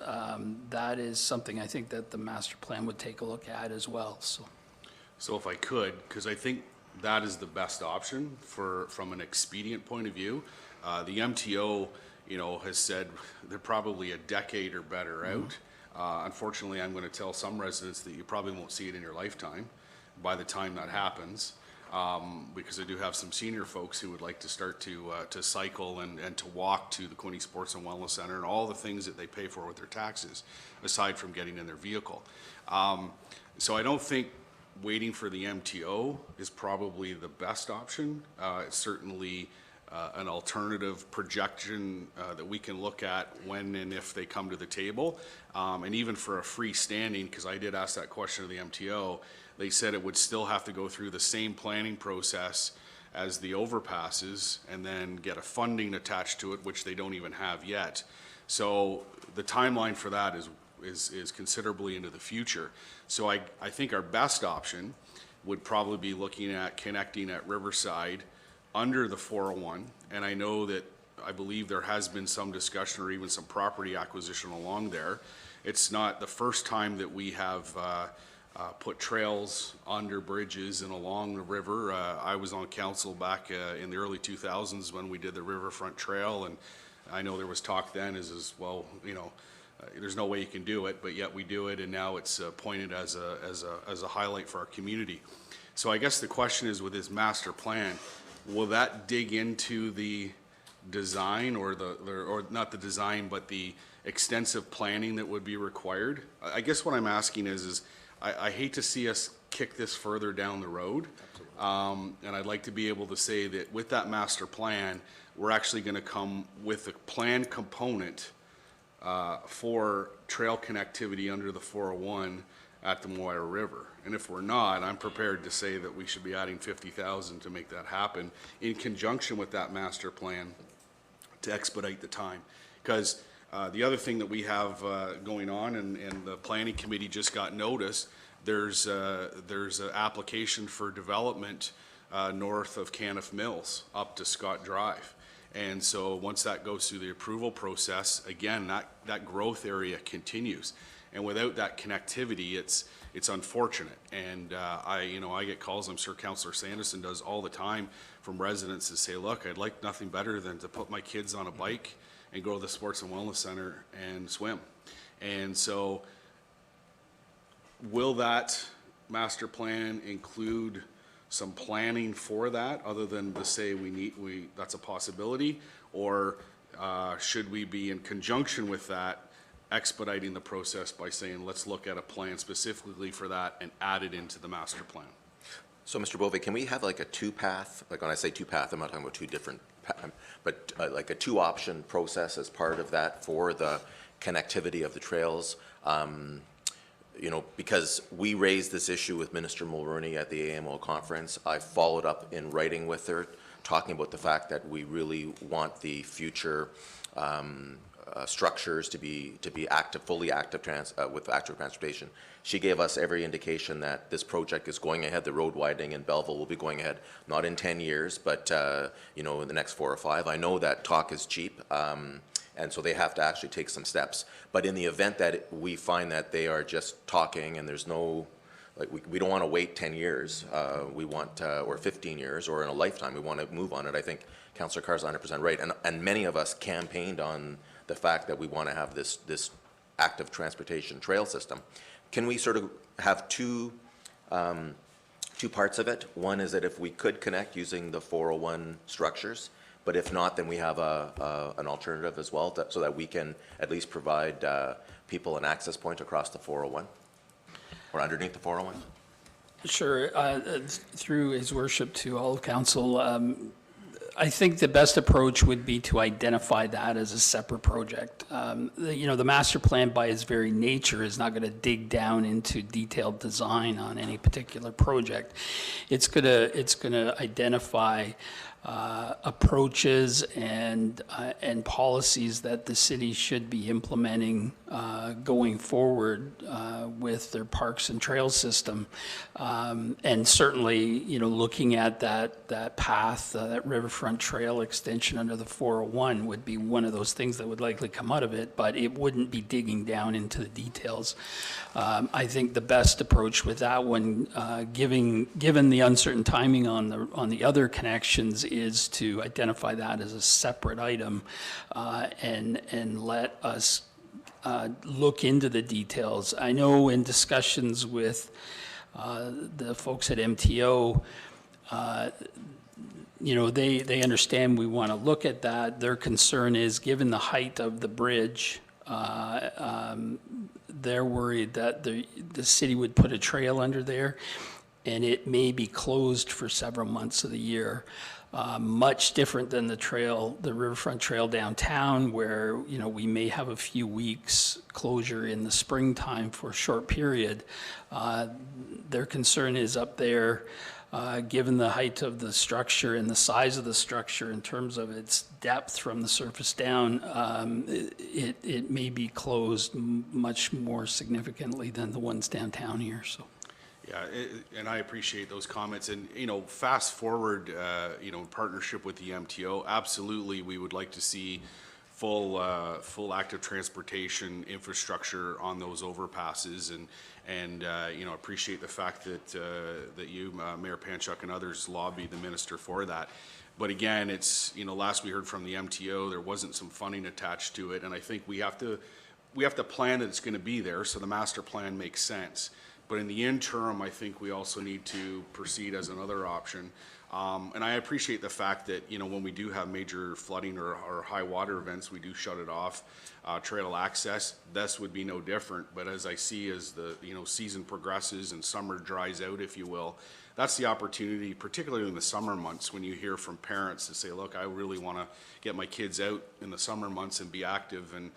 That is something I think that the master plan would take a look at as well. So if I could, because I think that is the best option from an expedient point of view. The MTO, has said they're probably a decade or better out. Unfortunately, I'm going to tell some residents that you probably won't see it in your lifetime by the time that happens, because I do have some senior folks who would like to start to cycle and to walk to the Quinte Sports and Wellness Center and all the things that they pay for with their taxes, aside from getting in their vehicle. So I don't think waiting for the MTO is probably the best option. It's certainly an alternative projection that we can look at when and if they come to the table. And even for a freestanding, because I did ask that question of the MTO, they said it would still have to go through the same planning process as the overpasses and then get a funding attached to it, which they don't even have yet. So the timeline for that is considerably into the future. So I think our best option would probably be looking at connecting at Riverside under the 401, and I believe there has been some discussion or even some property acquisition along there. It's not the first time that we have put trails under bridges and along the river. I was on council back in the early 2000s when we did the Riverfront Trail, and I know there was talk then as well, there's no way you can do it, but yet we do it, and now it's pointed as a highlight for our community. So I guess the question is, with this master plan, will that dig into the design or not the design, but the extensive planning that would be required? I guess what I'm asking is I hate to see us kick this further down the road. And I'd like to be able to say that with that master plan, we're actually going to come with a planned component for trail connectivity under the 401 at the Moira River. And if we're not, I'm prepared to say that we should be adding $50,000 to make that happen in conjunction with that master plan to expedite the time. Because the other thing that we have going on, and the planning committee just got notice, there's an application for development north of Caniff Mills up to Scott Drive. And so once that goes through the approval process, again, that growth area continues. And without that connectivity, it's unfortunate. And I get calls, I'm sure Councillor Sanderson does all the time, from residents that say, look, I'd like nothing better than to put my kids on a bike and go to the Sports and Wellness Center and swim. And so will that master plan include some planning for that, other than to say that's a possibility? Or should we be in conjunction with that, expediting the process by saying, let's look at a plan specifically for that and add it into the master plan? So, Mr. Bove, can we have like a two-path, like when I say two-path, I'm not talking about two different, but like a two-option process as part of that for the connectivity of the trails? Because we raised this issue with Minister Mulroney at the AMO conference. I followed up in writing with her, talking about the fact that we really want the future structures to be active, fully active with active transportation. She gave us every indication that this project is going ahead. The road widening in Belleville will be going ahead, not in 10 years, but in the next 4 or 5. I know that talk is cheap, And so they have to actually take some steps. But in the event that we find that they are just talking and there's no, like, we don't want to wait 10 years, we want, or 15 years, or in a lifetime, we want to move on it. I think Councillor Carr's 100% right. And many of us campaigned on the fact that we want to have this active transportation trail system. Can we sort of have two parts of it? One is that if we could connect using the 401 structures, but if not, then we have an alternative as well, so that we can at least provide people an access point across the 401 or underneath the 401. Sure. Through His Worship to all of council, I think the best approach would be to identify that as a separate project. The master plan by its very nature is not going to dig down into detailed design on any particular project. It's going to identify approaches and policies that the city should be implementing going forward with their parks and trail system. And certainly, looking at that path, that riverfront trail extension under the 401 would be one of those things that would likely come out of it, but it wouldn't be digging down into the details. I think the best approach with that one, given the uncertain timing on the other connections, is to identify that as a separate item and let us look into the details. I know in discussions with the folks at MTO, they understand we want to look at that. Their concern is, given the height of the bridge, they're worried that the city would put a trail under there, and it may be closed for several months of the year. Much different than the riverfront trail downtown, where we may have a few weeks closure in the springtime for a short period. Their concern is up there, given the height of the structure and the size of the structure in terms of its depth from the surface down, it may be closed much more significantly than the ones downtown here. So. Yeah, and I appreciate those comments. And, fast forward, in partnership with the MTO, absolutely, we would like to see full active transportation infrastructure on those overpasses. And appreciate the fact that you, Mayor Panchuk, and others lobbied the minister for that. But again, it's, last we heard from the MTO, there wasn't some funding attached to it. And I think we have to plan that it's going to be there, so the master plan makes sense. But in the interim, I think we also need to proceed as another option. And I appreciate the fact that, when we do have major flooding or high water events, we do shut it off. Trail access, this would be no different. But as I see as the, season progresses and summer dries out, if you will, that's the opportunity, particularly in the summer months, when you hear from parents to say, look, I really want to get my kids out in the summer months and be active and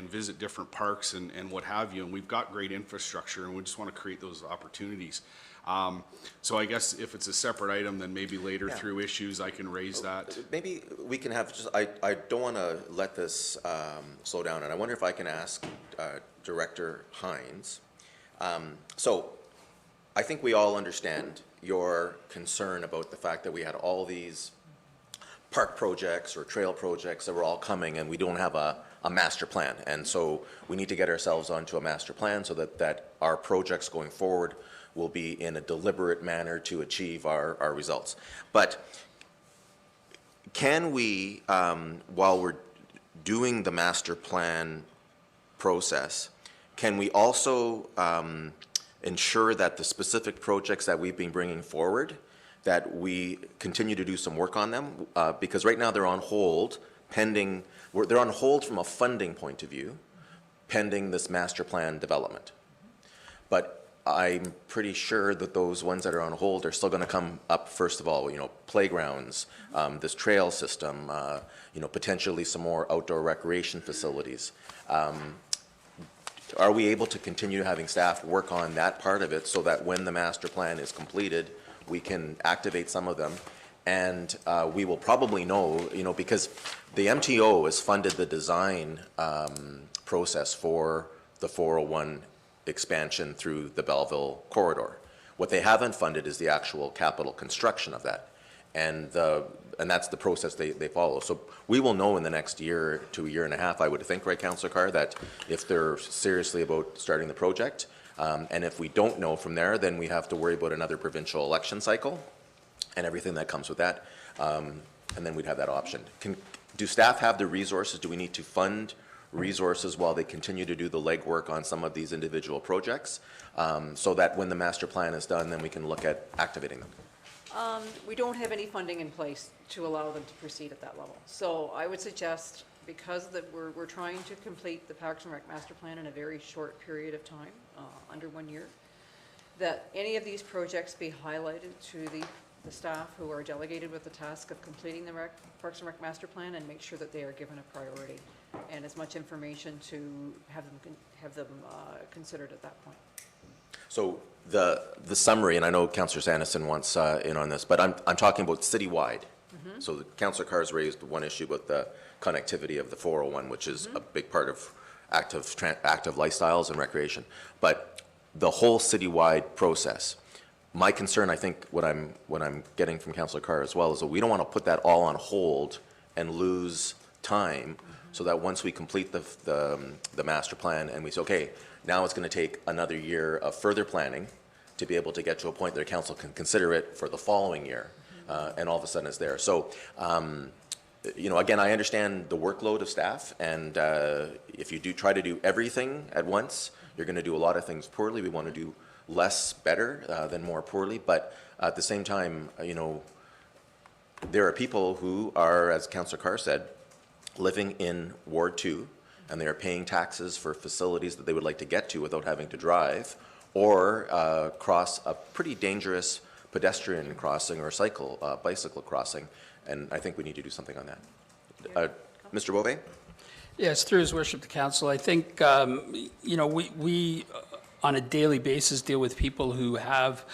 visit different parks and what have you. And we've got great infrastructure, and we just want to create those opportunities. So I guess if it's a separate item, then maybe later through issues, I can raise that. Maybe we can have I don't want to let this slow down, and I wonder if I can ask Director Hines. So I think we all understand your concern about the fact that we had all these park projects or trail projects that were all coming, and we don't have a master plan. And so we need to get ourselves onto a master plan so that our projects going forward will be in a deliberate manner to achieve our results. But can we, while we're doing the master plan process, can we also ensure that the specific projects that we've been bringing forward, that we continue to do some work on them? Because right now they're on hold pending, they're on hold from a funding point of view, pending this master plan development. But I'm pretty sure that those ones that are on hold are still going to come up first of all, playgrounds, this trail system, potentially some more outdoor recreation facilities. Are we able to continue having staff work on that part of it so that when the master plan is completed, we can activate some of them? And we will probably know, because the MTO has funded the design process for the 401 expansion through the Belleville corridor. What they haven't funded is the actual capital construction of that. and that's the process they follow. So we will know in the next year to a year and a half, I would think, right, Councillor Carr, that if they're seriously about starting the project, and if we don't know from there, then we have to worry about another provincial election cycle and everything that comes with that, and then we'd have that option. Do staff have the resources? Do we need to fund resources while they continue to do the legwork on some of these individual projects, so that when the master plan is done, then we can look at activating them? We don't have any funding in place to allow them to proceed at that level. So I would suggest, because we're trying to complete the Parks and Rec master plan in a very short period of time, under 1 year, that any of these projects be highlighted to the staff who are delegated with the task of completing the Parks and Rec master plan, and make sure that they are given a priority and as much information to have them considered at that point. So the summary, and I know Councillor Sanderson wants in on this, but I'm talking about citywide. So Councillor Carr's raised one issue about the connectivity of the 401, which is a big part of active lifestyles and recreation. But the whole citywide process, my concern, I think, what I'm getting from Councillor Carr as well, is that we don't want to put that all on hold and lose time, so that once we complete the master plan and we say, okay, now it's going to take another year of further planning to be able to get to a point that council can consider it for the following year, and all of a sudden it's there. So, you know, again, I understand the workload of staff, and if you do try to do everything at once, you're going to do a lot of things poorly. We want to do less better than more poorly, but at the same time, you know, there are people who are, as Councillor Carr said, living in Ward 2, and they are paying taxes for facilities that they would like to get to without having to drive, or cross a pretty dangerous pedestrian crossing or bicycle crossing, and I think we need to do something on that. Mr. Bove? Yes, through His Worship the Council, I think, you know, we on a daily basis deal with people who have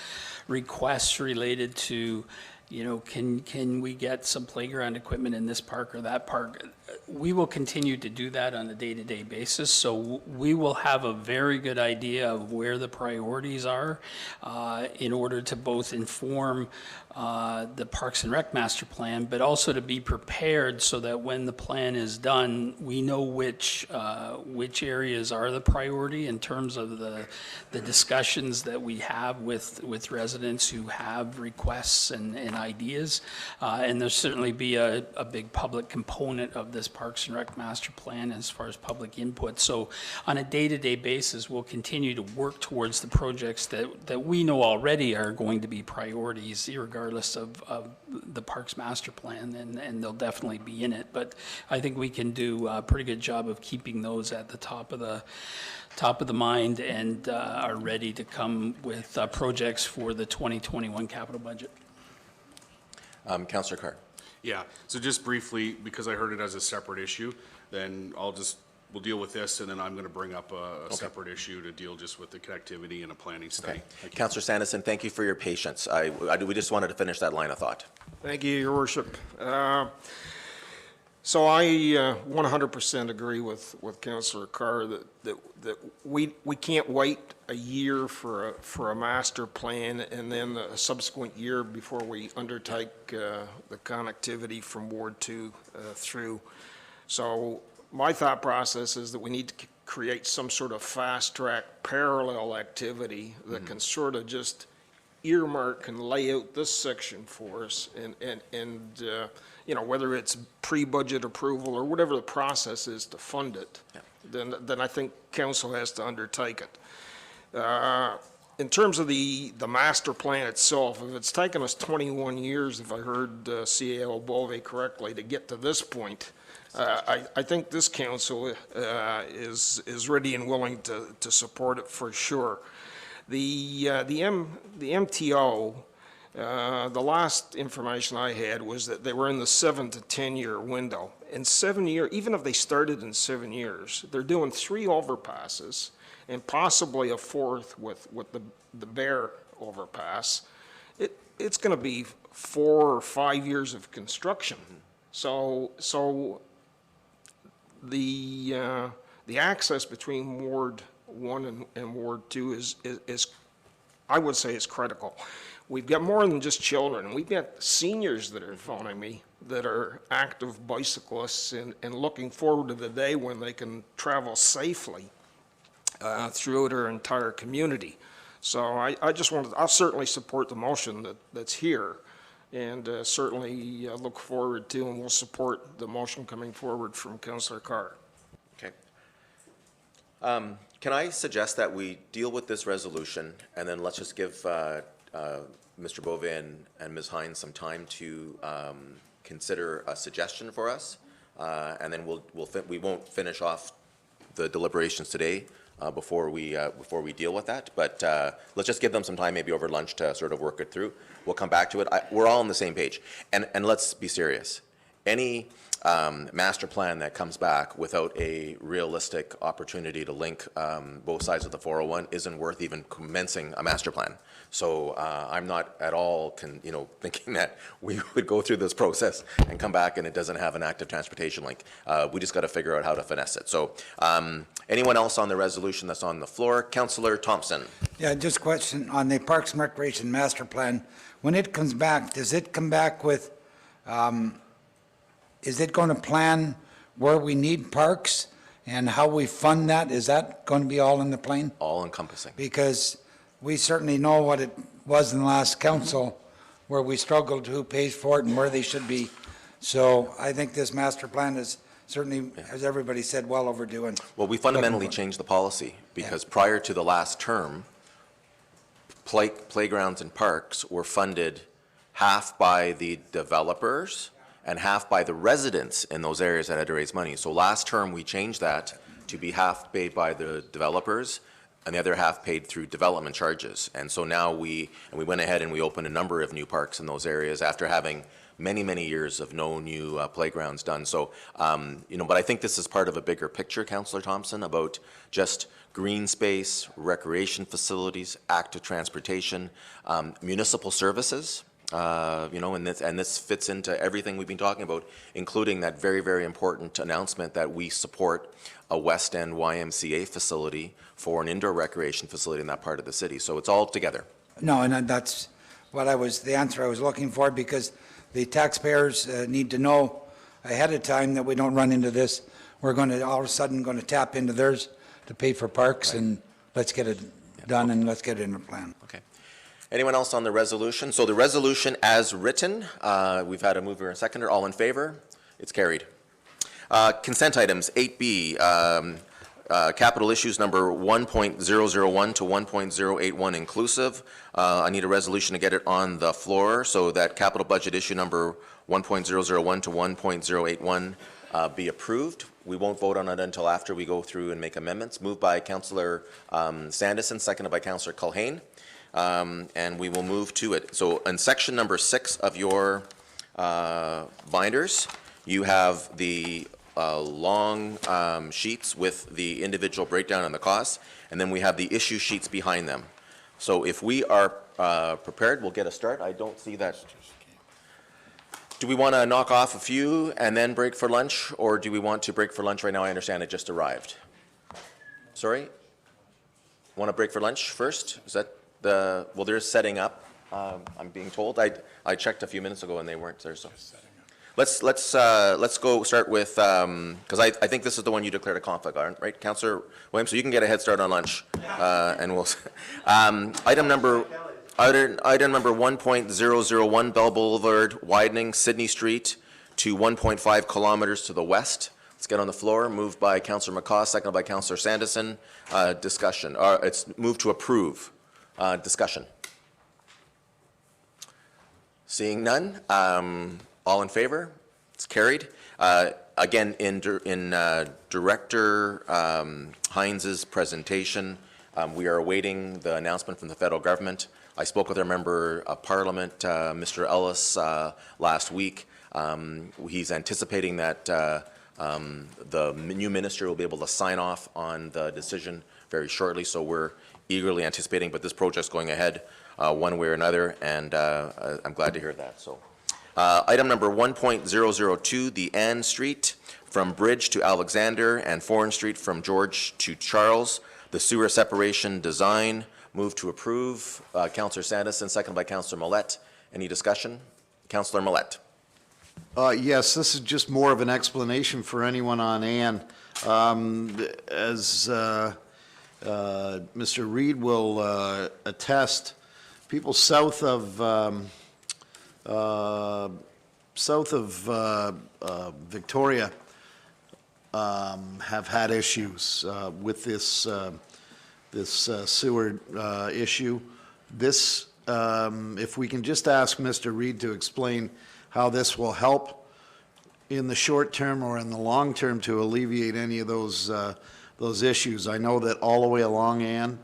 requests related to, you know, can we get some playground equipment in this park or that park? We will continue to do that on a day-to-day basis, so we will have a very good idea of where the priorities are in order to both inform the Parks and Rec master plan, but also to be prepared so that when the plan is done, we know which areas are the priority in terms of the discussions that we have with residents who have requests and ideas. And there'll certainly be a big public component of this Parks and Rec master plan as far as public input. So on a day-to-day basis, we'll continue to work towards the projects that we know already are going to be priorities, regardless of the Parks master plan, and they'll definitely be in it. But I think we can do a pretty good job of keeping those at the top of the mind, and are ready to come with projects for the 2021 capital budget. Councillor Carr. Yeah, so just briefly, because I heard it as a separate issue, then we'll deal with this, and then I'm going to bring up a separate issue to deal just with the connectivity and a planning study. Okay. Councillor Sanderson, thank you for your patience. We just wanted to finish that line of thought. Thank you, Your Worship. So I 100% agree with Councillor Carr that we can't wait a year for a master plan and then a subsequent year before we undertake the connectivity from Ward 2 through. So my thought process is that we need to create some sort of fast-track parallel activity that can sort of just earmark and lay out this section for us, and you know, whether it's pre-budget approval or whatever the process is to fund it, then I think council has to undertake it. In terms of the master plan itself, if it's taken us 21 years, if I heard CAO Bove correctly, to get to this point, I think this council is ready and willing to support it for sure. The MTO, the last information I had was that they were in the 7 to 10 year window. In 7 years, even if they started in 7 years, they're doing 3 overpasses and possibly a 4th with the Bear overpass. It's going to be 4 or 5 years of construction. So the access between Ward 1 and Ward 2 is I would say is critical. we've got more than just children. We've got seniors that are phoning me that are active bicyclists and looking forward to the day when they can travel safely throughout our entire community. So I'll certainly support the motion that's here, and certainly look forward to, and will support the motion coming forward from Councillor Carr. Okay. Can I suggest that we deal with this resolution, and then let's just give Mr. Beauvais and Ms. Hines some time to consider a suggestion for us, and then we won't finish off the deliberations today before we deal with that. But let's just give them some time, maybe over lunch, to sort of work it through. We'll come back to it. We're all on the same page, and let's be serious. Any master plan that comes back without a realistic opportunity to link both sides of the 401 isn't worth even commencing a master plan. So I'm not at all thinking that we would go through this process and come back and it doesn't have an active transportation link. We just got to figure out how to finesse it. So anyone else on the resolution that's on the floor? Councillor Thompson. Yeah, just a question on the Parks and Recreation Master Plan. When it comes back, does it come back with, is it going to plan where we need parks and how we fund that? Is that going to be all in the plan? All encompassing. Because we certainly know what it was in the last council, where we struggled who pays for it and where they should be. So I think this master plan is certainly, as everybody said, well overdue. And well, we fundamentally changed the policy because prior to the last term, playgrounds and parks were funded half by the developers and half by the residents in those areas that had to raise money. So last term, we changed that to be half paid by the developers and the other half paid through development charges. And so now we went ahead and we opened a number of new parks in those areas after having many, many years of no new playgrounds done. So, but I think this is part of a bigger picture, Councillor Thompson, about just green space, recreation facilities, active transportation, municipal services. And this fits into everything we've been talking about, including that very, very important announcement that we support a West End YMCA facility for an indoor recreation facility in that part of the city. So it's all together. No, and that's what the answer I was looking for, because the taxpayers need to know ahead of time that we don't run into this. We're going to all of a sudden going to tap into theirs to pay for parks, and let's get it done and let's get it in the plan. Okay. Anyone else on the resolution? So the resolution as written, we've had a mover and seconder. All in favor? It's carried. Consent items 8B, capital issues number 1.001 to 1.081 inclusive. I need a resolution to get it on the floor so that capital budget issue number 1.001 to 1.081 be approved. We won't vote on it until after we go through and make amendments. Moved by Councillor Sandison, seconded by Councillor Culhane. And we will move to it. So in section number 6 of your binders, you have the long sheets with the individual breakdown and the costs, and then we have the issue sheets behind them. So if we are prepared, we'll get a start. I don't see that. Do we want to knock off a few and then break for lunch, or do we want to break for lunch right now? I understand it just arrived. Sorry? Want to break for lunch first? Is that well, they're setting up, I'm being told. I checked a few minutes ago and they weren't there, so. Let's go start with, because I think this is the one you declared a conflict on, right, Councillor Williams? So you can get a head start on lunch, and we'll, item number 1.001, Bell Boulevard widening Sydney Street to 1.5 kilometers to the west. Let's get on the floor. Moved by Councillor McCaw, seconded by Councillor Sandison. Discussion. It's moved to approve. Discussion. Seeing none, all in favor? It's carried. Again, in Director Hines's presentation, we are awaiting the announcement from the federal government. I spoke with our member of Parliament, Mr. Ellis, last week. He's anticipating that the new minister will be able to sign off on the decision very shortly, so we're eagerly anticipating, but this project's going ahead one way or another, and I'm glad to hear that. So, item number 1.002, the Ann Street from Bridge to Alexander and Foreign Street from George to Charles, the sewer separation design Move to approve, Councillor Sandison, seconded by Councillor Millet. Any discussion? Councillor Millet. Yes, this is just more of an explanation for anyone on Ann. As Mr. Reed will attest, people south of Victoria have had issues with this sewer issue. This, if we can just ask Mr. Reed to explain how this will help in the short term or in the long term to alleviate any of those issues. I know that all the way along Ann,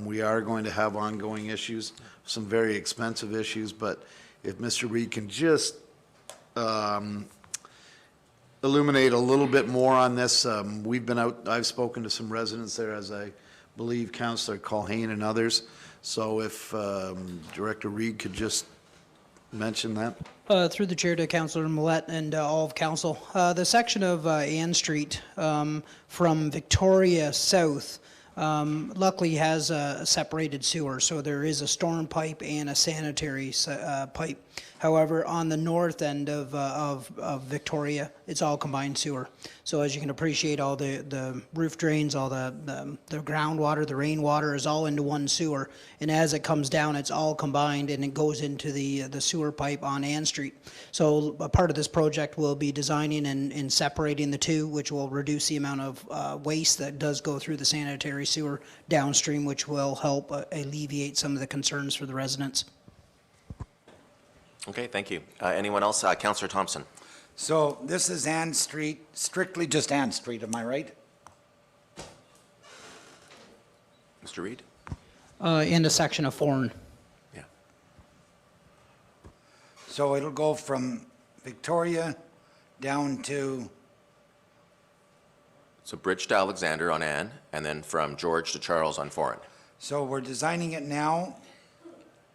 we are going to have ongoing issues, some very expensive issues, but if Mr. Reed can just illuminate a little bit more on this. We've been out, I've spoken to some residents there, as I believe Councillor Culhane and others. So if Director Reed could just mention that. Through the chair to Councillor Millet and all of council. The section of Ann Street from Victoria south luckily has a separated sewer, so there is a storm pipe and a sanitary pipe. However, on the north end of Victoria, it's all combined sewer. So as you can appreciate, all the roof drains, all the groundwater, the rainwater is all into one sewer. And as it comes down, it's all combined and it goes into the sewer pipe on Ann Street. So a part of this project will be designing and separating the two, which will reduce the amount of waste that does go through the sanitary sewer downstream, which will help alleviate some of the concerns for the residents. Okay, thank you. Anyone else? Councillor Thompson. So this is Ann Street, strictly just Ann Street, am I right? Mr. Reed? In the section of Foran. Yeah. So it'll go from Victoria down to, So Bridge to Alexander on Ann, and then from George to Charles on Foran. so we're designing it now.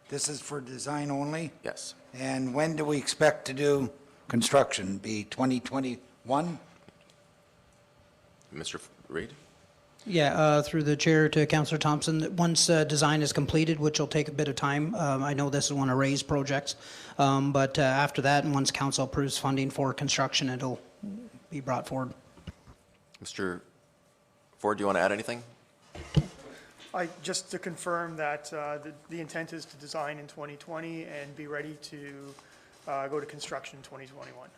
This is for design only? Yes. And when do we expect to do construction? Be 2021? Mr. Reed? Yeah, through the chair to Councillor Thompson, once design is completed, which will take a bit of time, I know this is one of Ray's projects, but after that, and once council approves funding for construction, it'll be brought forward. Mr. Ford, do you want to add anything? Just to confirm that the intent is to design in 2020 and be ready to go to construction in 2021.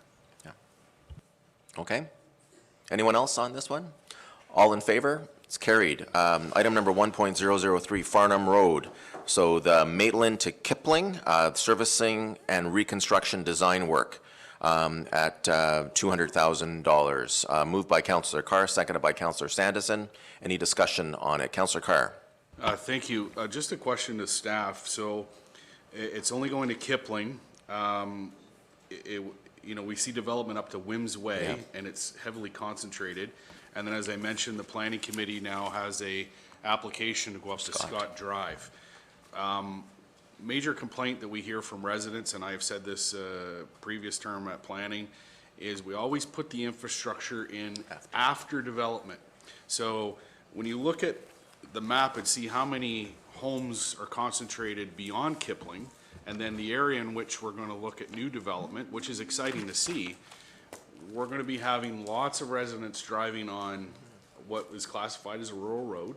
Yeah. Okay. Anyone else on this one? All in favor? It's carried. Item number 1.003, Farnham Road. So the Maitland to Kipling, servicing and reconstruction design work at $200,000. Moved by Councillor Carr, seconded by Councillor Sandison. Any discussion on it? Councillor Carr. Thank you. Just a question to staff. So it's only going to Kipling. We see development up to Wims Way, and it's heavily concentrated. And then, as I mentioned, the planning committee now has a application to go up to Scott Drive. Major complaint that we hear from residents, and I have said this previous term at planning, is we always put the infrastructure in after development. So when you look at the map and see how many homes are concentrated beyond Kipling, and then the area in which we're going to look at new development, which is exciting to see, we're going to be having lots of residents driving on what is classified as a rural road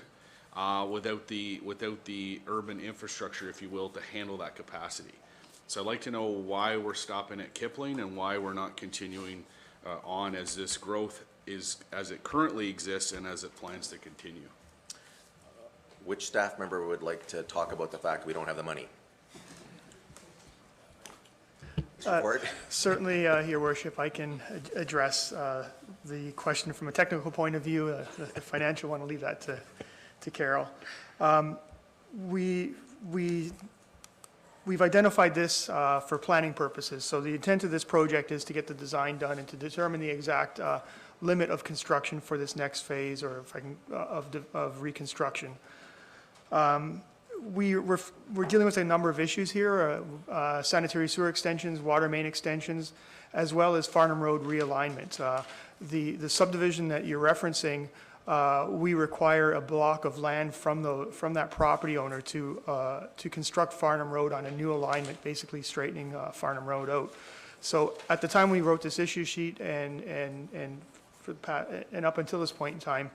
without the urban infrastructure, if you will, to handle that capacity. So I'd like to know why we're stopping at Kipling and why we're not continuing on as this growth is, as it currently exists and as it plans to continue. Which staff member would like to talk about the fact we don't have the money? Mr. Ford? Certainly, Your Worship, I can address the question from a technical point of view. The financial one, I'll leave that to Carol. We've identified this for planning purposes. So the intent of this project is to get the design done and to determine the exact limit of construction for this next phase, or if I can, of reconstruction. We're dealing with a number of issues here, sanitary sewer extensions, water main extensions, as well as Farnham Road realignment. The subdivision that you're referencing we require a block of land from that property owner to construct Farnham Road on a new alignment, basically straightening Farnham Road out. So at the time we wrote this issue sheet and up until this point in time,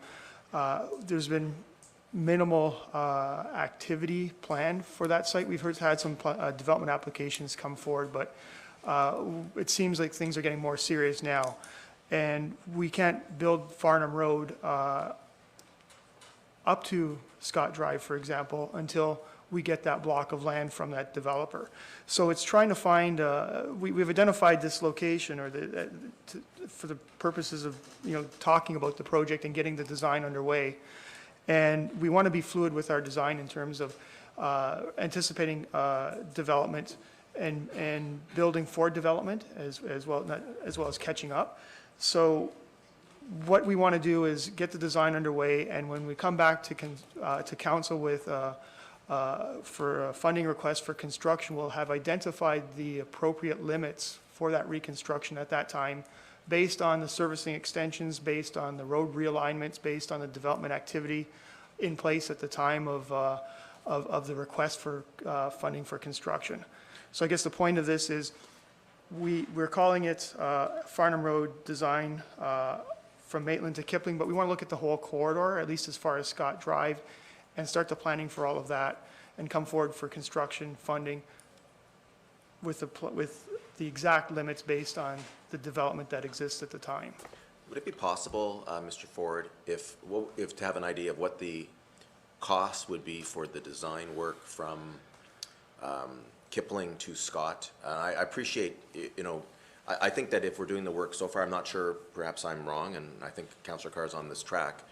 there's been minimal activity planned for that site. We've had some development applications come forward, but it seems like things are getting more serious now. And we can't build Farnham Road up to Scott Drive, for example, until we get that block of land from that developer. So it's trying to find, we've identified this location for the purposes of, talking about the project and getting the design underway. And we want to be fluid with our design in terms of anticipating development and building for development as well as catching up. So what we want to do is get the design underway, and when we come back to council with for a funding request for construction, we'll have identified the appropriate limits for that reconstruction at that time, based on the servicing extensions, based on the road realignments, based on the development activity in place at the time of the request for funding for construction. So I guess the point of this is we're calling it Farnham Road design from Maitland to Kipling, but we want to look at the whole corridor, at least as far as Scott Drive, and start the planning for all of that and come forward for construction funding with the exact limits based on the development that exists at the time. Would it be possible, Mr. Ford, if to have an idea of what the cost would be for the design work from Kipling to Scott? I appreciate, I think that if we're doing the work so far, I'm not sure, perhaps I'm wrong, and I think Councillor Carr's on this track.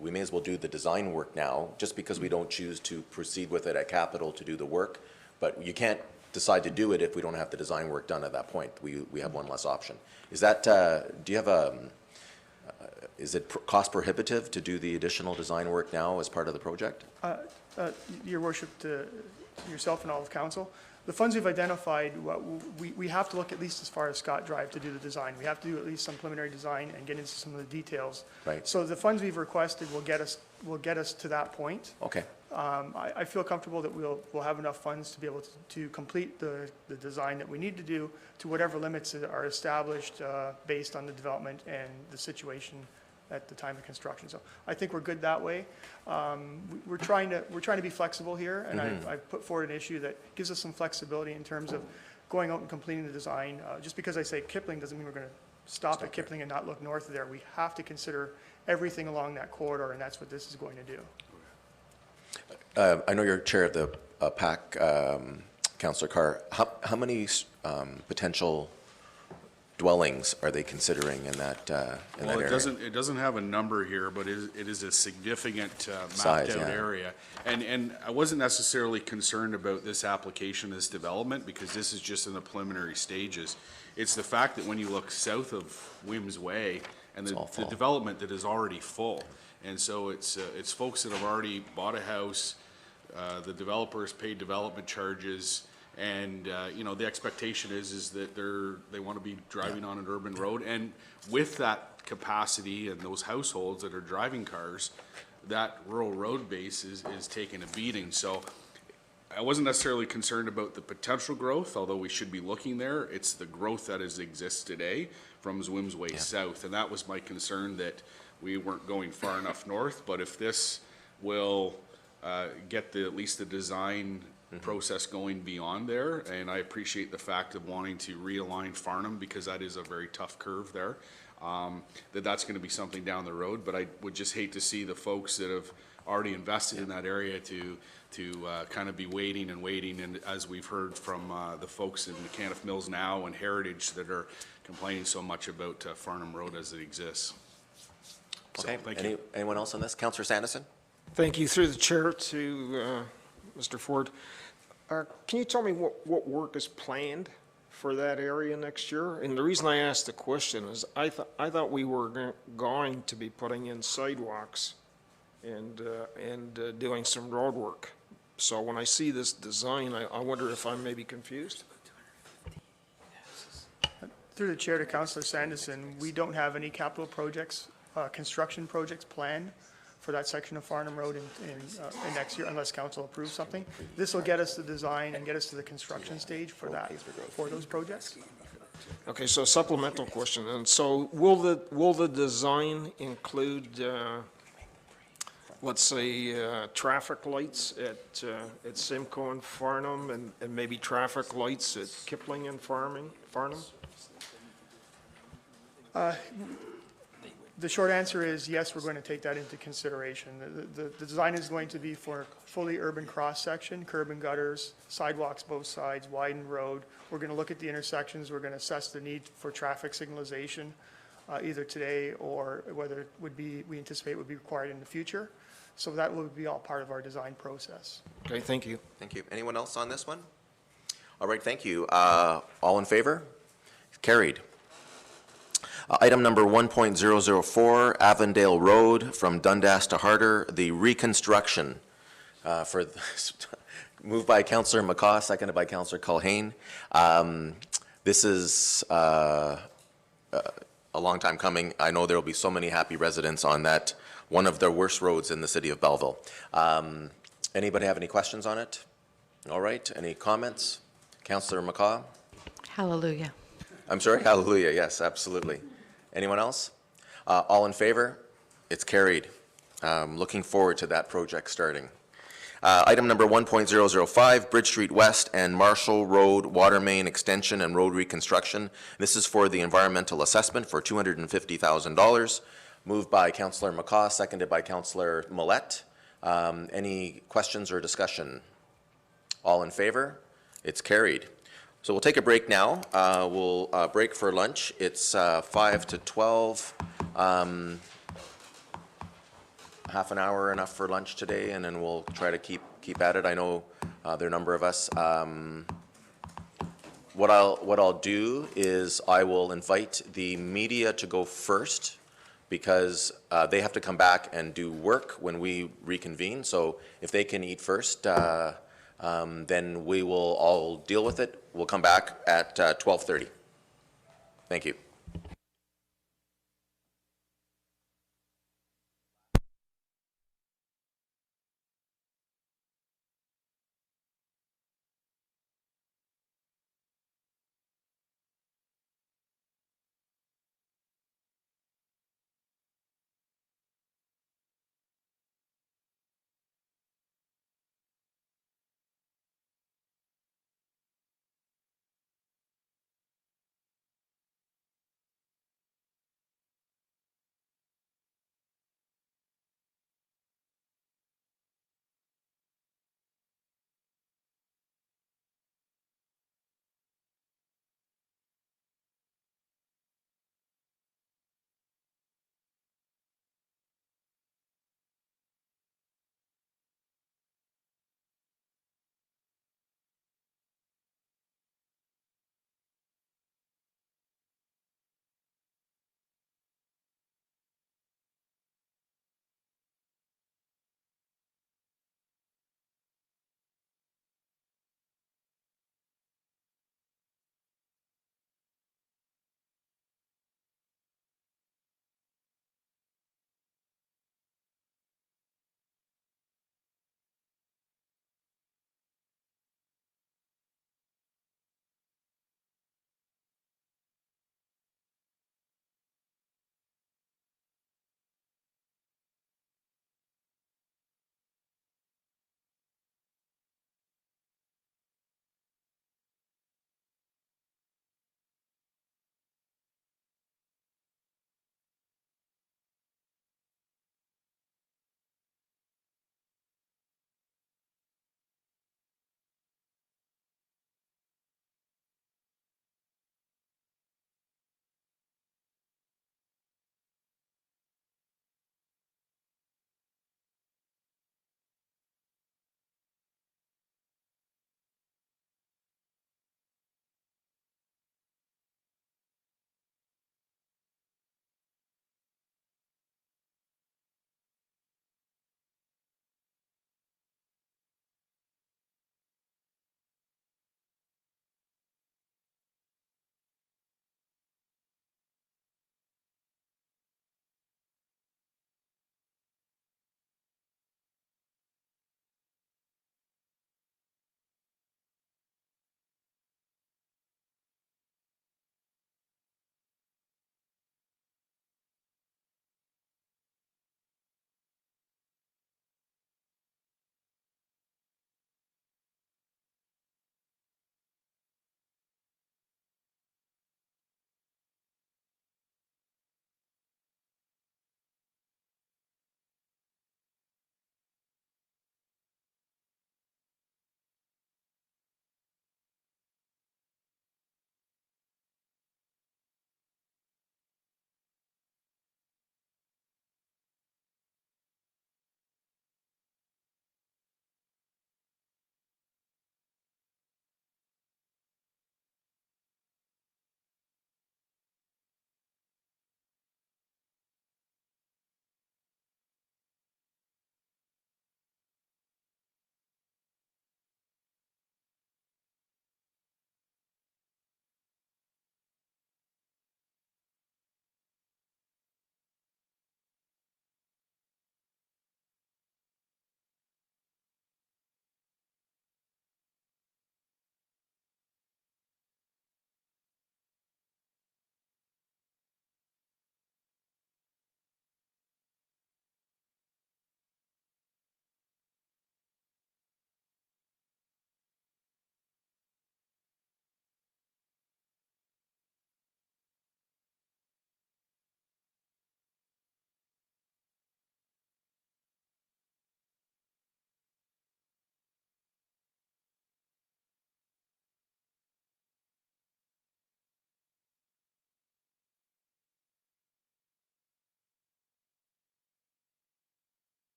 We may as well do the design work now, just because we don't choose to proceed with it at capital to do the work. But you can't decide to do it if we don't have the design work done at that point. We have one less option. Is that, do you have is it cost prohibitive to do the additional design work now as part of the project? Your Worship, to yourself and all of council, the funds we've identified, we have to look at least as far as Scott Drive to do the design. We have to do at least some preliminary design and get into some of the details. Right. So the funds we've requested will get us to that point. Okay. I feel comfortable that we'll have enough funds to be able to complete the design that we need to do to whatever limits are established based on the development and the situation at the time of construction. So I think we're good that way. We're trying to be flexible here, and I've put forward an issue that gives us some flexibility in terms of going out and completing the design. Just because I say Kipling doesn't mean we're going to stop at Kipling and not look north of there. We have to consider everything along that corridor, and that's what this is going to do. I know you're chair of the PAC, Councillor Carr. How many potential dwellings are they considering in that Well, area? it doesn't have a number here, but it is a significant Size, mapped out yeah. area. And I wasn't necessarily concerned about this application as development, because this is just in the preliminary stages. It's the fact that when you look south of Wims Way and the development that is already full. And so it's folks that have already bought a house, the developers paid development charges, and the expectation is that they want to be driving on an urban road. And with that capacity and those households that are driving cars, that rural road base is taking a beating. So I wasn't necessarily concerned about the potential growth, although we should be looking there. It's the growth that exists today from Wims Way south, and that was my concern, that we weren't going far enough north. But if this will get at least the design process going beyond there, and I appreciate the fact of wanting to realign Farnham, because that is a very tough curve there, that's going to be something down the road. But I would just hate to see the folks that have already invested in that area to kind of be waiting, and as we've heard from the folks in Mechanic Mills now and Heritage that are complaining so much about Farnham Road as it exists. Okay. Thank you. Anyone else on this? Councillor Sanderson? Thank you. Through the chair to Mr. Ford. Can you tell me what work is planned for that area next year? And the reason I asked the question is I thought we were going to be putting in sidewalks and doing some road work. So when I see this design, I wonder if I'm maybe confused. Through the chair to Councillor Sanderson, we don't have any capital projects construction projects planned for that section of Farnham Road in next year, unless council approves something. This will get us the design and get us to the construction stage for those projects. Okay, so supplemental question, and so will the design include, let's say, traffic lights at Simcoe and Farnham, and maybe traffic lights at Kipling and Farnham? The short answer is yes, we're going to take that into consideration. The design is going to be for fully urban cross-section, curb and gutters, sidewalks both sides, widened road. We're going to look at the intersections. We're going to assess the need for traffic signalization, either today or whether it would be, we anticipate would be required in the future. So that will be all part of our design process. Okay, thank you. Thank you. Anyone else on this one? All right, thank you. All in favor? Carried. Item number 1.004, Avondale Road from Dundas to Harder, the reconstruction for, moved by Councillor McCaw, seconded by Councillor Culhane. This is a long time coming. I know there will be so many happy residents on that, one of the worst roads in the city of Belleville. Anybody have any questions on it? All right, any comments? Councillor McCaw? Hallelujah. I'm sorry, hallelujah, yes, absolutely. Anyone else? All in favor? It's carried. Looking forward to that project starting. Item number 1.005, Bridge Street West and Marshall Road Water Main Extension and Road Reconstruction. This is for the environmental assessment for $250,000. Moved by Councillor McCaw, seconded by Councillor Millette. Any questions or discussion? All in favor? It's carried. So we'll take a break now. We'll break for lunch. It's 5 to 12. Half an hour enough for lunch today, and then we'll try to keep at it. I know there are a number of us. What I'll do is I will invite the media to go first, because they have to come back and do work when we reconvene. So if they can eat first, then we will all deal with it. We'll come back at 12:30. Thank you.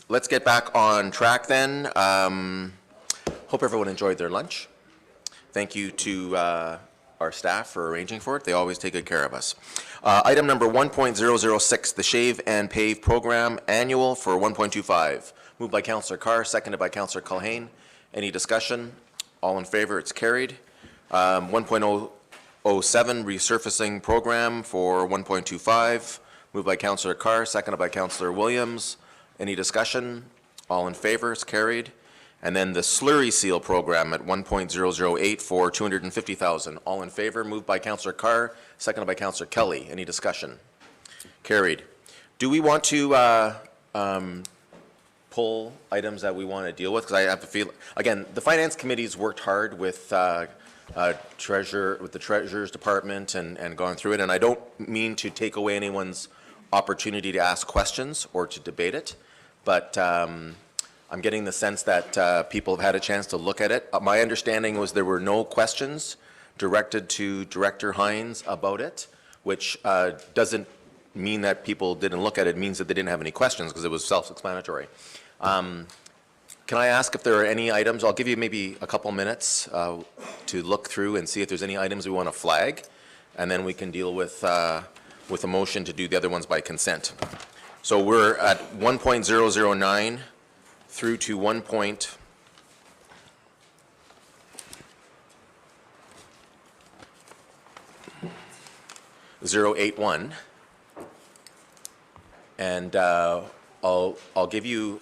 let's get back on track then. Hope everyone enjoyed their lunch. Thank you to our staff for arranging for it. They always take good care of us. Item number 1.006, the Shave and Pave Program Annual for 1.25. Moved by Councillor Carr, seconded by Councillor Culhane. Any discussion? All in favor? It's carried. 1.007, Resurfacing Program for 1.25. Moved by Councillor Carr, seconded by Councillor Williams. Any discussion? All in favor? It's carried. And then the Slurry Seal Program at 1.008 for 250,000. All in favor? Moved by Councillor Carr, seconded by Councillor Kelly. Any discussion? Carried. Do we want to pull items that we want to deal with? Because I have to feel, again, the Finance Committee's worked hard with the Treasurer's Department and gone through it, and I don't mean to take away anyone's opportunity to ask questions or to debate it, but I'm getting the sense that people have had a chance to look at it. My understanding was there were no questions directed to Director Hines about it, which doesn't mean that people didn't look at it. It means that they didn't have any questions because it was self-explanatory. Can I ask if there are any items? I'll give you maybe a couple minutes to look through and see if there's any items we want to flag, and then we can deal with a motion to do the other ones by consent. So we're at 1.009 through to 1.081, and I'll give you.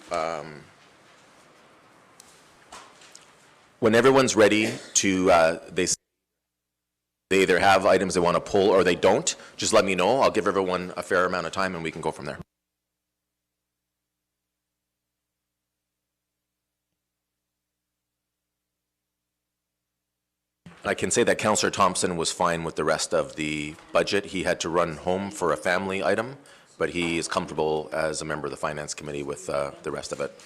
When everyone's ready to, they either have items they want to pull or they don't, just let me know. I'll give everyone a fair amount of time and we can go from there. I can say that Councillor Thompson was fine with the rest of the budget. He had to run home for a family item, but he is comfortable as a member of the Finance Committee with the rest of it.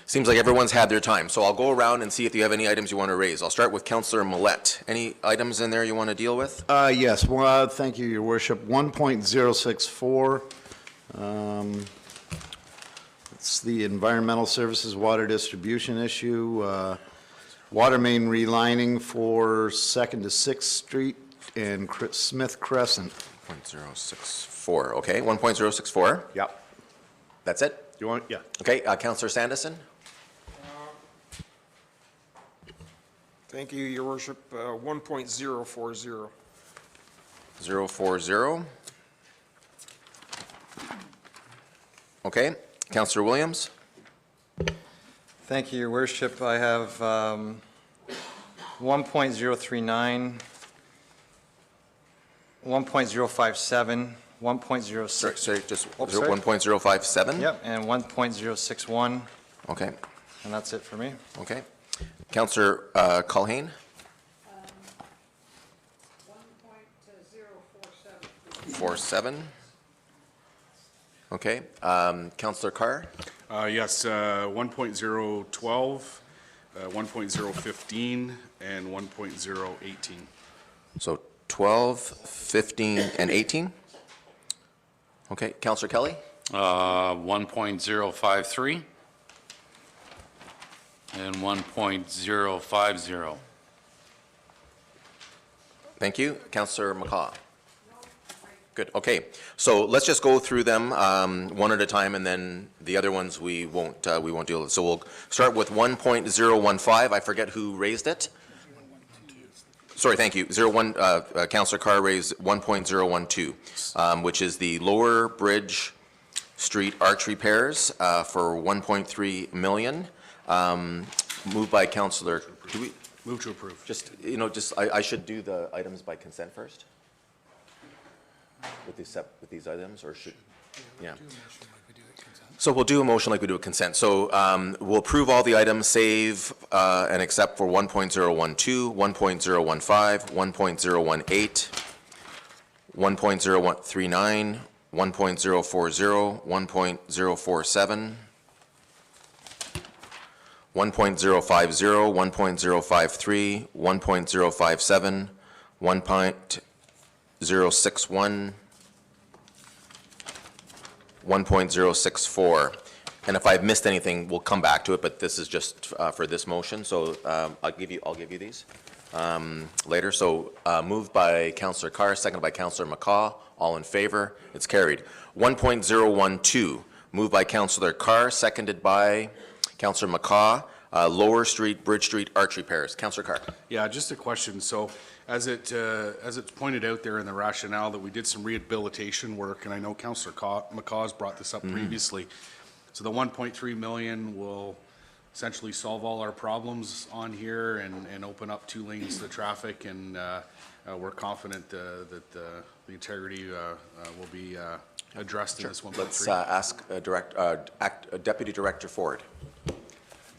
Seems like everyone's had their time, so I'll go around and see if you have any items you want to raise. I'll start with Councillor Millette. Any items in there you want to deal with? Yes, well, thank you, Your Worship. 1.064, it's the environmental services water distribution issue. Water main relining for 2nd to 6th Street and Smith Crescent. 1.064, okay, 1.064. Yep. That's it? You want, yeah. Okay, Councillor Sandison? Thank you, Your Worship. 1.040. 040. Okay, Councillor Williams? Thank you, Your Worship. I have 1.039, 1.057, 1.06. Sorry, just Oh, sorry. 1.057? Yep, and 1.061, Okay, and that's it for me. okay. Councillor Culhane? 47. Okay, Councillor Carr? Yes, 1.012, 1.015, and 1.018. So 12, 15, and 18? Okay, Councillor Kelly? 1.053 and 1.050. Thank you. Councillor McCaw? Good, okay. So let's just go through them one at a time, and then the other ones we won't deal with. So we'll start with 1.015. I forget who raised it. Sorry, thank you. Councillor Carr raised 1.012, which is the Lower Bridge Street arch repairs for 1.3 million. Moved by Councillor. Do we? Move to approve. I should do the items by consent first? With these items, or should, yeah. So we'll do a motion like we do a consent. So we'll approve all the items, save and except for 1.012, 1.015, 1.018, 1.0139, 1.040, 1.047, 1.050, 1.053, 1.057, 1.061, 1.064. And if I've missed anything, we'll come back to it, but this is just for this motion, so I'll give you these later. So moved by Councillor Carr, seconded by Councillor McCaw. All in favor? It's carried. 1.012, moved by Councillor Carr, seconded by Councillor McCaw. Lower Street, Bridge Street arch repairs. Councillor Carr. Yeah, just a question. So as it's pointed out there in the rationale that we did some rehabilitation work, and I know Councillor McCaw's brought this up previously. So the 1.3 million will essentially solve all our problems on here and open up 2 lanes to traffic, and we're confident that the integrity will be addressed in this 1.3. Let's ask Deputy Director Ford.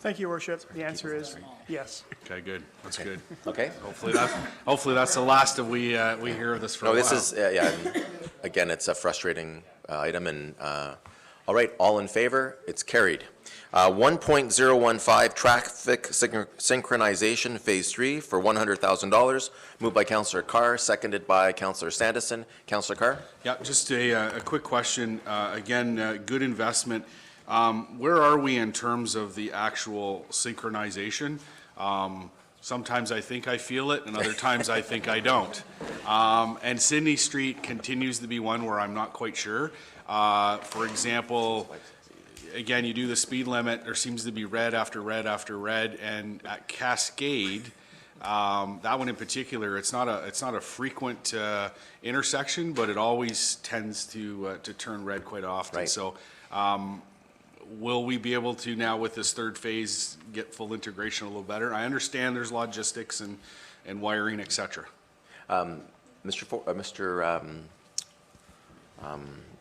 Thank you, Your Worship. The answer is yes. Okay, good. That's good. Okay. Hopefully that's the last of we hear of this for a while. No, this is, yeah, again, it's a frustrating item, and, all right, all in favor? It's carried. 1.015, traffic synchronization, Phase 3 for $100,000, moved by Councillor Carr, seconded by Councillor Sandison. Councillor Carr? Yeah, just a quick question. Again, good investment. Where are we in terms of the actual synchronization? Sometimes I think I feel it, and other times I think I don't. And Sydney Street continues to be one where I'm not quite sure. For example, again, you do the speed limit, there seems to be red after red after red, and at Cascade, that one in particular, it's not a frequent intersection, but it always tends to turn red quite often. Right. So will we be able to now, with this third phase, get full integration a little better? I understand there's logistics and wiring, et cetera.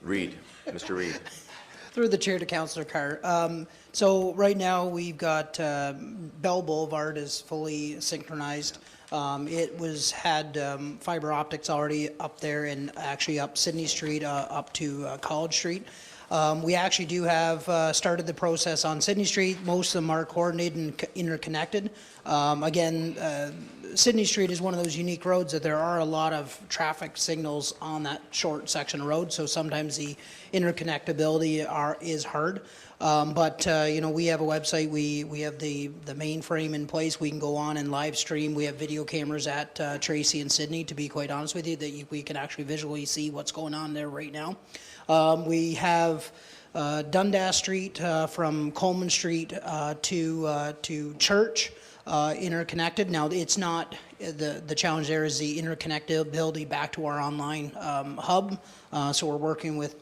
Reed. Mr. Reed. Through the chair to Councillor Carr. So right now, we've got Bell Boulevard is fully synchronized. It had fiber optics already up there, and actually up Sydney Street up to College Street. We actually do have started the process on Sydney Street. Most of them are coordinated and interconnected. Again, Sydney Street is one of those unique roads that there are a lot of traffic signals on that short section of road, so sometimes the interconnectability is hard. But we have a website, we have the mainframe in place, we can go on and live stream. We have video cameras at Tracy and Sydney, to be quite honest with you, that we can actually visually see what's going on there right now. We have Dundas Street from Coleman Street to Church interconnected. Now, it's not, the challenge there is the interconnectability back to our online hub. So we're working with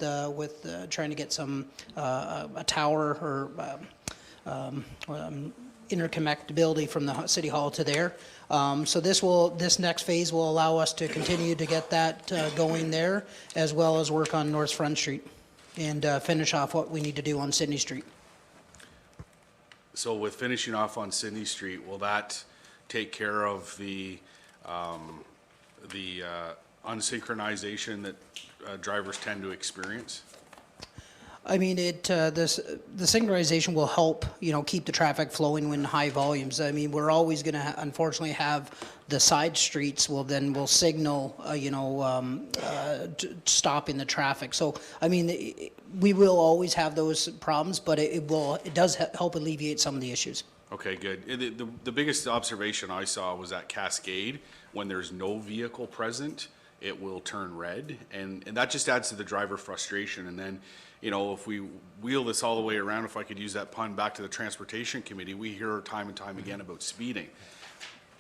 trying to get some, a tower or interconnectability from the City Hall to there. So this next phase will allow us to continue to get that going there, as well as work on North Front Street and finish off what we need to do on Sydney Street. So with finishing off on Sydney Street, will that take care of the unsynchronization that drivers tend to experience? I mean, the synchronization will help, keep the traffic flowing when high volumes. I mean, we're always going to unfortunately have the side streets will signal, stopping the traffic. So, I mean, we will always have those problems, but it does help alleviate some of the issues. Okay, good. The biggest observation I saw was at Cascade, when there's no vehicle present, it will turn red, and that just adds to the driver frustration. And then, if we wheel this all the way around, if I could use that pun, back to the Transportation Committee, we hear time and time again about speeding.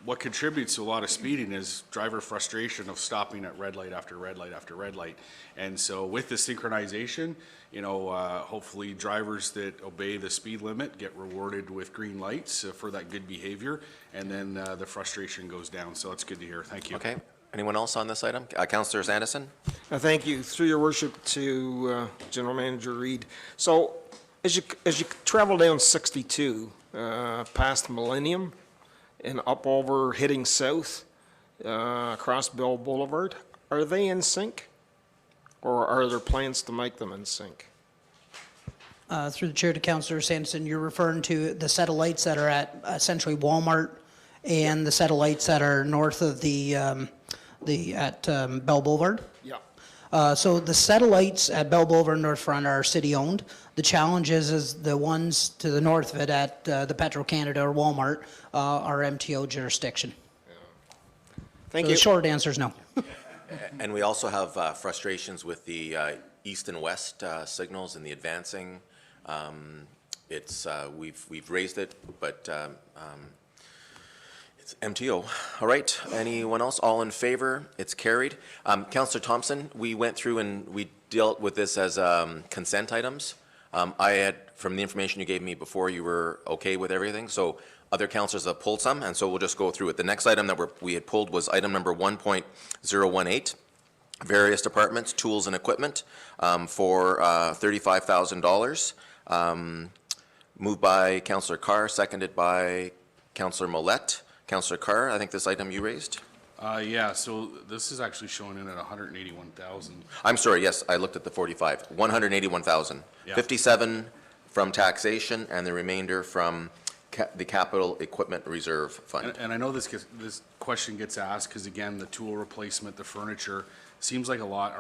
What contributes to a lot of speeding is driver frustration of stopping at red light after red light after red light. And so with the synchronization, hopefully drivers that obey the speed limit get rewarded with green lights for that good behavior, and then the frustration goes down. So it's good to hear. Thank you. Okay. Anyone else on this item? Councillor Anderson? Thank you. Through your worship to General Manager Reid. So as you travel down 62 past Millennium and up over heading south across Bell Boulevard, are they in sync, or are there plans to make them in sync? Through the chair to Councillor Sanderson, you're referring to the set of lights that are at essentially Walmart and the set of lights that are north of at Bell Boulevard? Yeah. So the satellites at Bell Boulevard and North Front are city-owned. The challenge is the ones to the north of it at the Petro-Canada or Walmart are MTO jurisdiction. Thank So you. the short answer is no. And we also have frustrations with the east and west signals and the advancing. We've raised it, but it's MTO. All right, anyone else? All in favor? It's carried. Councillor Thompson, we went through and we dealt with this as consent items. I had, from the information you gave me before, you were okay with everything. So other councillors have pulled some, and so we'll just go through it. The next item that we had pulled was item number 1.018, various departments, tools and equipment, for $35,000. Moved by Councillor Carr, seconded by Councillor Millette. Councillor Carr, I think this item you raised? Yeah, so this is actually showing in at 181,000. I'm sorry, yes, I looked at the 45. 181,000. Yeah. 57 from taxation and the remainder from the Capital Equipment Reserve Fund. And I know this question gets asked because, again, the tool replacement, the furniture, seems like a lot.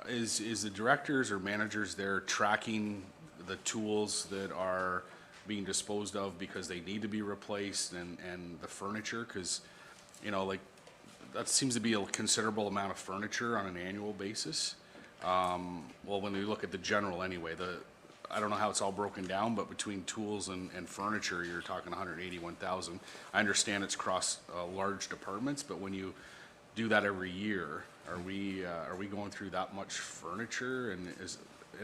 Is the directors or managers there tracking the tools that are being disposed of because they need to be replaced, and the furniture? Because, that seems to be a considerable amount of furniture on an annual basis. Well, when we look at the general anyway, I don't know how it's all broken down, but between tools and furniture, you're talking 181,000. I understand it's across large departments, but when you do that every year, are we going through that much furniture? And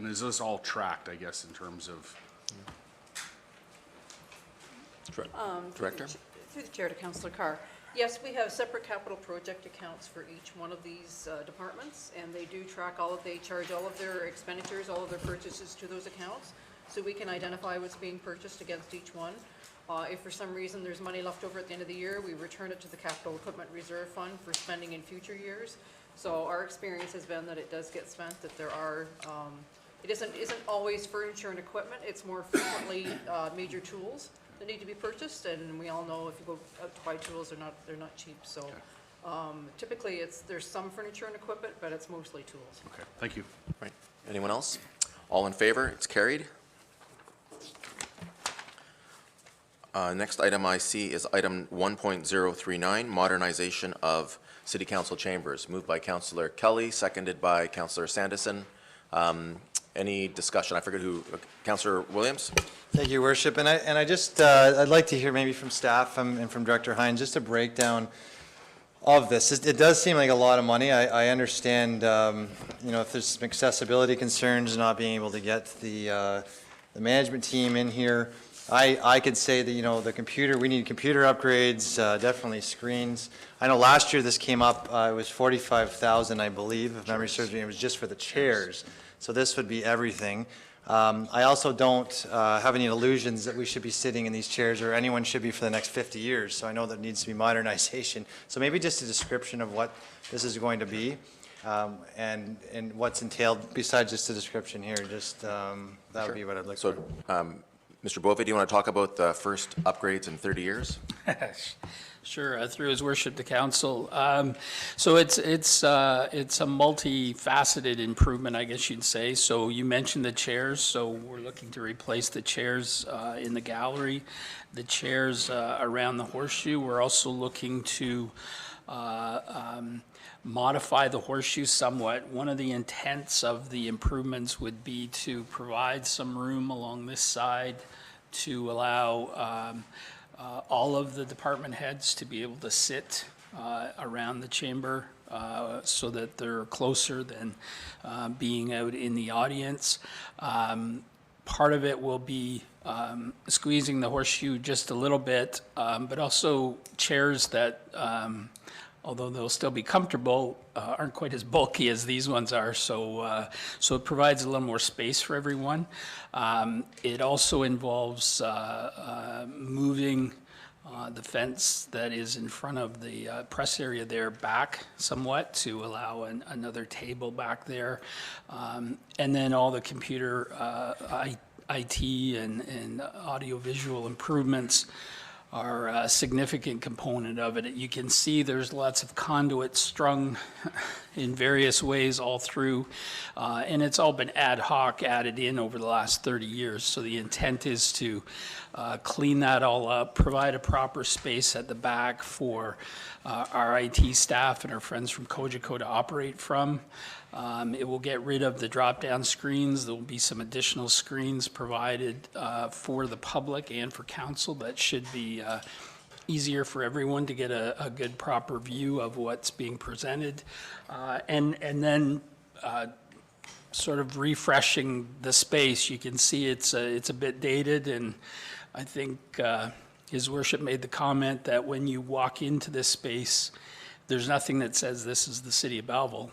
is this all tracked, I guess, in terms of? Director? Through the chair to Councillor Carr. Yes, we have separate capital project accounts for each one of these departments, and they do track they charge all of their expenditures, all of their purchases to those accounts, so we can identify what's being purchased against each one. If for some reason there's money left over at the end of the year, we return it to the Capital Equipment Reserve Fund for spending in future years. So our experience has been that it does get spent, that there are, it isn't always furniture and equipment, it's more frequently major tools that need to be purchased, and we all know if you go out to buy tools, they're not cheap. So typically there's some furniture and equipment, but it's mostly tools. Okay, thank you. Right. Anyone else? All in favor? It's carried. Next item I see is item 1.039, modernization of City Council chambers. Moved by Councillor Kelly, seconded by Councillor Sanderson. Any discussion? I forget who. Councillor Williams? Thank you, Worship. And I just, I'd like to hear maybe from staff and from Director Hines, just a breakdown of this. It does seem like a lot of money. I understand, if there's some accessibility concerns, not being able to get the management team in here. I could say that, the computer, we need computer upgrades, definitely screens. I know last year this came up, it was 45,000, I believe, if memory serves me, it was just for the chairs. So this would be everything. I also don't have any illusions that we should be sitting in these chairs, or anyone should be for the next 50 years. So I know that needs to be modernization. So maybe just a description of what this is going to be, and what's entailed, besides just the description here, just, that would be what I'd like for. Mr. Bove, do you want to talk about the first upgrades in 30 years? Sure, through his worship to council. So it's a multifaceted improvement, I guess you'd say. So you mentioned the chairs, so we're looking to replace the chairs in the gallery, the chairs around the horseshoe. We're also looking to modify the horseshoe somewhat. One of the intents of the improvements would be to provide some room along this side to allow all of the department heads to be able to sit around the chamber so that they're closer than being out in the audience. Part of it will be squeezing the horseshoe just a little bit, but also chairs that, although they'll still be comfortable, aren't quite as bulky as these ones are, so it provides a little more space for everyone. It also involves moving the fence that is in front of the press area there back somewhat to allow another table back there. And then all the computer IT and audio-visual improvements are a significant component of it. You can see there's lots of conduit strung in various ways all through, and it's all been ad hoc added in over the last 30 years. So the intent is to clean that all up, provide a proper space at the back for our IT staff and our friends from Cogeco to operate from. It will get rid of the drop-down screens. There will be some additional screens provided for the public and for council that should be easier for everyone to get a good, proper view of what's being presented. And then sort of refreshing the space. You can see it's a bit dated, and I think His Worship made the comment that when you walk into this space, there's nothing that says this is the City of Belleville.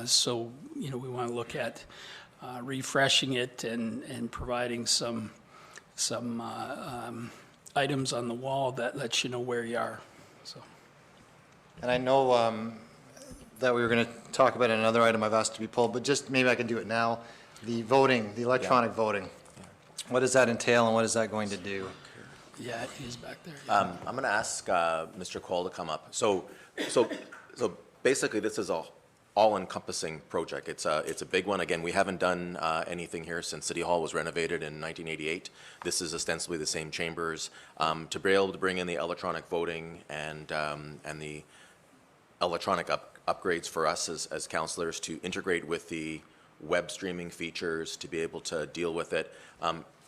So, we want to look at refreshing it and providing some items on the wall that lets you know where you are. So. And I know that we were going to talk about another item I've asked to be pulled, but just maybe I can do it now. The voting, the electronic voting. What does that entail, and what is that going to do? Yeah, he's back there. I'm going to ask Mr. Cole to come up. So basically, this is a all-encompassing project. It's a big one. Again, we haven't done anything here since City Hall was renovated in 1988. This is ostensibly the same chambers. To be able to bring in the electronic voting and the electronic upgrades for us as councillors to integrate with the web streaming features, to be able to deal with it.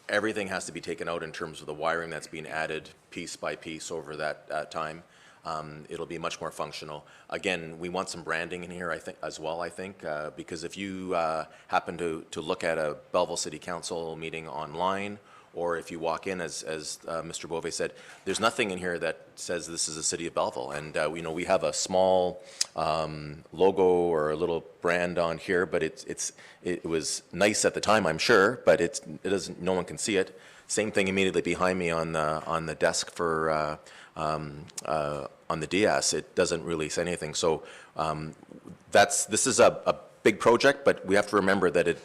Everything has to be taken out in terms of the wiring that's being added piece by piece over that time. It'll be much more functional. Again, we want some branding in here, I think, as well, because if you happen to look at a Belleville City Council meeting online, or if you walk in, as Mr. Bove said, there's nothing in here that says this is the City of Belleville. And we have a small logo or a little brand on here, but it was nice at the time, I'm sure, but it doesn't. No one can see it. Same thing immediately behind me on the desk for on the DS. It doesn't really say anything. So this is a big project, but we have to remember that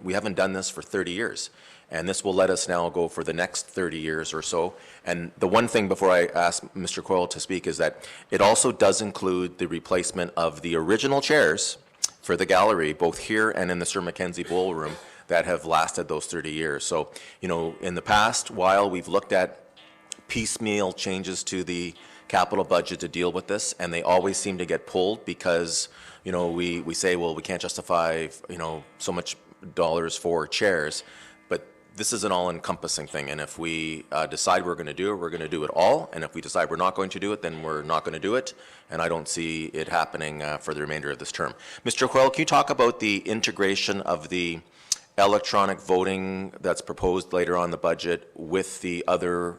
we haven't done this for 30 years. And this will let us now go for the next 30 years or so. And the one thing before I ask Mr. Coyle to speak is that it also does include the replacement of the original chairs for the gallery, both here and in the Sir Mackenzie Ballroom, that have lasted those 30 years. So, in the past, while we've looked at piecemeal changes to the capital budget to deal with this, and they always seem to get pulled because, we say, well, we can't justify, so much dollars for chairs. This is an all-encompassing thing, and if we decide we're going to do it, we're going to do it all, and if we decide we're not going to do it, then we're not going to do it, and I don't see it happening for the remainder of this term. Mr. Coyle, can you talk about the integration of the electronic voting that's proposed later on in the budget with the other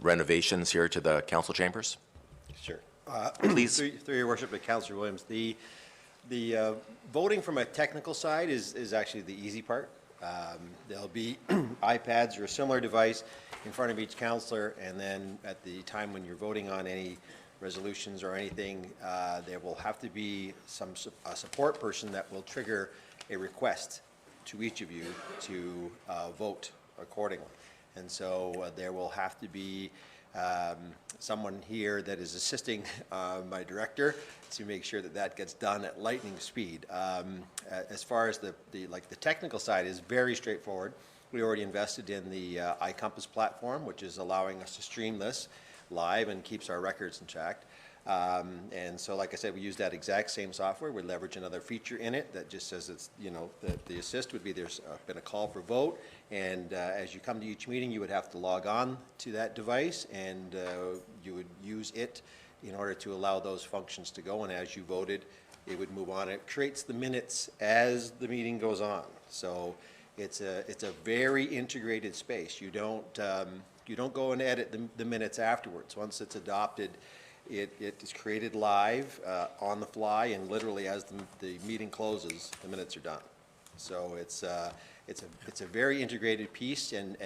renovations here to the council chambers? Sure. Please. Through your worship, to Councillor Williams, the voting from a technical side is actually the easy part. There'll be iPads or a similar device in front of each councillor, and then at the time when you're voting on any resolutions or anything, there will have to be a support person that will trigger a request to each of you to vote accordingly. And so there will have to be someone here that is assisting my director to make sure that that gets done at lightning speed. As far as the technical side is very straightforward. We already invested in the iCompass platform, which is allowing us to stream this live and keeps our records in check. And so, like I said, we use that exact same software. We leverage another feature in it that just says it's, the assist would be there's been a call for vote, and as you come to each meeting, you would have to log on to that device, and you would use it in order to allow those functions to go, and as you voted, it would move on. It creates the minutes as the meeting goes on. So it's a very integrated space. You don't go and edit the minutes afterwards. Once it's adopted, it is created live on the fly, and literally as the meeting closes, the minutes are done. So it's a very integrated piece, and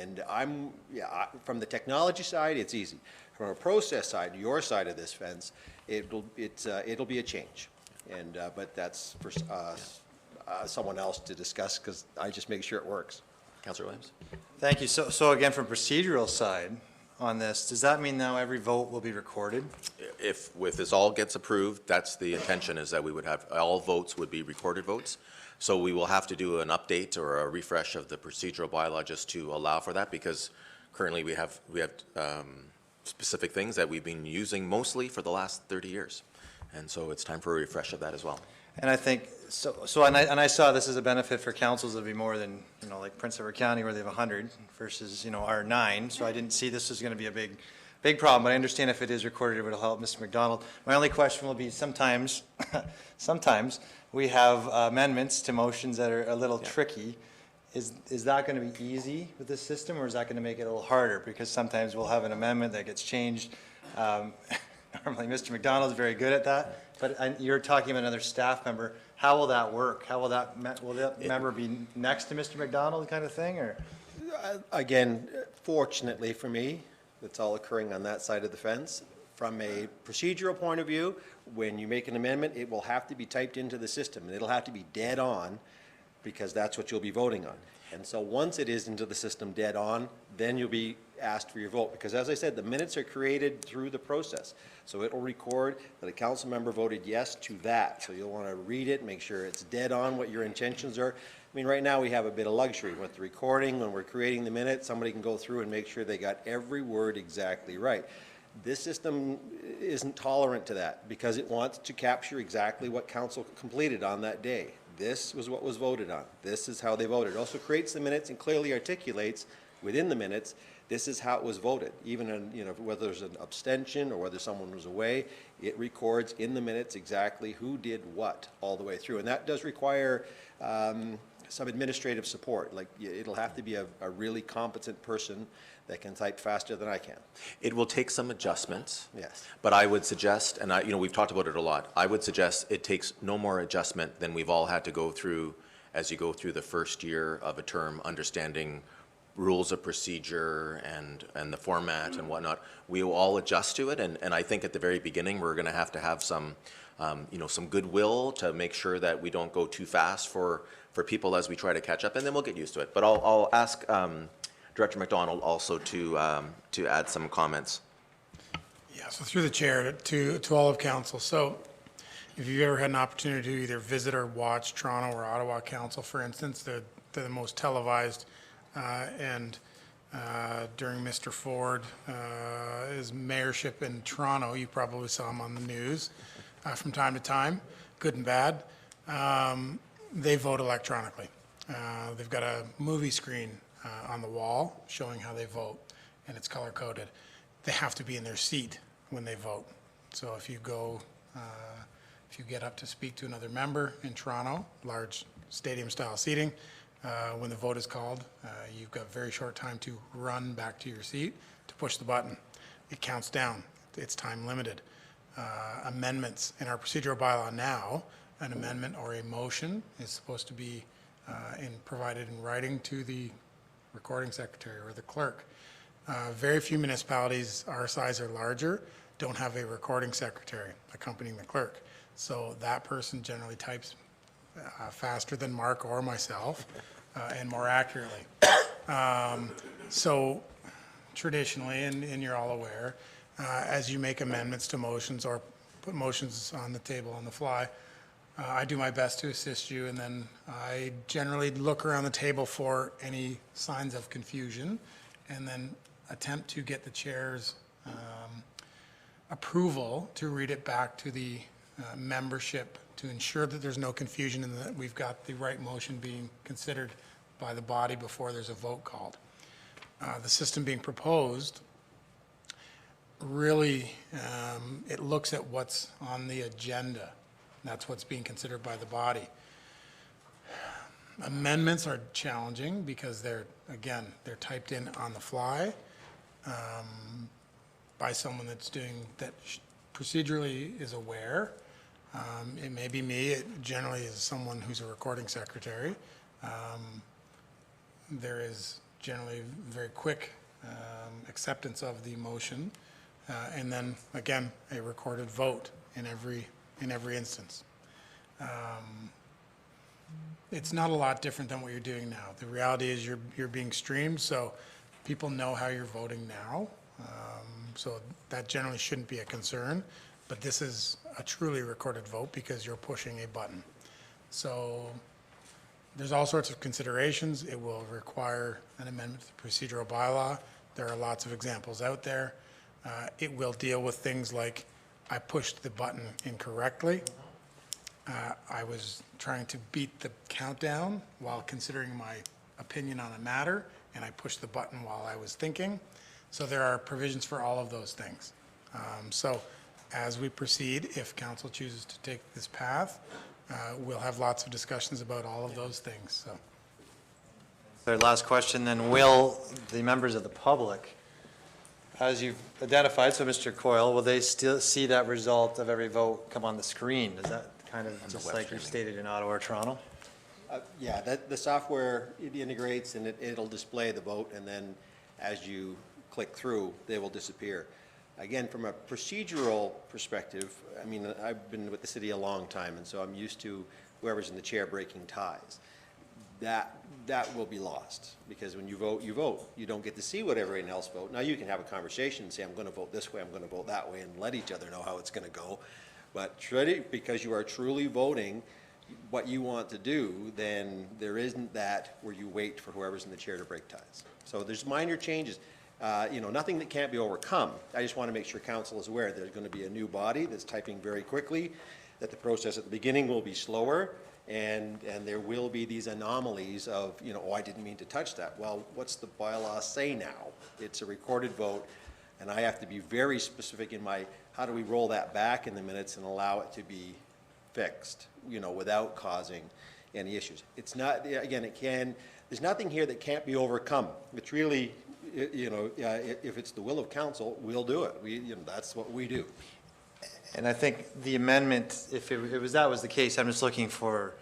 from the technology side, it's easy. From a process side, your side of this fence, it'll be a change, and but that's for someone else to discuss, because I just make sure it works. Councillor Williams? Thank you. So again, from procedural side on this, does that mean now every vote will be recorded? If this all gets approved, that's the intention, is that we would have, all votes would be recorded votes. So we will have to do an update or a refresh of the procedural bylaw just to allow for that, because currently we have specific things that we've been using mostly for the last 30 years. And so it's time for a refresh of that as well. And I think, and I saw this as a benefit for councils that would be more than, like Prince Edward County where they have 100 versus, our 9. So I didn't see this was going to be a big problem, but I understand if it is recorded, it will help Mr. McDonald. My only question will be sometimes we have amendments to motions that are a little tricky. Is that going to be easy with this system, or is that going to make it a little harder? Because sometimes we'll have an amendment that gets changed. Normally, Mr. McDonald is very good at that, but you're talking about another staff member. How will that work? How will that member be next to Mr. McDonald, kind of thing, or? Again, fortunately for me, it's all occurring on that side of the fence. From a procedural point of view, when you make an amendment, it will have to be typed into the system, and it'll have to be dead on, because that's what you'll be voting on. And so once it is into the system dead on, then you'll be asked for your vote. Because as I said, the minutes are created through the process. So it will record that a council member voted yes to that. So you'll want to read it, make sure it's dead on what your intentions are. I mean, right now we have a bit of luxury with the recording. When we're creating the minutes, somebody can go through and make sure they got every word exactly right. This system isn't tolerant to that, because it wants to capture exactly what council completed on that day. This was what was voted on. This is how they voted. It also creates the minutes and clearly articulates within the minutes, this is how it was voted. Even in, whether there's an abstention or whether someone was away, it records in the minutes exactly who did what all the way through. And that does require some administrative support. Like, it'll have to be a really competent person that can type faster than I can. It will take some adjustments. Yes. But I would suggest, and we've talked about it a lot, I would suggest it takes no more adjustment than we've all had to go through as you go through the first year of a term, understanding rules of procedure and the format and whatnot. We will all adjust to it, and I think at the very beginning we're going to have some some goodwill to make sure that we don't go too fast for people as we try to catch up, and then we'll get used to it. But I'll ask Director McDonald also to add some comments. Yeah, so through the chair to all of council. So if you've ever had an opportunity to either visit or watch Toronto or Ottawa Council, for instance, they're the most televised, and during Mr. Ford, his mayorship in Toronto, you probably saw him on the news from time to time, good and bad. They vote electronically. They've got a movie screen on the wall showing how they vote, and it's color coded. They have to be in their seat when they vote. So if you go, if you get up to speak to another member in Toronto, large stadium-style seating. When the vote is called, you've got very short time to run back to your seat to push the button. It counts down. It's time limited. Amendments in our procedural bylaw now, an amendment or a motion is supposed to be provided in writing to the recording secretary or the clerk. Very few municipalities our size or larger don't have a recording secretary accompanying the clerk. So that person generally types faster than Mark or myself and more accurately. So traditionally, and you're all aware, as you make amendments to motions or put motions on the table on the fly, I do my best to assist you, and then I generally look around the table for any signs of confusion and then attempt to get the chair's approval to read it back to the membership to ensure that there's no confusion and that we've got the right motion being considered by the body before there's a vote called. The system being proposed really, it looks at what's on the agenda. That's what's being considered by the body. Amendments are challenging because they're typed in on the fly by someone that's procedurally is aware. It may be me. It generally is someone who's a recording secretary. There is generally very quick acceptance of the motion, and then again a recorded vote in every instance. It's not a lot different than what you're doing now. The reality is you're being streamed, so people know how you're voting now. So that generally shouldn't be a concern, but this is a truly recorded vote because you're pushing a button. So there's all sorts of considerations. It will require an amendment to the procedural bylaw. There are lots of examples out there. It will deal with things like I pushed the button incorrectly. I was trying to beat the countdown while considering my opinion on a matter, and I pushed the button while I was thinking. So there are provisions for all of those things. So as we proceed, if council chooses to take this path, we'll have lots of discussions about all of those things. So. Our last question then, will the members of the public, as you've identified, so Mr. Coyle, will they still see that result of every vote come on the screen? Is that kind of just like you stated in Ottawa or Toronto? Yeah, the software, it integrates and it'll display the vote, and then as you click through, they will disappear. Again, from a procedural perspective, I mean, I've been with the city a long time, and so I'm used to whoever's in the chair breaking ties. That will be lost, because when you vote, you vote. You don't get to see what everyone else vote. Now, you can have a conversation and say, I'm going to vote this way, I'm going to vote that way, and let each other know how it's going to go. But because you are truly voting what you want to do, then there isn't that where you wait for whoever's in the chair to break ties. So there's minor changes. Nothing that can't be overcome. I just want to make sure council is aware there's going to be a new body that's typing very quickly, that the process at the beginning will be slower, and there will be these anomalies of, oh, I didn't mean to touch that. Well, what's the bylaw say now? It's a recorded vote, and I have to be very specific in how do we roll that back in the minutes and allow it to be fixed, without causing any issues. It's not, again, there's nothing here that can't be overcome. It's really, if it's the will of council, we'll do it. That's what we do. And I think the amendment, if that was the case, I'm just looking for,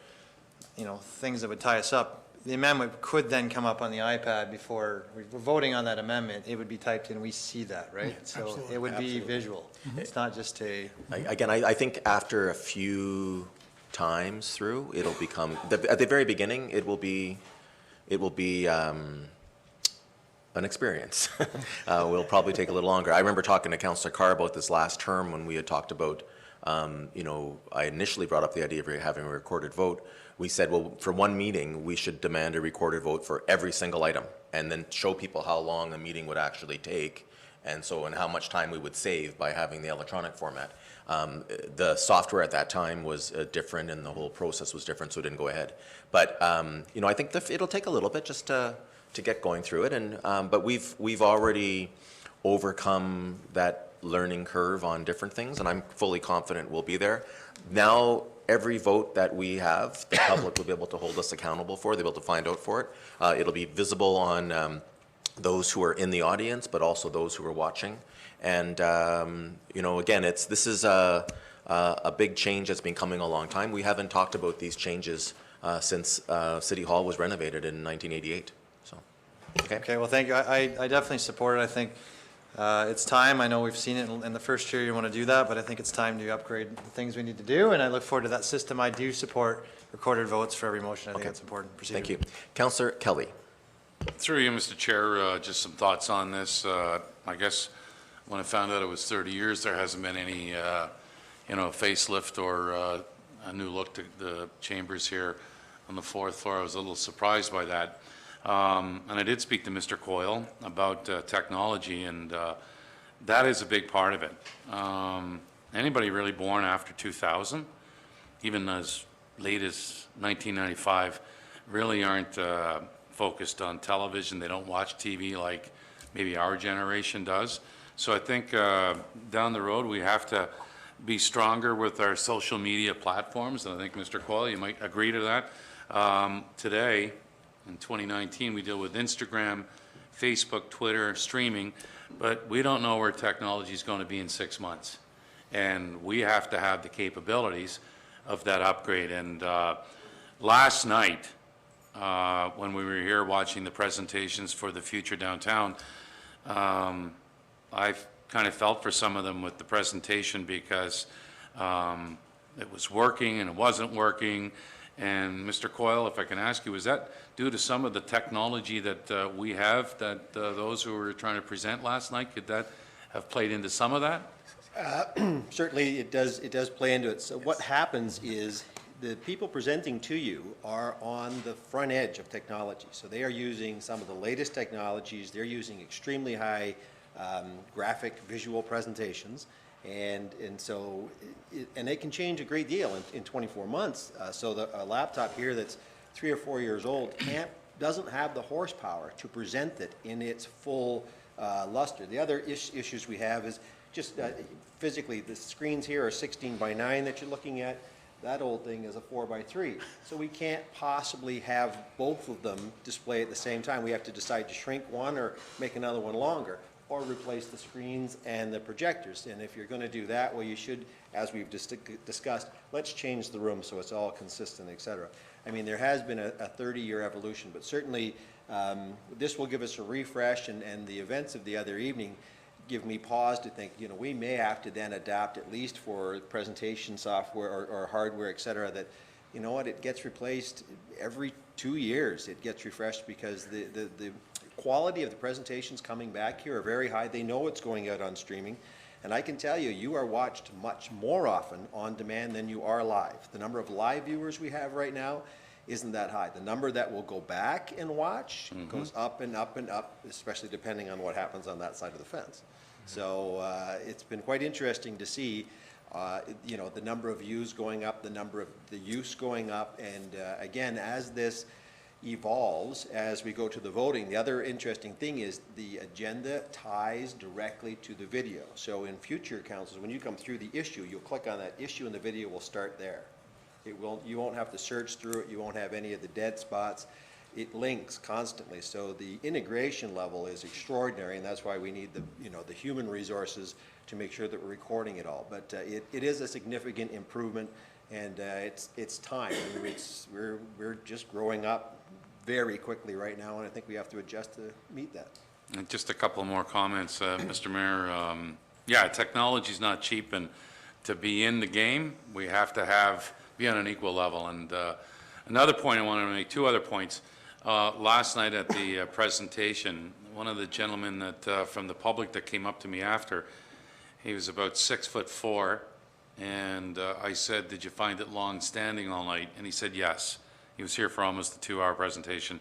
things that would tie us up. The amendment could then come up on the iPad before we're voting on that amendment. It would be typed in, we see that, right? So Absolutely. it would be visual. It's not just I think after a few times through, it'll become, at the very beginning, it will be an experience. Will probably take a little longer. I remember talking to Councillor Carr about this last term when we had talked about, I initially brought up the idea of having a recorded vote. We said, well, for one meeting, we should demand a recorded vote for every single item, and then show people how long a meeting would actually take, and how much time we would save by having the electronic format. The software at that time was different, and the whole process was different, so it didn't go ahead. But I think it'll take a little bit just to get going through it, and but we've already overcome that learning curve on different things, and I'm fully confident we'll be there. Now, every vote that we have, the public will be able to hold us accountable for, they'll be able to find out for it. It'll be visible on those who are in the audience, but also those who are watching. And, you know, again, this is a big change that's been coming a long time. We haven't talked about these changes since City Hall was renovated in 1988. So, Okay, well, thank you. I definitely support it. I think it's time. I know we've seen it in the first year you want to do that, but I think it's time to upgrade the things we need to do, and I look forward to that system. I do support recorded votes for every motion. I think it's important. Proceed. Thank you. Councillor Kelly. Through you, Mr. Chair, just some thoughts on this. I guess when I found out it was 30 years, there hasn't been any, you know, facelift or a new look to the chambers here on the 4th floor. I was a little surprised by that. And I did speak to Mr. Coyle about technology, and that is a big part of it. Anybody really born after 2000, even as late as 1995, really aren't focused on television. They don't watch TV like maybe our generation does. So I think down the road we have to be stronger with our social media platforms, and I think, Mr. Coyle, you might agree to that. Today, in 2019, we deal with Instagram, Facebook, Twitter, streaming, but we don't know where technology is going to be in 6 months. And we have to have the capabilities of that upgrade. And last night, when we were here watching the presentations for the future downtown, I kind of felt for some of them with the presentation because it was working and it wasn't working. And Mr. Coyle, if I can ask you, is that due to some of the technology that we have, that those who were trying to present last night, could that have played into some of that? Certainly, it does play into it. So what happens is the people presenting to you are on the front edge of technology. So they are using some of the latest technologies. They're using extremely high graphic visual presentations. And so they can change a great deal in 24 months. So a laptop here that's 3 or 4 years old doesn't have the horsepower to present it in its full luster. The other issues we have is just physically, the screens here are 16:9 that you're looking at. That old thing is a 4:3. So we can't possibly have both of them display at the same time. We have to decide to shrink one or make another one longer, or replace the screens and the projectors. And if you're going to do that, well, you should, as we've discussed, let's change the room so it's all consistent, et cetera. I mean, there has been a 30-year evolution, but certainly this will give us a refresh, and the events of the other evening give me pause to think, you know, we may have to then adapt, at least for presentation software or hardware, et cetera, that, you know what, it gets replaced every 2 years. It gets refreshed because the quality of the presentations coming back here are very high. They know it's going out on streaming. And I can tell you, you are watched much more often on demand than you are live. The number of live viewers we have right now isn't that high. The number that will go back and watch goes up and up and up, especially depending on what happens on that side of the fence. So it's been quite interesting to see, you know, the number of views going up, the number of the use going up, and again, as this evolves, as we go to the voting, the other interesting thing is the agenda ties directly to the video. So in future councils, when you come through the issue, you'll click on that issue and the video will start there. You won't have to search through it. You won't have any of the dead spots. It links constantly. So the integration level is extraordinary, and that's why we need the human resources to make sure that we're recording it all. But it is a significant improvement, and it's time. I mean, we're just growing up very quickly right now, and I think we have to adjust to meet that. And just a couple more comments, Mr. Mayor. Yeah, technology's not cheap, and to be in the game, we have to be on an equal level. And another point I wanted to make, 2 other points. Last night at the presentation, one of the gentlemen that from the public that came up to me after, he was about 6'4", and I said, "Did you find it long standing all night?" And he said yes. He was here for almost a 2-hour presentation.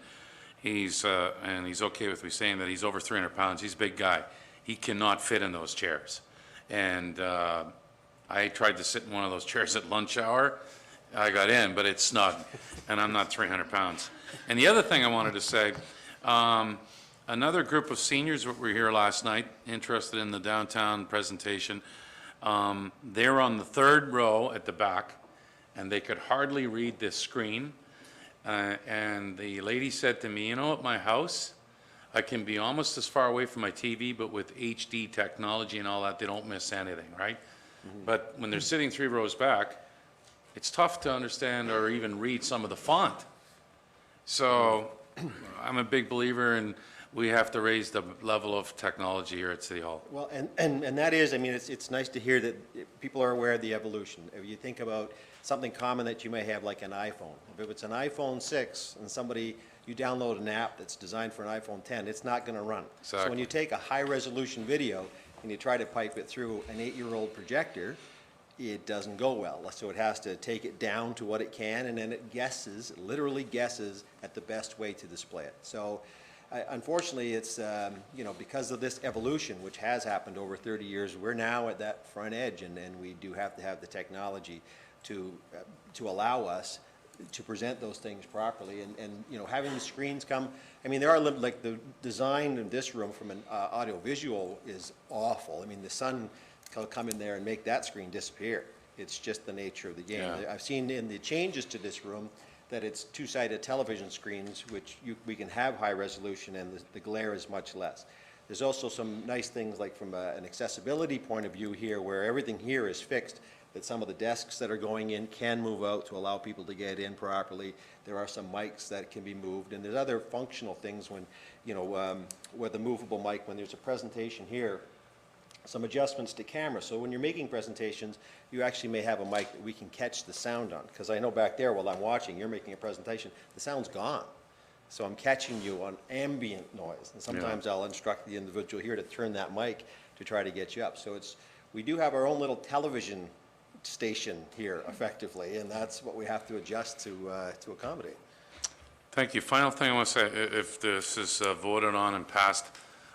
And he's okay with me saying that he's over 300 pounds. He's a big guy. He cannot fit in those chairs. And I tried to sit in one of those chairs at lunch hour. I got in, but it's snug, and I'm not 300 pounds. And the other thing I wanted to say, another group of seniors that were here last night, interested in the downtown presentation, they're on the 3rd row at the back, and they could hardly read this screen. And the lady said to me, you know, at my house, I can be almost as far away from my TV, but with HD technology and all that, they don't miss anything, right? But when they're sitting 3 rows back, it's tough to understand or even read some of the font. So I'm a big believer in we have to raise the level of technology here at City Hall. Well, and that is, I mean, it's nice to hear that people are aware of the evolution. If you think about something common that you may have, like an iPhone. If it's an iPhone 6 and you download an app that's designed for an iPhone 10, it's not going to run. So when Exactly. you take a high-resolution video and you try to pipe it through an 8-year-old projector, it doesn't go well. So it has to take it down to what it can, and then it guesses, literally guesses, at the best way to display it. So unfortunately, it's, you know, because of this evolution, which has happened over 30 years, we're now at that front edge, and we do have to have the technology to allow us to present those things properly. And you know, having the screens come, I mean, there are, like, the design in this room from an audio-visual is awful. I mean, the sun will come in there and make that screen disappear. It's just the nature of the game. Yeah. I've seen in the changes to this room that it's two-sided television screens, which we can have high resolution, and the glare is much less. There's also some nice things, like from an accessibility point of view here, where everything here is fixed, that some of the desks that are going in can move out to allow people to get in properly. There are some mics that can be moved, and there's other functional things when, you know, with a movable mic, when there's a presentation here, some adjustments to camera. So when you're making presentations, you actually may have a mic that we can catch the sound on. Because I know back there, while I'm watching, you're making a presentation, the sound's gone. So I'm catching you on ambient noise. And sometimes I'll instruct the individual here to turn that mic to try to get you up. So we do have our own little television station here, effectively, and that's what we have to adjust to accommodate. Thank you. Final thing I want to say, if this is voted on and passed,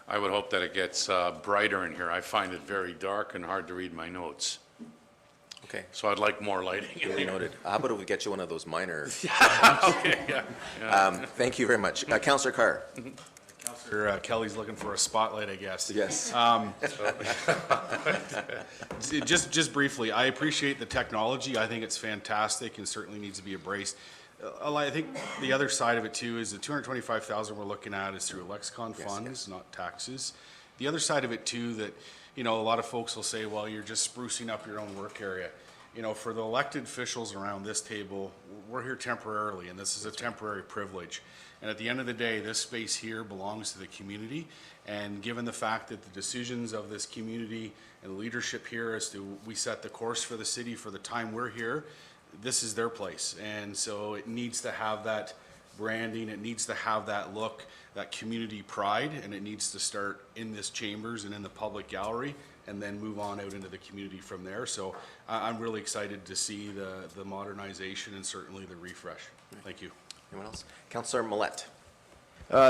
I would hope that it gets brighter in here. I find it very dark and hard to read my notes. Okay. So I'd like more lighting in Duly here. noted. How about if we get you one of those minor? Okay, yeah. Thank you very much. Councillor Carr. Councillor Kelly's looking for a spotlight, I guess. Yes. Just briefly, I appreciate the technology. I think it's fantastic and certainly needs to be embraced. I think the other side of it too is the $225,000 we're looking at is through Lexicon funds, not taxes. The other side of it too, that, you know, a lot of folks will say, well, you're just sprucing up your own work area. You know, for the elected officials around this table, we're here temporarily, and this is a temporary privilege. And at the end of the day, this space here belongs to the community. And given the fact that the decisions of this community and leadership here as to we set the course for the city for the time we're here, this is their place. And so it needs to have that branding, it needs to have that look, that community pride, and it needs to start in this chambers and in the public gallery, and then move on out into the community from there. So I'm really excited to see the modernization and certainly the refresh. Thank you. Anyone else? Councillor Millette.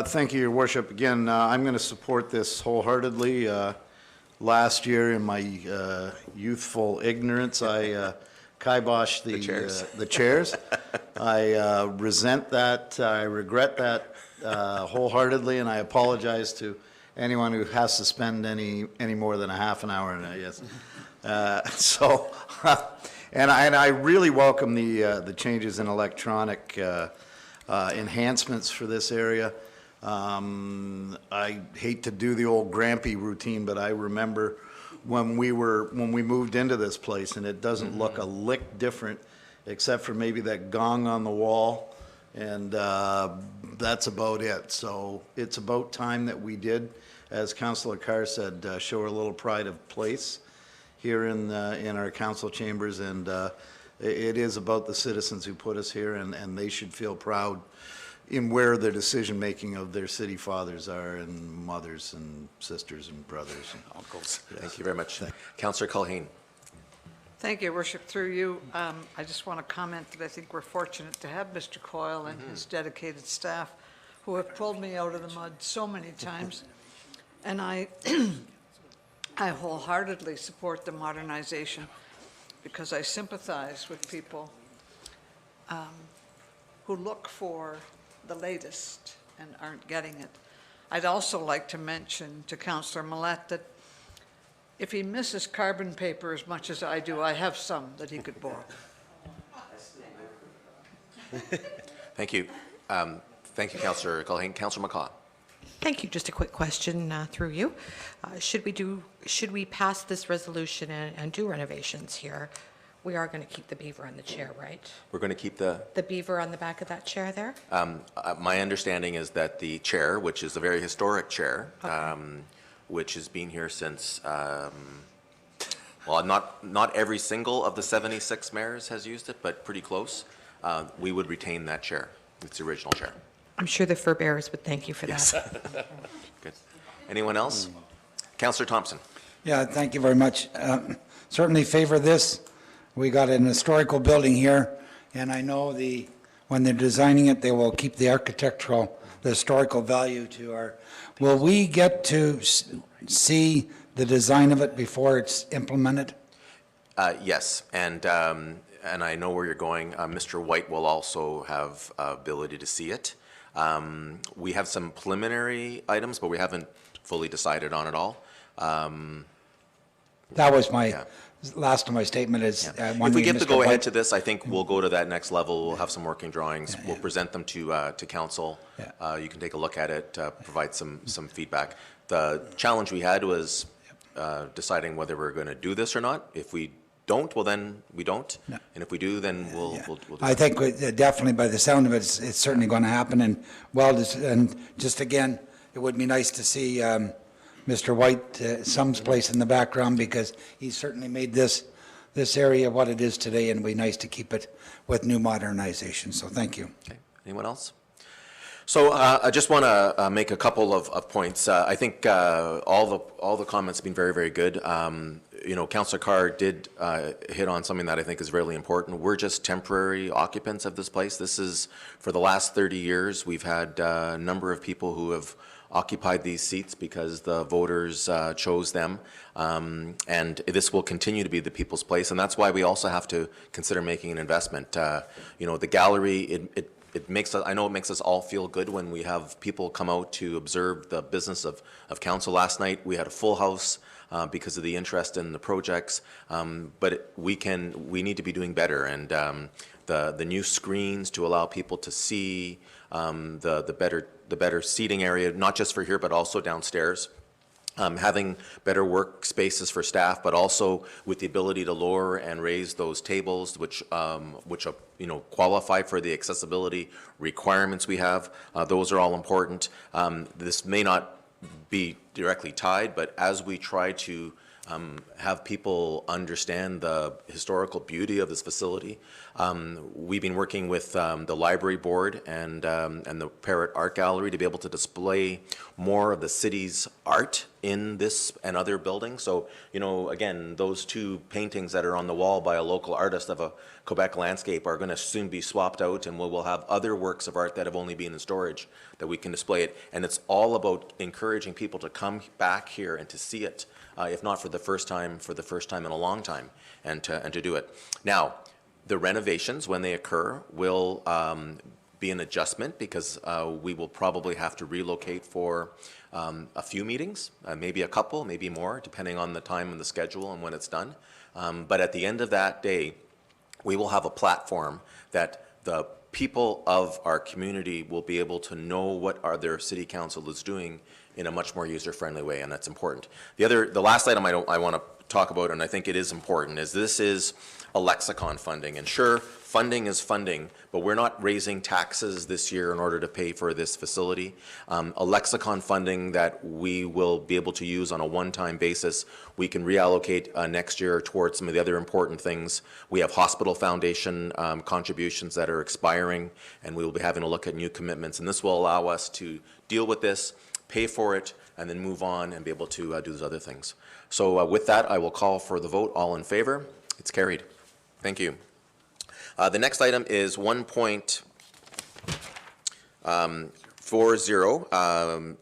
Thank you, Your Worship. Again, I'm going to support this wholeheartedly. Last year, in my youthful ignorance, I kiboshed the chairs. I resent that. I regret that wholeheartedly, and I apologize to anyone who has to spend any more than a half an hour in it. Yes. And I really welcome the changes in electronic enhancements for this area. I hate to do the old Grampy routine, but I remember when we moved into this place, and it doesn't look a lick different, except for maybe that gong on the wall, and that's about it. So it's about time that we did, as Councillor Carr said, show a little pride of place here in our council chambers, and it is about the citizens who put us here, and they should feel proud in where the decision-making of their city fathers are, and mothers and sisters and brothers and uncles. Thank you very much. Councillor Culhane. Thank you, Your Worship. Through you, I just want to comment that I think we're fortunate to have Mr. Coyle and his dedicated staff who have pulled me out of the mud so many times. And I wholeheartedly support the modernization because I sympathize with people who look for the latest and aren't getting it. I'd also like to mention to Councillor Millette that if he misses carbon paper as much as I do, I have some that he could borrow. Thank you. Thank you, Councillor Culhane. Councillor McCaw. Thank you. Just a quick question through you. Should we pass this resolution and do renovations here? We are going to keep the beaver on the chair, right? We're going to keep the The beaver on the back of that chair there? my understanding is that the chair, which is a very historic chair, which has been here since, well, not every single of the 76 mayors has used it, but pretty close. We would retain that chair. It's the original chair. I'm sure the fur bearers would thank you for that. Good. Anyone else? Councillor Thompson. Yeah, thank you very much. Certainly favor this. We got an historical building here, and I know when they're designing it, they will keep the historical value to our. Will we get to see the design of it before it's implemented? Yes, and I know where you're going. Mr. White will also have ability to see it. We have some preliminary items, but we haven't fully decided on it all. That was my last of my statement is. If we get the go-ahead to this, I think we'll go to that next level. We'll have some working drawings. We'll present them to council. You can take a look at it, provide some feedback. The challenge we had was deciding whether we're going to do this or not. If we don't, well then we don't. No. And if we do, then we'll do I think definitely by the sound of it, it's certainly going to happen. And and just again, it would be nice to see Mr. White someplace in the background because he certainly made this area what it is today, and it'd be nice to keep it with new modernization. So thank you. Okay. Anyone else? So I just want to make a couple of points. I think all the comments have been very, very good. You know, Councillor Carr did hit on something that I think is really important. We're just temporary occupants of this place. This is, for the last 30 years, we've had a number of people who have occupied these seats because the voters chose them. And this will continue to be the people's place. And that's why we also have to consider making an investment. You know, the gallery, it makes us, I know it makes us all feel good when we have people come out to observe the business of council. Last night, we had a full house because of the interest in the projects, but we need to be doing better. And the new screens to allow people to see the better seating area, not just for here, but also downstairs. Having better workspaces for staff, but also with the ability to lower and raise those tables, which you know, qualify for the accessibility requirements we have. Those are all important. This may not be directly tied, but as we try to have people understand the historical beauty of this facility, we've been working with the library board and the Parrot Art Gallery to be able to display more of the city's art in this and other buildings. So, you know, again, those two paintings that are on the wall by a local artist of a Quebec landscape are going to soon be swapped out, and we'll have other works of art that have only been in storage that we can display it. And it's all about encouraging people to come back here and to see it, if not for the first time in a long time, and to do it. Now, the renovations, when they occur, will be an adjustment because we will probably have to relocate for a few meetings, maybe a couple, maybe more, depending on the time and the schedule and when it's done. But at the end of that day, we will have a platform that the people of our community will be able to know what their city council is doing in a much more user-friendly way, and that's important. The last item I want to talk about, and I think it is important, is this is a lexicon funding. And sure, funding is funding, but we're not raising taxes this year in order to pay for this facility. A lexicon funding that we will be able to use on a one-time basis, we can reallocate next year towards some of the other important things. We have hospital foundation contributions that are expiring, and we will be having a look at new commitments. And this will allow us to deal with this, pay for it, and then move on and be able to do those other things. So with that, I will call for the vote. All in favor? It's carried. Thank you. The next item is 1.40,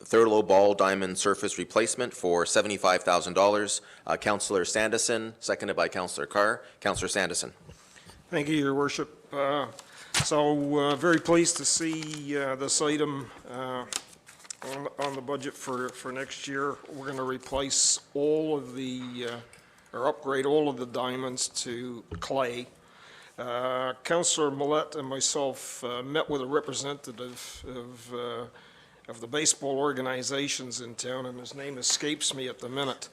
Thurlow Ball Diamond Surface Replacement for $75,000. Councillor Sandison, seconded by Councillor Carr. Councillor Sandison. Thank you, Your Worship. So very pleased to see this item on the budget for next year. We're going to replace all of the, or upgrade all of the diamonds to clay. Councillor Millet and myself met with a representative of the baseball organizations in town, and his name escapes me at the minute.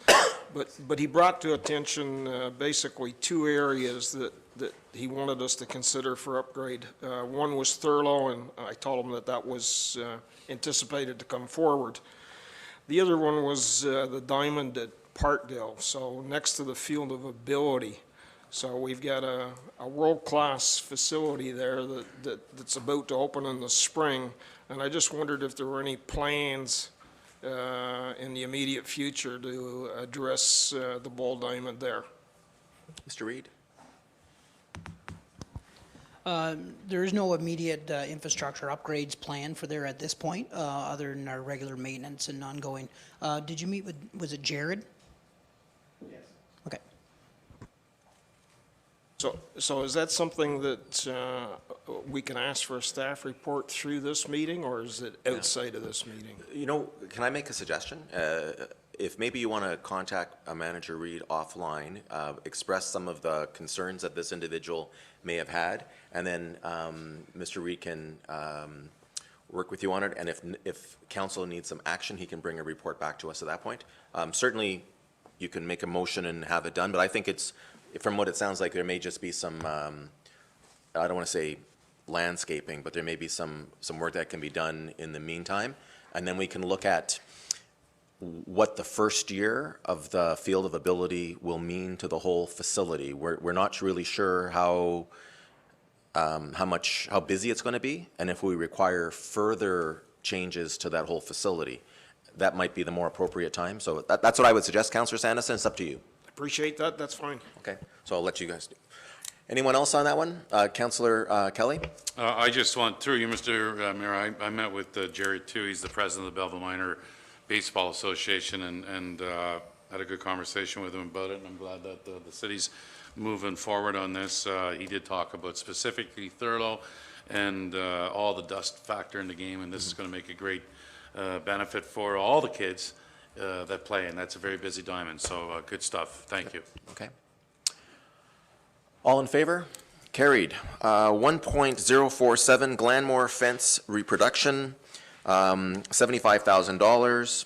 But he brought to attention basically two areas that he wanted us to consider for upgrade. One was Thurlow, and I told him that was anticipated to come forward. The other one was the diamond at Parkdale, so next to the Field of Ability. So we've got a world-class facility there that's about to open in the spring, and I just wondered if there were any plans in the immediate future to address the ball diamond there. Mr. Reed? There is no immediate infrastructure upgrades planned for there at this point, other than our regular maintenance and ongoing. Did you meet with, was it Jared? Yes. Okay. So is that something that we can ask for a staff report through this meeting, or is it outside of this meeting? You know, can I make a suggestion? If maybe you want to contact Manager Reed offline, express some of the concerns that this individual may have had, and then Mr. Reed can work with you on it, and if council needs some action, he can bring a report back to us at that point. Certainly, you can make a motion and have it done, but I think it's, from what it sounds like, there may just be some, I don't want to say landscaping, but there may be some work that can be done in the meantime, and then we can look at what the first year of the Field of Ability will mean to the whole facility. We're not really sure how busy it's going to be, and if we require further changes to that whole facility, that might be the more appropriate time. So that's what I would suggest, Councillor Sandison. It's up to you. Appreciate that. That's fine. Okay, so I'll let you guys do. Anyone else on that one? Councillor Kelly? I just want, through you, Mr. Mayor, I met with Jared too. He's the president of the Belleville Minor Baseball Association, and had a good conversation with him about it, and I'm glad that the city's moving forward on this. He did talk about specifically Thurlow and all the dust factor in the game, and this is going to make a great benefit for all the kids that play, and that's a very busy diamond, so good stuff. Thank you. Okay. All in favor? Carried. 1.047 Glanmore Fence Reproduction, $75,000,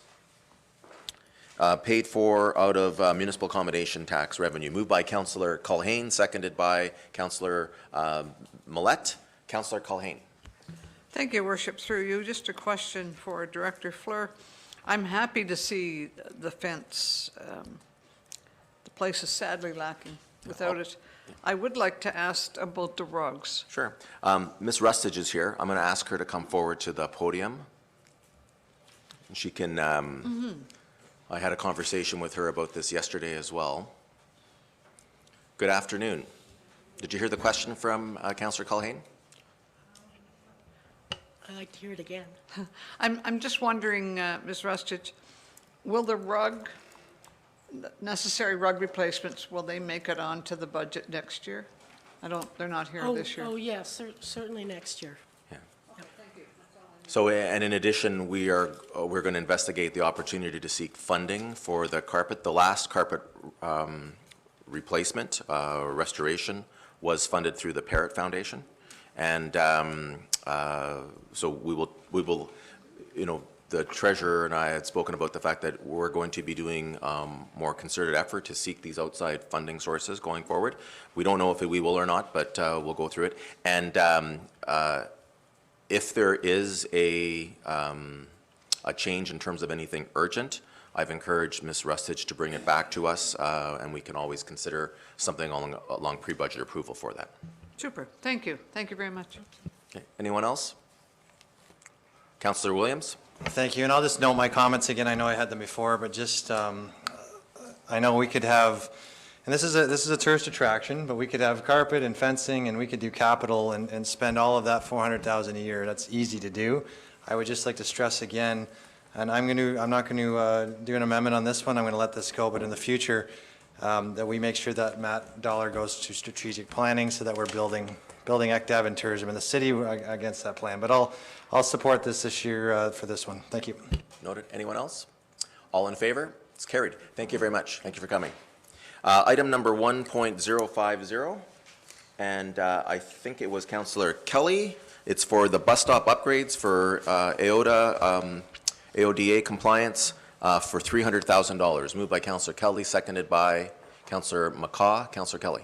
paid for out of municipal accommodation tax revenue. Moved by Councillor Culhane, seconded by Councillor Millet. Councillor Culhane. Thank you, Worship. Through you, just a question for Director Fleur. I'm happy to see the fence. The place is sadly lacking without it. I would like to ask about the rugs. Sure. Ms. Rustage is here. I'm going to ask her to come forward to the podium. She can, I had a conversation with her about this yesterday as well. Good afternoon. Did you hear the question from Councillor Culhane? I'd like to hear it again. I'm just wondering, Ms. Rustage, will the necessary rug replacements, will they make it onto the budget next year? They're not here this year. Oh, yes, certainly next year. So, and in addition, we're going to investigate the opportunity to seek funding for the carpet. The last carpet replacement, restoration, was funded through the Parrott Foundation. And so we will, you know, the treasurer and I had spoken about the fact that we're going to be doing more concerted effort to seek these outside funding sources going forward. We don't know if we will or not, but we'll go through it. And if there is a change in terms of anything urgent, I've encouraged Ms. Rustage to bring it back to us, and we can always consider something along pre-budget approval for that. Super. Thank you. Thank you very much. Okay. Anyone else? Councillor Williams? Thank you, and I'll just note my comments again. I know I had them before, but just, I know we could have, and this is a tourist attraction, but we could have carpet and fencing, and we could do capital and spend all of that $400,000 a year. That's easy to do. I would just like to stress again, and I'm not going to do an amendment on this one. I'm going to let this go, but in the future, that we make sure that dollar goes to strategic planning so that we're building ECDAV and tourism in the city against that plan. But I'll support this year for this one. Thank you. Noted. Anyone else? All in favor? It's carried. Thank you very much. Thank you for coming. Item number 1.050, and I think it was Councillor Kelly. It's for the bus stop upgrades for AODA compliance for $300,000. Moved by Councillor Kelly, seconded by Councillor McCaw. Councillor Kelly.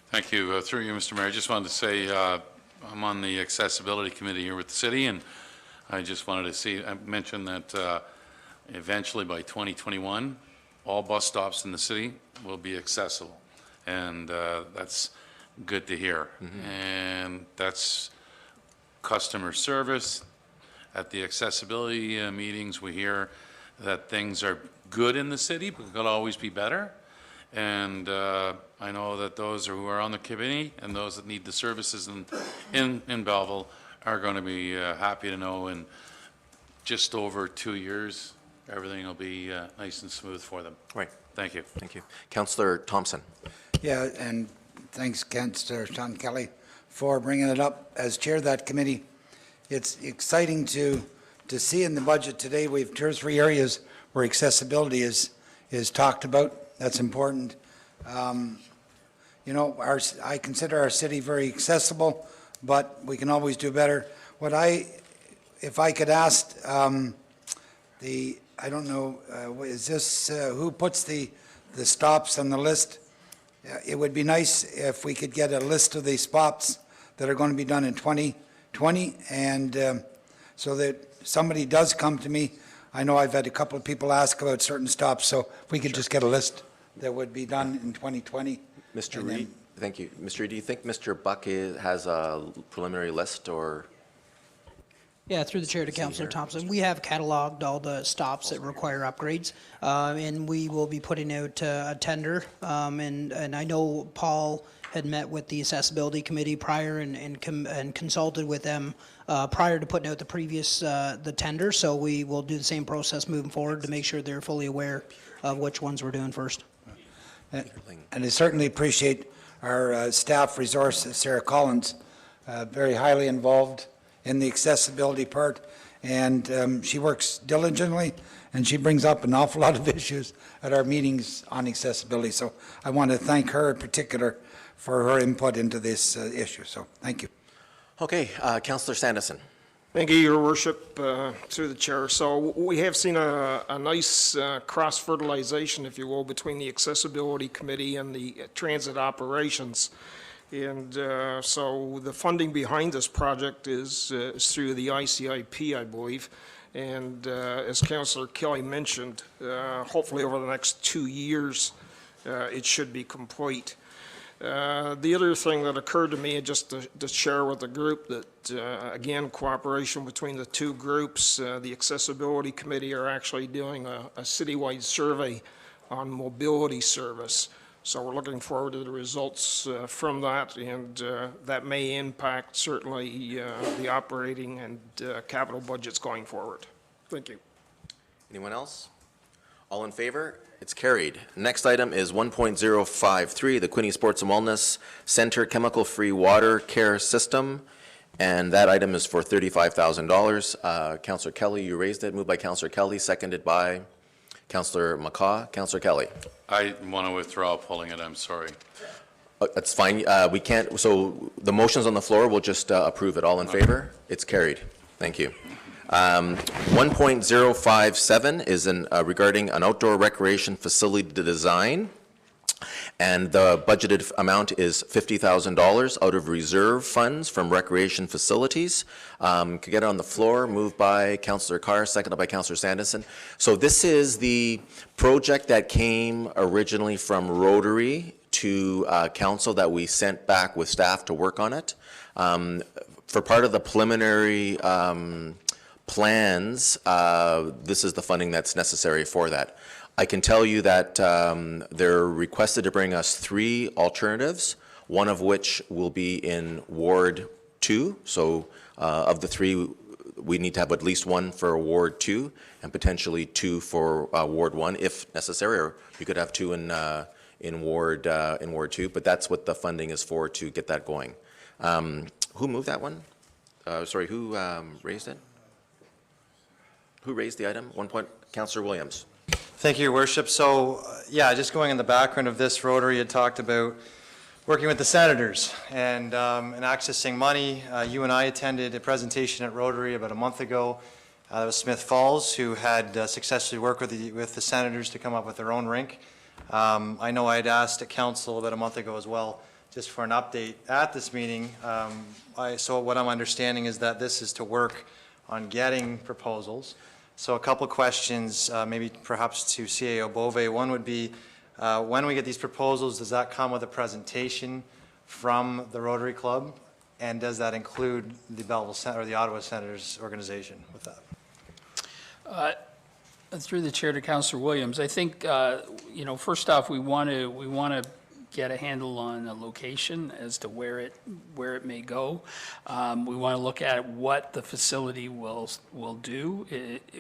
Thank you. Through you, Mr. Mayor, I just wanted to say I'm on the accessibility committee here with the city, and I just wanted to I mentioned that eventually by 2021, all bus stops in the city will be accessible, and that's good to hear. And that's customer service. At the accessibility meetings, we hear that things are good in the city, but could always be better. And I know that those who are on the committee and those that need the services in Belleville are going to be happy to know in just over 2 years, everything will be nice and smooth for them. Right. Thank you. Thank you. Councillor Thompson. Yeah, and thanks, Councillor Sean Kelly, for bringing it up. As chair of that committee, it's exciting to see in the budget today, we have 2 or 3 areas where accessibility is talked about. That's important. You know, I consider our city very accessible, but we can always do better. If I could ask I don't know, is this, who puts the stops on the list? It would be nice if we could get a list of the spots that are going to be done in 2020, and so that somebody does come to me. I know I've had a couple of people ask about certain stops, so if we could just get a list that would be done in 2020. Mr. Reid, thank you. Mr. Reid, do you think Mr. Buck has a preliminary list, or? Yeah, through the chair to Councillor Thompson, we have cataloged all the stops that require upgrades, and we will be putting out a tender. And I know Paul had met with the accessibility committee prior and consulted with them prior to putting out the previous the tender. So we will do the same process moving forward to make sure they're fully aware of which ones we're doing first. And I certainly appreciate our staff resource, Sarah Collins, very highly involved in the accessibility part, and she works diligently, and she brings up an awful lot of issues at our meetings on accessibility. So I want to thank her in particular for her input into this issue. So thank you. Okay, Councillor Sanderson. Thank you, Your Worship, through the chair. So we have seen a nice cross-fertilization, if you will, between the Accessibility Committee and the Transit Operations. And so the funding behind this project is through the ICIP, I believe. And as Councillor Kelly mentioned, hopefully over the next 2 years, it should be complete. The other thing that occurred to me, just to share with the group, that again, cooperation between the two groups, the Accessibility Committee are actually doing a citywide survey on mobility service. So we're looking forward to the results from that, and that may impact certainly the operating and capital budgets going forward. Thank you. Anyone else? All in favor? It's carried. Next item is 1.053, the Quinte Sports and Wellness Center Chemical-Free Water Care System, and that item is for $35,000. Councillor Kelly, you raised it. Moved by Councillor Kelly, seconded by Councillor McCaw. Councillor Kelly. I want to withdraw pulling it, I'm sorry. That's fine. We can't, so the motion's on the floor, we'll just approve it. All in favor? It's carried. Thank you. 1.057 is regarding an outdoor recreation facility design, and the budgeted amount is $50,000 out of reserve funds from recreation facilities. Could get it on the floor, moved by Councillor Carr, seconded by Councillor Sanderson. So this is the project that came originally from Rotary to council that we sent back with staff to work on it. For part of the preliminary plans, this is the funding that's necessary for that. I can tell you that they're requested to bring us 3 alternatives, one of which will be in Ward 2. So of the 3, we need to have at least 1 for Ward 2 and potentially 2 for Ward 1 if necessary, or you could have 2 in Ward 2, but that's what the funding is for, to get that going. Who moved that one? Sorry, who raised it? Who raised the item? 1 point, Councillor Williams. Thank you, Your Worship. So, yeah, just going in the background of this, Rotary had talked about working with the senators and accessing money. You and I attended a presentation at Rotary about a month ago. That was Smith Falls, who had successfully worked with the senators to come up with their own rink. I know I had asked at council about a month ago as well, just for an update at this meeting. So what I'm understanding is that this is to work on getting proposals. So a couple questions, maybe perhaps to CAO Bove. One would be, when we get these proposals, does that come with a presentation from the Rotary Club? And does that include the Belleville or the Ottawa Senators organization with that? Through the chair to Councillor Williams, I think, first off, we want to get a handle on a location as to where it may go. We want to look at what the facility will do.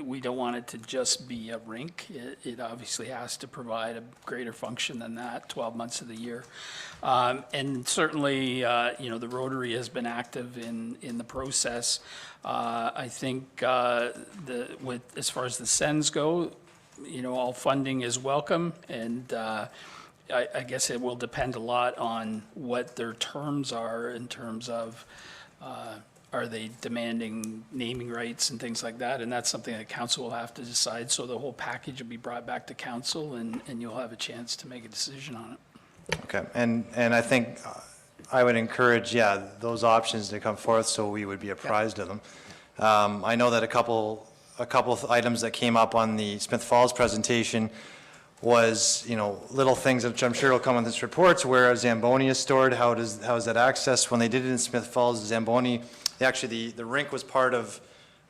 We don't want it to just be a rink. It obviously has to provide a greater function than that 12 months of the year. And certainly, the Rotary has been active in the process. I think as far as the Sens go, all funding is welcome, and I guess it will depend a lot on what their terms are in terms of are they demanding naming rights and things like that, and that's something that council will have to decide. So the whole package will be brought back to council, and you'll have a chance to make a decision on it. Okay, and I think I would encourage, those options to come forth so we would be apprised of them. I know that a couple of items that came up on the Smith Falls presentation was, little things which I'm sure will come in this report, where Zamboni is stored, how is that accessed? When they did it in Smith Falls, Zamboni, the rink was part of,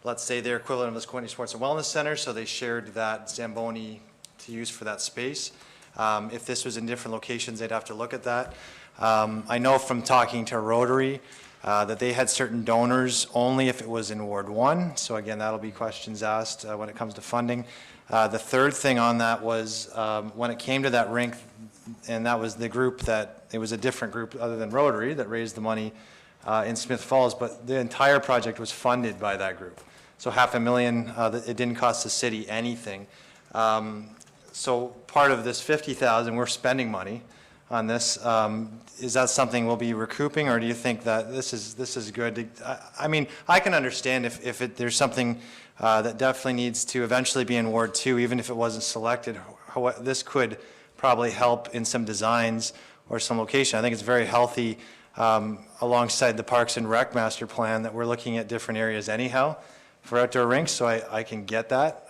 let's say, their equivalent of the Squinty Sports and Wellness Center, so they shared that Zamboni to use for that space. If this was in different locations, they'd have to look at that. I know from talking to Rotary that they had certain donors only if it was in Ward 1, so again, that'll be questions asked when it comes to funding. The third thing on that was when it came to that rink, and that was the group it was a different group other than Rotary that raised the money in Smith Falls, but the entire project was funded by that group. So $500,000, it didn't cost the city anything. So part of this $50,000, we're spending money on this. Is that something we'll be recouping, or do you think that this is good? I mean, I can understand if there's something that definitely needs to eventually be in Ward 2, even if it wasn't selected. This could probably help in some designs or some location. I think it's very healthy alongside the Parks and Rec Master Plan that we're looking at different areas anyhow for outdoor rinks, so I can get that.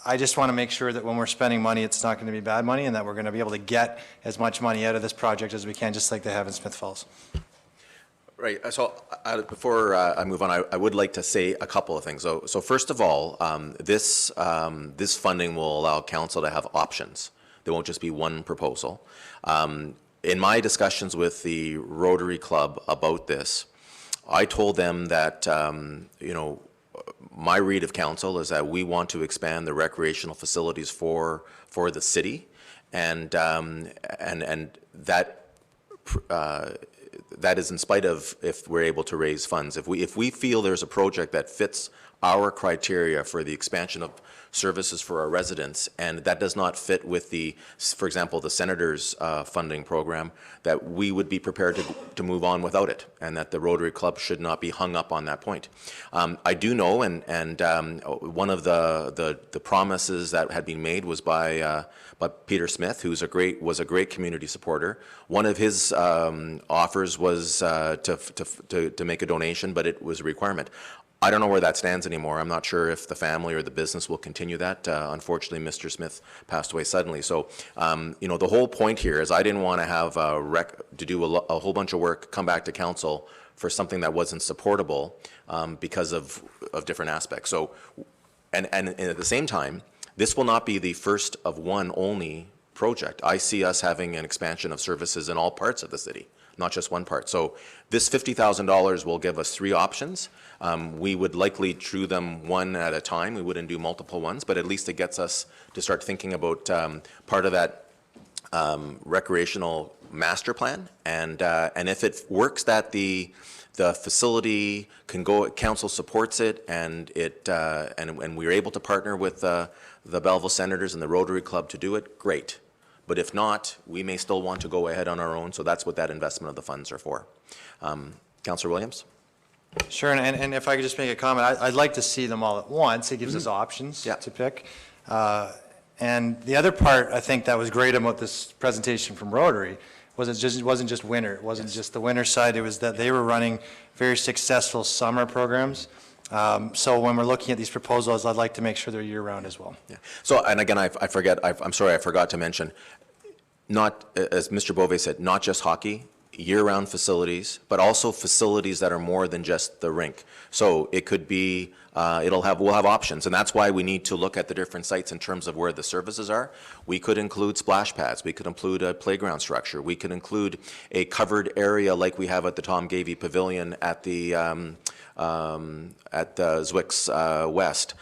I just want to make sure that when we're spending money, it's not going to be bad money, and that we're going to be able to get as much money out of this project as we can, just like they have in Smith Falls. Right, so before I move on, I would like to say a couple of things. So first of all, this funding will allow council to have options. There won't just be one proposal. In my discussions with the Rotary Club about this, I told them that, my read of council is that we want to expand the recreational facilities for the city, and that is in spite of if we're able to raise funds. If we feel there's a project that fits our criteria for the expansion of services for our residents, and that does not fit with for example, the Senators' funding program, that we would be prepared to move on without it, and that the Rotary Club should not be hung up on that point. I do know, and one of the promises that had been made was by Peter Smith, who was a great community supporter. One of his offers was to make a donation, but it was a requirement. I don't know where that stands anymore. I'm not sure if the family or the business will continue that. Unfortunately, Mr. Smith passed away suddenly. So, the whole point here is I didn't want to have to do a whole bunch of work, come back to council for something that wasn't supportable because of different aspects. So, and at the same time, this will not be the first of one only project. I see us having an expansion of services in all parts of the city, not just one part. So this $50,000 will give us 3 options. We would likely chew them one at a time. We wouldn't do multiple ones, but at least it gets us to start thinking about part of that recreational master plan. And if it works that the facility can go, council supports it, and we're able to partner with the Belleville Senators and the Rotary Club to do it, great. But if not, we may still want to go ahead on our own, so that's what that investment of the funds are for. Councillor Williams? Sure, and if I could just make a comment, I'd like to see them all at once. It gives us options to pick. And the other part, I think, that was great about this presentation from Rotary was it wasn't just winter. It wasn't just the winter side. It was that they were running very successful summer programs. So when we're looking at these proposals, I'd like to make sure they're year-round as well. Yeah. So, and again, I'm sorry, I forgot to mention, not, as Mr. Bove said, not just hockey, year-round facilities, but also facilities that are more than just the rink. So it could be, we'll have options, and that's why we need to look at the different sites in terms of where the services are. We could include splash pads, we could include a playground structure, we could include a covered area like we have at the Tom Gavey Pavilion at the Zwick's West.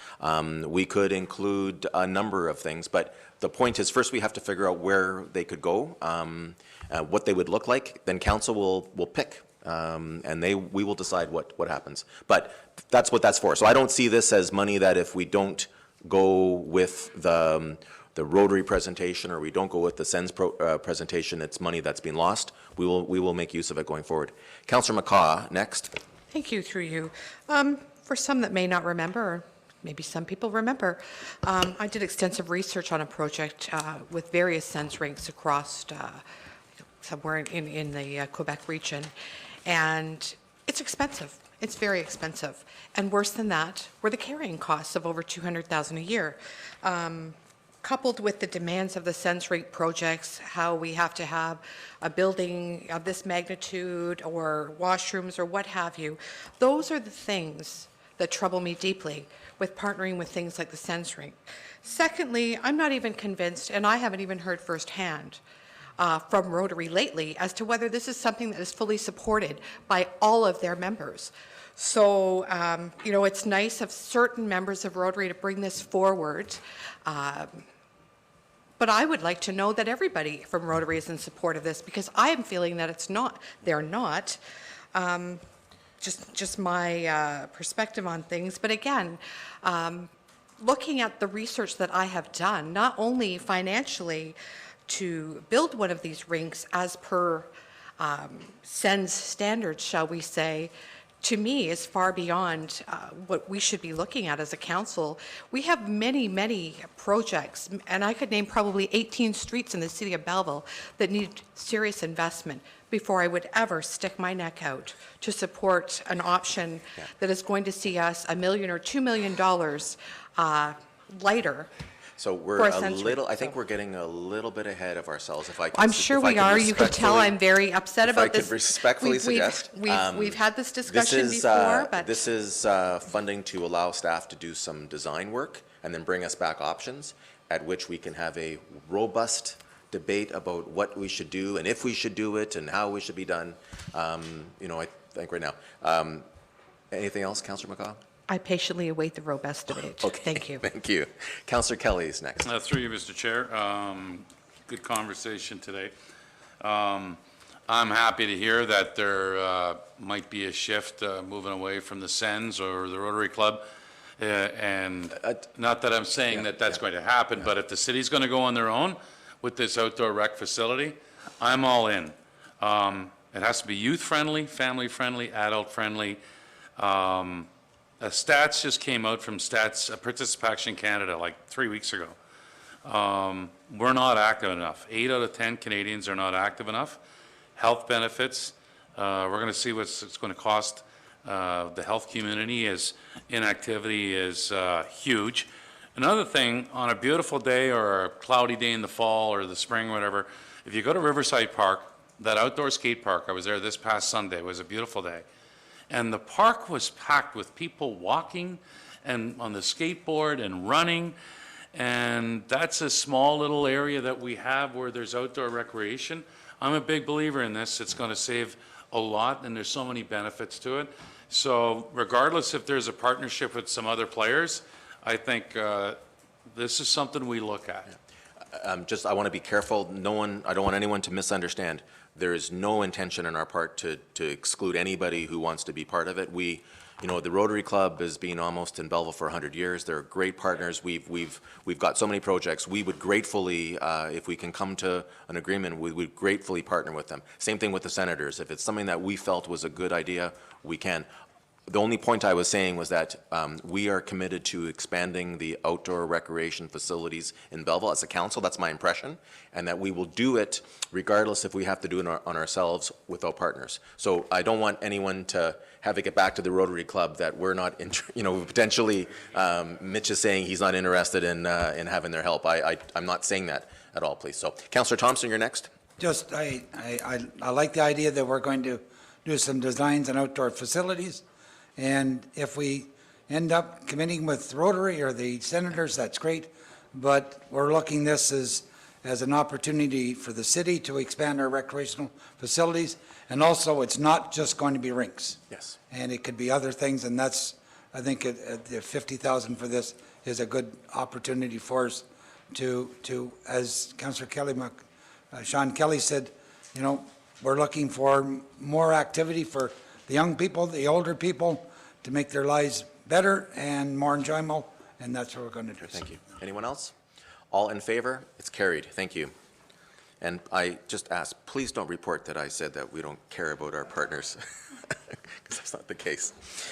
We could include a number of things, but the point is, first we have to figure out where they could go, what they would look like, then council will pick, and we will decide what happens. But that's what that's for. So I don't see this as money that if we don't go with the Rotary presentation or we don't go with the SENS presentation, it's money that's been lost. We will make use of it going forward. Councillor McCaw, next. Thank you, through you. For some that may not remember, or maybe some people remember, I did extensive research on a project with various SENS rinks across somewhere in the Quebec region, and it's expensive. It's very expensive. And worse than that were the carrying costs of over $200,000 a year. Coupled with the demands of the SENS rink projects, how we have to have a building of this magnitude or washrooms or what have you, those are the things that trouble me deeply with partnering with things like the SENS rink. Secondly, I'm not even convinced, and I haven't even heard firsthand from Rotary lately, as to whether this is something that is fully supported by all of their members. So, it's nice of certain members of Rotary to bring this forward, but I would like to know that everybody from Rotary is in support of this, because I am feeling that it's not. They're not. Just my perspective on things. But again, looking at the research that I have done, not only financially to build one of these rinks as per SENS standards, shall we say, to me is far beyond what we should be looking at as a council. We have many, many projects, and I could name probably 18 streets in the city of Belleville that need serious investment before I would ever stick my neck out to support an option that is going to see us $1 million or $2 million lighter. So we're a little, I think we're getting a little bit ahead of ourselves, if I can. I'm sure we are. You can tell I'm very upset about this. If I could respectfully suggest. We've had this discussion before, but. This is funding to allow staff to do some design work and then bring us back options at which we can have a robust debate about what we should do and if we should do it and how we should be done. I think right now. Anything else, Councillor McCaw? I patiently await the robust debate. Okay. Thank you. Thank you. Councillor Kelly is next. Through you, Mr. Chair. Good conversation today. I'm happy to hear that there might be a shift moving away from the SENS or the Rotary Club. And not that I'm saying that's going to happen, but if the city's going to go on their own with this outdoor rec facility, I'm all in. It has to be youth-friendly, family-friendly, adult-friendly. Stats just came out from Participation Canada like 3 weeks ago. We're not active enough. 8 out of 10 Canadians are not active enough. Health benefits, we're going to see what it's going to cost the health community as inactivity is huge. Another thing, on a beautiful day or a cloudy day in the fall or the spring or whatever, if you go to Riverside Park, that outdoor skate park, I was there this past Sunday, it was a beautiful day. And the park was packed with people walking and on the skateboard and running. And that's a small little area that we have where there's outdoor recreation. I'm a big believer in this. It's going to save a lot, and there's so many benefits to it. So regardless if there's a partnership with some other players, I think this is something we look at. I want to be careful. I don't want anyone to misunderstand. there is no intention on our part to exclude anybody who wants to be part of it. The Rotary Club has been almost in Belleville for 100 years. They're great partners. We've got so many projects. We would gratefully, if we can come to an agreement, we would gratefully partner with them. Same thing with the Senators. If it's something that we felt was a good idea, we can. The only point I was saying was that we are committed to expanding the outdoor recreation facilities in Belleville as a council. That's my impression, and that we will do it regardless if we have to do it on ourselves without partners. So I don't want anyone to have it get back to the Rotary Club that we're not, potentially Mitch is saying he's not interested in having their help. I'm not saying that at all, please. So, Councillor Thompson, you're next. Just, I like the idea that we're going to do some designs on outdoor facilities. And if we end up committing with Rotary or the Senators, that's great. But we're looking this as an opportunity for the city to expand our recreational facilities. And also, it's not just going to be rinks. Yes. And it could be other things, and that's, I think, the 50,000 for this is a good opportunity for us to as Councillor Kelly, Sean Kelly said, we're looking for more activity for the young people, the older people, to make their lives better and more enjoyable, and that's what we're going to do. Thank you. Anyone else? All in favor? It's carried. Thank you. And I just ask, please don't report that I said that we don't care about our partners, because that's not the case.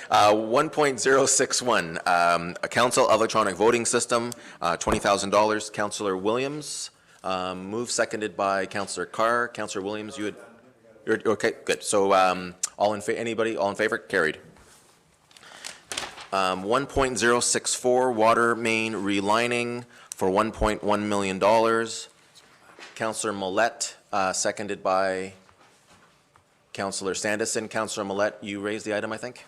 1.061, a council electronic voting system, $20,000. Councillor Williams, moved, seconded by Councillor Carr. Councillor Williams, you're okay, good. So anybody, all in favor? Carried. 1.064, water main relining for $1.1 million. Councillor Millette, seconded by Councillor Sandison. Councillor Millette, you raised the item, I think?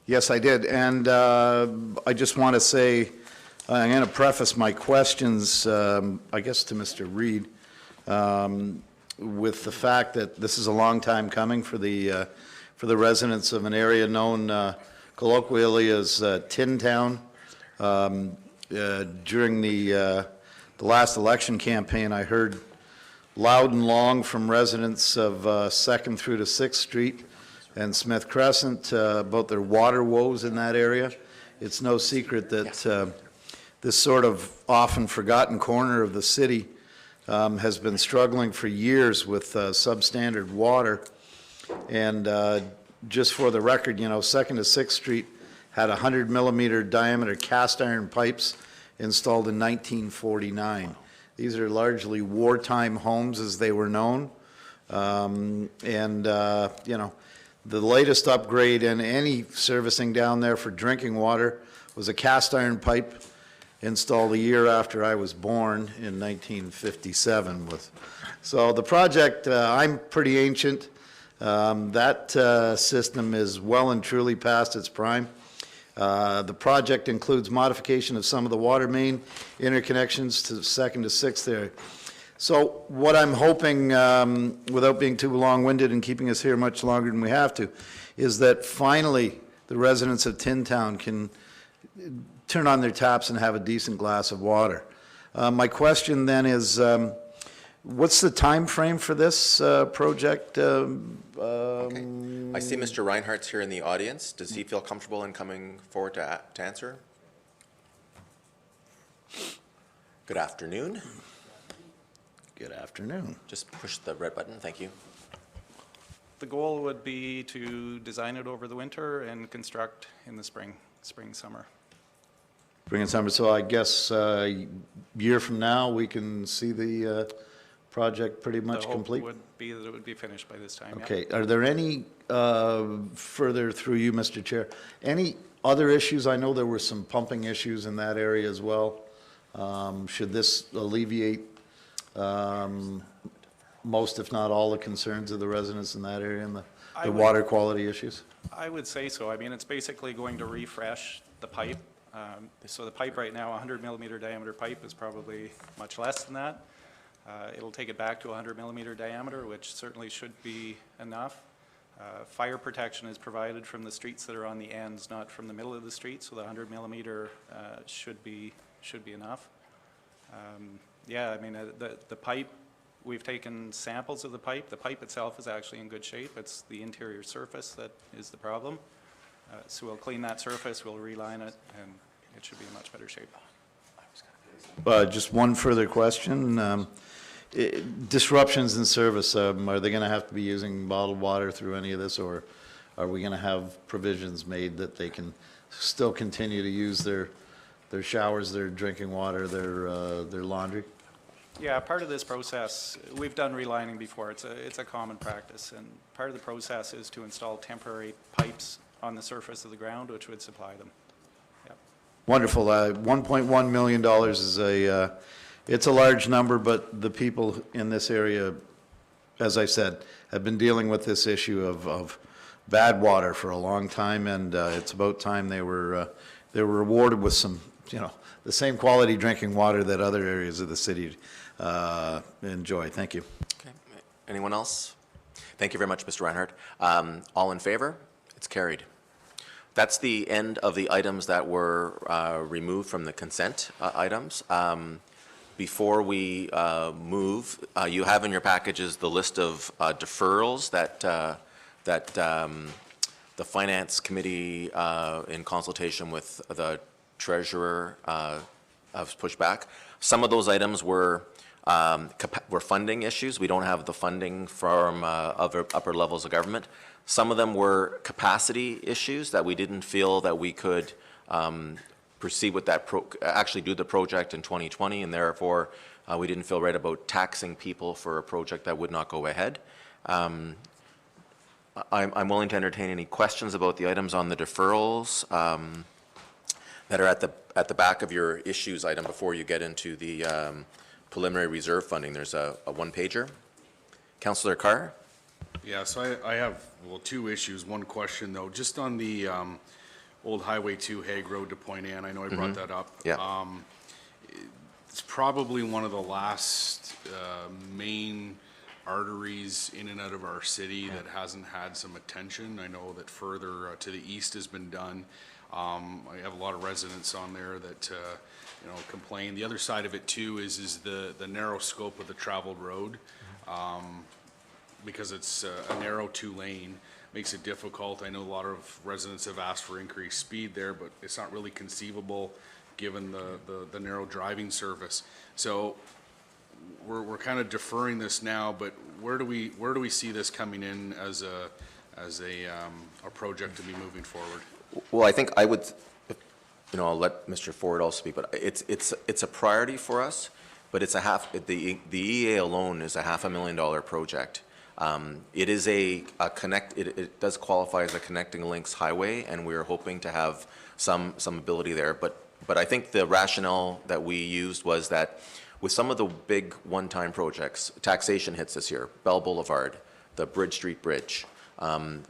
Yes, I did, and I just want to say, I'm going to preface my questions, I guess to Mr. Reid, with the fact that this is a long time coming for the residents of an area known colloquially as Tin Town. During the last election campaign, I heard loud and long from residents of 2nd through to 6th Street and Smith Crescent about their water woes in that area. It's no secret that this sort of often forgotten corner of the city has been struggling for years with substandard water. And just for the record, 2nd to 6th Street had 100-millimeter diameter cast iron pipes installed in 1949. These are largely wartime homes as they were known. The latest upgrade in any servicing down there for drinking water was a cast iron pipe installed a year after I was born in 1957. So the project, I'm pretty ancient. That system is well and truly past its prime. The project includes modification of some of the water main interconnections to 2nd to 6th there. So what I'm hoping, without being too long-winded and keeping us here much longer than we have to, is that finally the residents of Tin Town can turn on their taps and have a decent glass of water. My question then is, what's the time frame for this project? Okay. I see Mr. Reinhardt's here in the audience. Does he feel comfortable in coming forward to answer? Good afternoon. Good afternoon. Just push the red button. Thank you. The goal would be to design it over the winter and construct in the spring, summer. Spring and summer, so I guess a year from now, we can see the project pretty much complete? The hope would be that it would be finished by this time, yeah. Okay, are there any, further through you, Mr. Chair, any other issues? I know there were some pumping issues in that area as well. Should this alleviate most, if not all, the concerns of the residents in that area and the water quality issues? I would say so. I mean, it's basically going to refresh the pipe. So the pipe right now, 100-millimeter diameter pipe, is probably much less than that. It'll take it back to a 100-millimeter diameter, which certainly should be enough. Fire protection is provided from the streets that are on the ends, not from the middle of the street, so the 100-millimeter should be enough. Yeah, I mean, the pipe We've taken samples of the pipe. The pipe itself is actually in good shape. It's the interior surface that is the problem. So we'll clean that surface, we'll reline it, and it should be in much better shape. Just one further question. Disruptions in service, are they going to have to be using bottled water through any of this, or are we going to have provisions made that they can still continue to use their showers, their drinking water, their laundry? Yeah, part of this process, we've done relining before. It's a common practice, and part of the process is to install temporary pipes on the surface of the ground, which would supply them. Yep. Wonderful. $1.1 million is it's a large number, but the people in this area, as I said, have been dealing with this issue of bad water for a long time, and it's about time they were rewarded with some, the same quality drinking water that other areas of the city enjoy. Thank you. Okay. Anyone else? Thank you very much, Mr. Reinhardt. All in favor? It's carried. That's the end of the items that were removed from the consent items. Before we move, you have in your packages the list of deferrals that the Finance Committee, in consultation with the Treasurer, have pushed back. Some of those items were funding issues. We don't have the funding from other upper levels of government. Some of them were capacity issues that we didn't feel that we could proceed with that, actually do the project in 2020, and therefore we didn't feel right about taxing people for a project that would not go ahead. I'm willing to entertain any questions about the items on the deferrals that are at the back of your issues item before you get into the preliminary reserve funding. There's a one-pager. Councillor Carr? Yeah, so I have, well, two issues. One question, though, just on the old Highway 2 Hague Road to Point Anne. I know I brought that up. Yeah. It's probably one of the last main arteries in and out of our city that hasn't had some attention. I know that further to the east has been done. I have a lot of residents on there that complain. The other side of it too is the narrow scope of the traveled road, because it's a narrow two-lane, makes it difficult. I know a lot of residents have asked for increased speed there, but it's not really conceivable given the narrow driving surface. So we're kind of deferring this now, but where do we see this coming in as a project to be moving forward? Well, I think I would, I'll let Mr. Ford also speak, but it's a priority for us, but it's the EA alone is a $500,000 project. It is it does qualify as a connecting links highway, and we're hoping to have some ability there. But I think the rationale that we used was that with some of the big one-time projects, taxation hits this year, Bell Boulevard, the Bridge Street Bridge,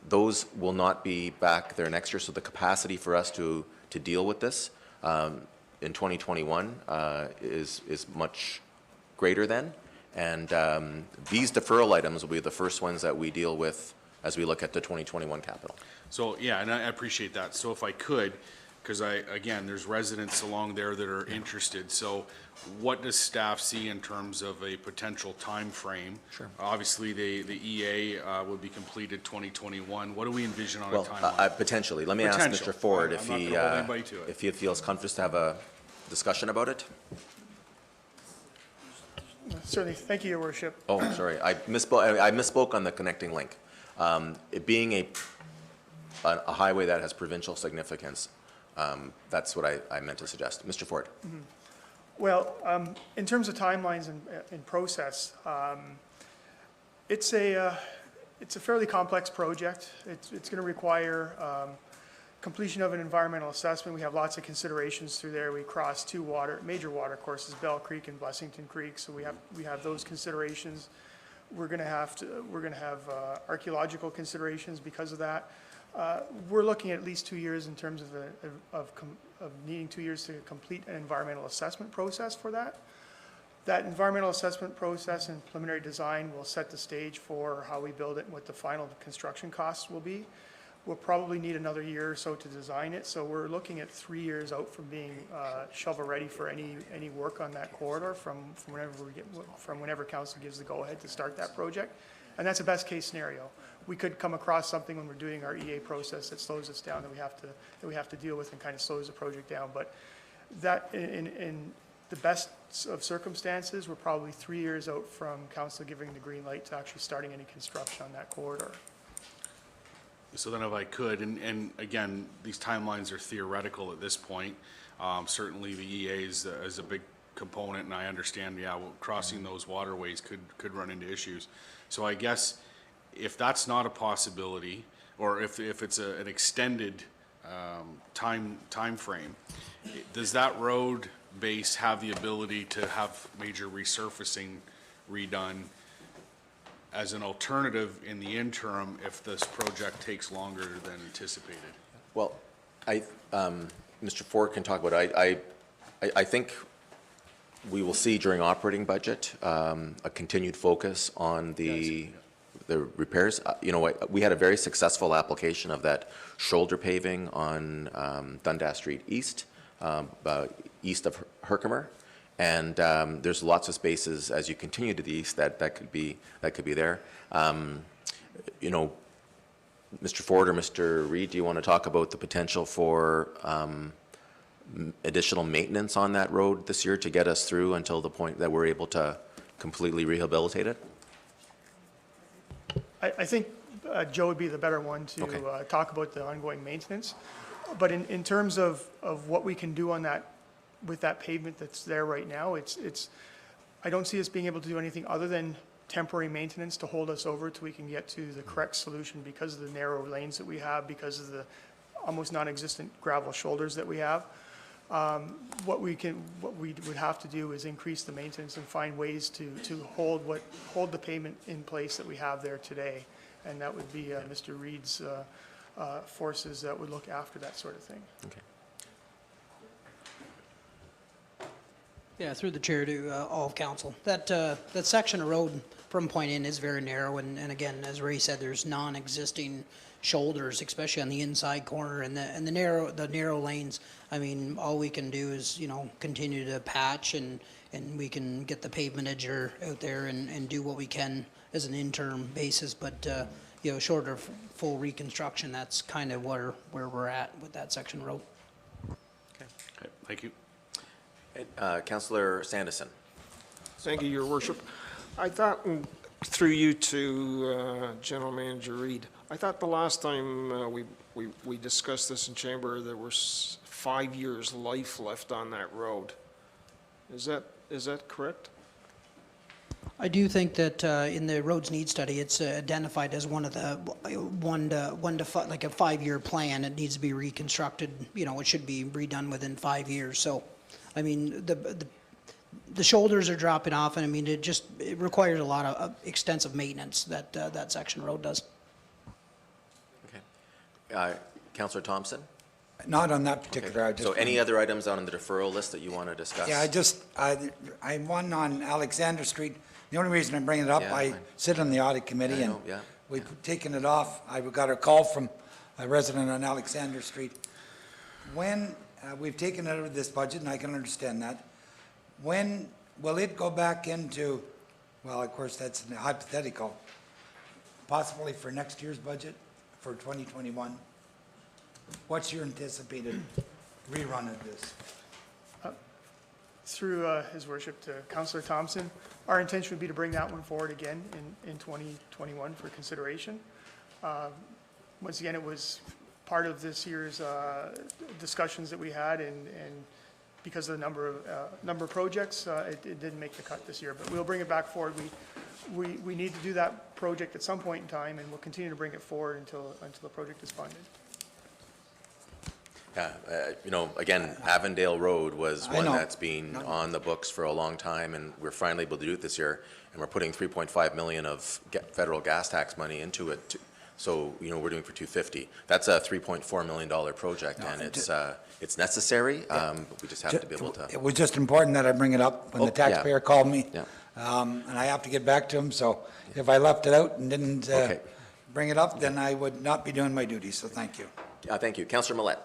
those will not be back there next year. So the capacity for us to deal with this in 2021 is much greater then. And these deferral items will be the first ones that we deal with as we look at the 2021 capital. So, yeah, and I appreciate that. So if I could, because again, there's residents along there that are interested. So what does staff see in terms of a potential time frame? Sure. Obviously, the EA would be completed 2021. What do we envision on a timeline? Well, potentially. Let me ask Mr. Ford if I'm not gonna hold anybody to it. if he feels comfortable to have a discussion about it. Certainly. Thank you, Your Worship. Oh, sorry. I misspoke on the connecting link. It being a highway that has provincial significance, that's what I meant to suggest. Mr. Ford. Mm-hmm. Well, in terms of timelines and process, it's a fairly complex project. It's going to require completion of an environmental assessment. We have lots of considerations through there. We cross two major water courses, Bell Creek and Blessington Creek, so we have those considerations. We're going to have archaeological considerations because of that. We're looking at least 2 years in terms of needing 2 years to complete an environmental assessment process for that. That environmental assessment process and preliminary design will set the stage for how we build it and what the final construction costs will be. We'll probably need another year or so to design it, so we're looking at 3 years out from being shovel-ready for any work on that corridor from whenever council gives the go-ahead to start that project. And that's a best-case scenario. We could come across something when we're doing our EA process that slows us down, that we have to deal with and kind of slows the project down. But that, in the best of circumstances, we're probably 3 years out from council giving the green light to actually starting any construction on that corridor. So then if I could, and again, these timelines are theoretical at this point. Certainly the EA is a big component, and I understand, yeah, well, crossing those waterways could run into issues. So I guess if that's not a possibility, or if it's an extended time frame, does that road base have the ability to have major resurfacing redone as an alternative in the interim if this project takes longer than anticipated? Well, Mr. Ford can talk about it. I think we will see during operating budget a continued focus on the repairs. You know, we had a very successful application of that shoulder paving on Dundas Street East, east of Herkimer. And there's lots of spaces as you continue to the east that could be there. You know, Mr. Ford or Mr. Reed, do you want to talk about the potential for additional maintenance on that road this year to get us through until the point that we're able to completely rehabilitate it? I think Joe would be the better one to talk about the ongoing maintenance. But in terms of what we can do on that, with that pavement that's there right now, I don't see us being able to do anything other than temporary maintenance to hold us over till we can get to the correct solution because of the narrow lanes that we have, because of the almost non-existent gravel shoulders that we have. What we would have to do is increase the maintenance and find ways to hold the pavement in place that we have there today. And that would be Mr. Reed's forces that would look after that sort of thing. Okay. Yeah, through the chair to all of council. That section of road from point in is very narrow, and again, as Ray said, there's non-existing shoulders, especially on the inside corner, and the narrow lanes. I mean, all we can do is, you know, continue to patch, and we can get the pavement edger out there and do what we can as an interim basis, but you know, short of full reconstruction, that's kind of where we're at with that section of road. Okay, thank you. Councillor Sandison. Thank you, Your Worship. I thought, through you to General Manager Reed, I thought the last time we discussed this in chamber, there was 5 years life left on that road. Is that correct? I do think that in the roads need study, it's identified as one of the like a 5-year plan. It needs to be reconstructed. You know, it should be redone within 5 years. So, I mean, the shoulders are dropping off, and I mean, it requires a lot of extensive maintenance that that section road does. Okay. Councillor Thompson? Not on that particular. Okay. So any other items on the deferral list that you want to discuss? Yeah, I'm one on Alexander Street. The only reason I'm bringing it up, I sit on the audit committee, and we've taken it off. I got a call from a resident on Alexander Street. When we've taken it out of this budget, and I can understand that, when will it go back into, well, of course, that's hypothetical, possibly for next year's budget, for 2021? What's your anticipated rerun of this? Through His Worship to Councillor Thompson, our intention would be to bring that one forward again in 2021 for consideration. Once again, it was part of this year's discussions that we had, and because of the number of projects, it didn't make the cut this year. But we'll bring it back forward. We need to do that project at some point in time, and we'll continue to bring it forward until the project is funded. Yeah, you know, again, Avondale Road was one that's been on the books for a long time, and we're finally able to do it this year, and we're putting $3.5 million of federal gas tax money into it. So, you know, we're doing for $250. That's a $3.4 million project, and it's necessary, but we just have to be able to. It was just important that I bring it up when the taxpayer called me, and I have to get back to him. So if I left it out and didn't bring it up, then I would not be doing my duty, so thank you. Thank you. Councillor Millet.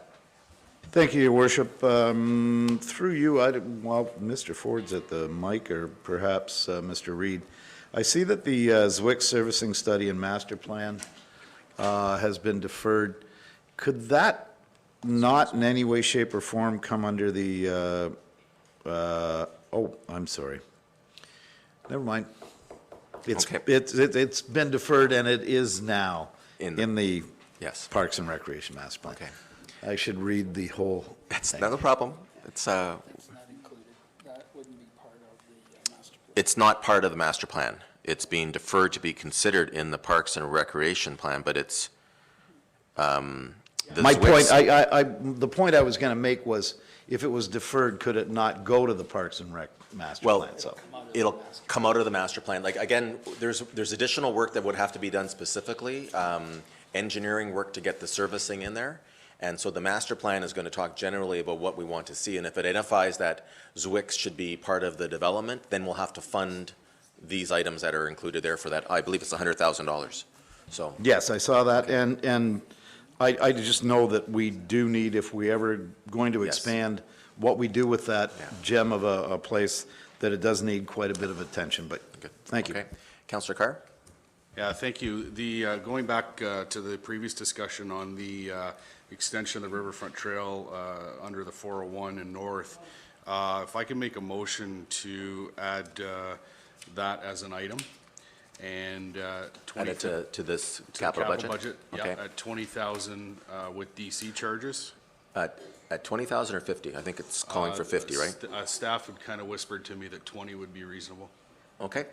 Thank you, Your Worship. Through you, while Mr. Ford's at the mic, or perhaps Mr. Reed, I see that the Zwick servicing study and master plan has been deferred. Could that not in any way, shape, or form come under the, oh, I'm sorry. Never mind. It's been deferred, and it is now in the Yes. Parks and Recreation Master Plan. Okay. I should read the whole That's thing. not a problem. It's Not included. That wouldn't be part of the master plan. It's not part of the master plan. It's being deferred to be considered in the Parks and Recreation Plan, but it's, the My point, Zwicks- the point I was going to make was, if it was deferred, could it not go to the Parks and Rec Master Well, Plan? So, it'll come out of the master plan. Like, again, there's additional work that would have to be done specifically, engineering work to get the servicing in there. And so the master plan is going to talk generally about what we want to see. And if it identifies that Zwicks should be part of the development, then we'll have to fund these items that are included there for that. I believe it's $100,000. So, yes, I saw that, and I just know that we do need, if we ever going to Yes. expand what we do with that gem of a place, that it does need quite a bit of attention, but thank you. okay. Councillor Carr? Yeah, thank you. The, going back to the previous discussion on the extension of the Riverfront Trail under the 401 and north, if I can make a motion to add that as an item, and Add it to this capital budget? Yeah, Okay. at 20,000 with DC charges. At 20,000 or 50? I think it's calling for 50, right? Staff had kind of whispered to me that 20 would be reasonable. Okay.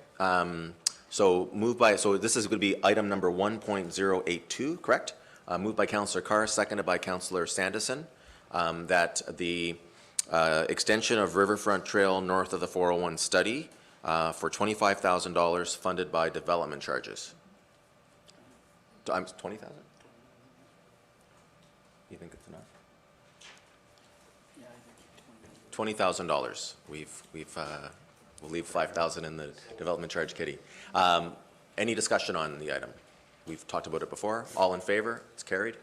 So this is going to be item number 1.082, correct? Moved by Councillor Carr, seconded by Councillor Sandison, that the extension of Riverfront Trail north of the 401 study for $25,000 funded by development charges. 20,000? You think it's enough? $20,000. We'll leave 5,000 in the development charge kitty. Any discussion on the item? We've talked about it before. All in favor? It's carried.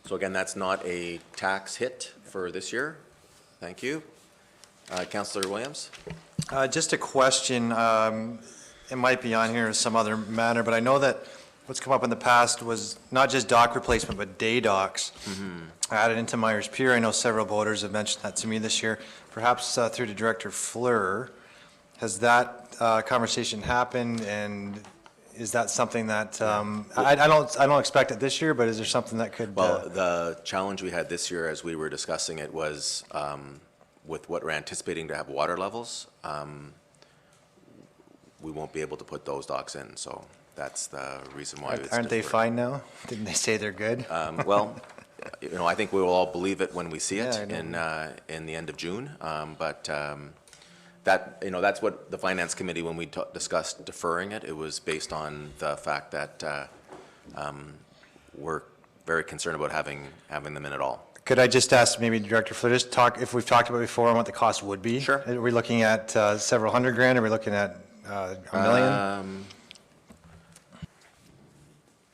So again, that's not a tax hit for this year. Thank you. Councillor Williams? Just a question, it might be on here in some other manner, but I know that what's come up in the past was not just dock replacement, but day docks added into Myers Pier. I know several voters have mentioned that to me this year. Perhaps through to Director Fleur, has that conversation happened, and is that something that, I don't expect it this year, but is there something that could? Well, the challenge we had this year as we were discussing it was with what we're anticipating to have water levels, we won't be able to put those docks in, so that's the reason why it's Aren't they deferred. fine now? Didn't they say they're good? Well, I think we will all believe it when we see it Yeah, in the end of June. But that, that's what the Finance Committee, when we discussed deferring it, it was based on the fact that we're very concerned about having them in at all. Could I just ask maybe Director Fleur, just talk, if we've talked about before on what the cost would be? Sure. Are we looking at several $100,000? Are we looking at $1 million?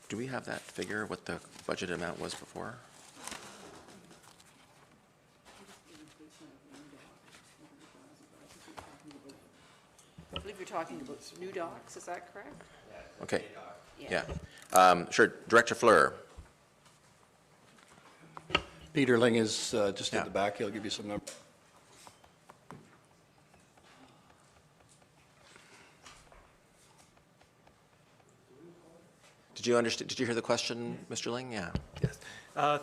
Do we have that figure, what the budget amount was before? I believe you're talking about new docks, is that correct? Okay, yeah. Sure, Director Fleur. Peter Ling is just at the back. He'll give you some numbers. Did you understand? Did you hear the question, Mr. Ling? Yeah. Yes.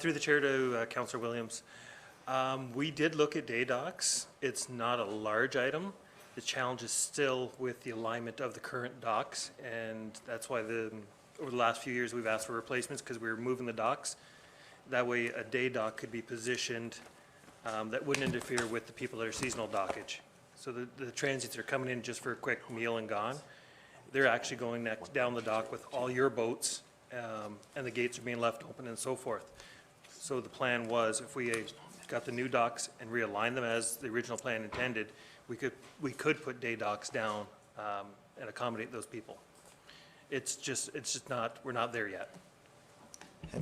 Through the chair to Councillor Williams. We did look at day docks. It's not a large item. The challenge is still with the alignment of the current docks, and that's why over the last few years we've asked for replacements, because we were moving the docks. That way a day dock could be positioned that wouldn't interfere with the people that are seasonal dockage. So the transits are coming in just for a quick meal and gone. They're actually going down the dock with all your boats, and the gates are being left open and so forth. So the plan was, if we got the new docks and realigned them as the original plan intended, we could put day docks down and accommodate those people. it's just not, we're not there yet.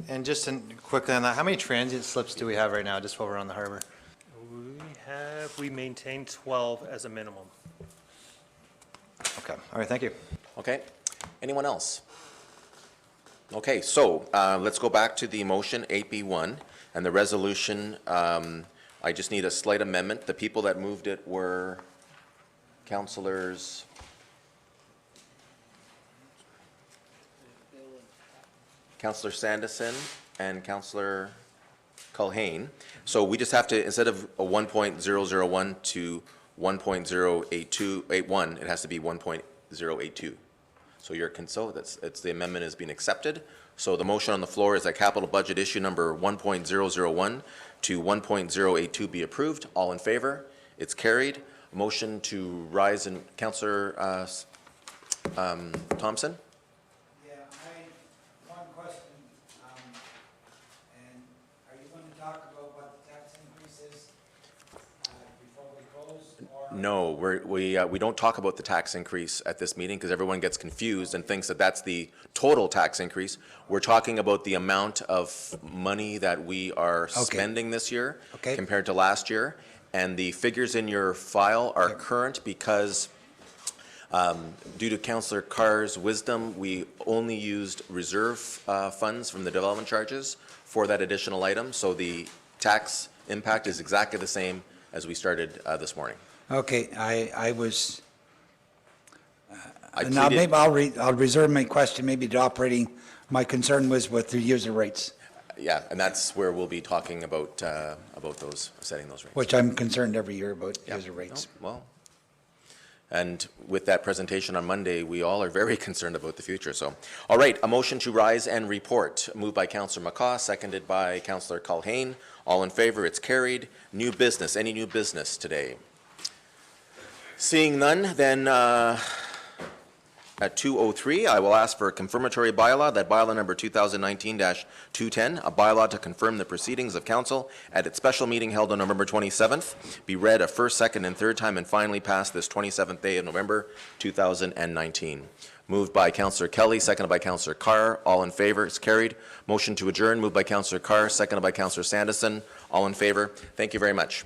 And just quickly on that, how many transient slips do we have right now, just while we're on the harbor? We maintain 12 as a minimum. Okay, all right, thank you. Okay. Anyone else? Okay, so let's go back to the motion 8B1 and the resolution. I just need a slight amendment. The people that moved it were councillors Sanderson and Councillor Culhane. So we just have to, instead of a 1.001 to 1.08281, it has to be 1.082. So that's the amendment has been accepted. So the motion on the floor is that capital budget issue number 1.001 to 1.082 be approved. All in favor? It's carried. Motion to rise in Councillor Thompson. Yeah, one question, and are you going to talk about what the tax increase is before we close? No, we don't talk about the tax increase at this meeting because everyone gets confused and thinks that that's the total tax increase. We're talking about the amount of money that we are spending this year compared to last year. And the figures in your file are current because due to Councillor Carr's wisdom, we only used reserve funds from the development charges for that additional item. So the tax impact is exactly the same as we started this morning. Okay, I was, now maybe I'll reserve my question, maybe to operating, my concern was with the user rates. Yeah, and that's where we'll be talking about those, setting those rates. Which I'm concerned every year about user rates. No, well, and with that presentation on Monday, we all are very concerned about the future. So, all right, a motion to rise and report, moved by Councillor McCaw, seconded by Councillor Culhane. All in favor, it's carried. New business, any new business today? Seeing none, then at 2:03, I will ask for a confirmatory bylaw, that bylaw number 2019-210, a bylaw to confirm the proceedings of council at its special meeting held on November 27th, be read a first, second, and third time and finally passed this 27th day of November 2019. Moved by Councillor Kelly, seconded by Councillor Carr. All in favor, it's carried. Motion to adjourn, moved by Councillor Carr, seconded by Councillor Sanderson. All in favor. Thank you very much.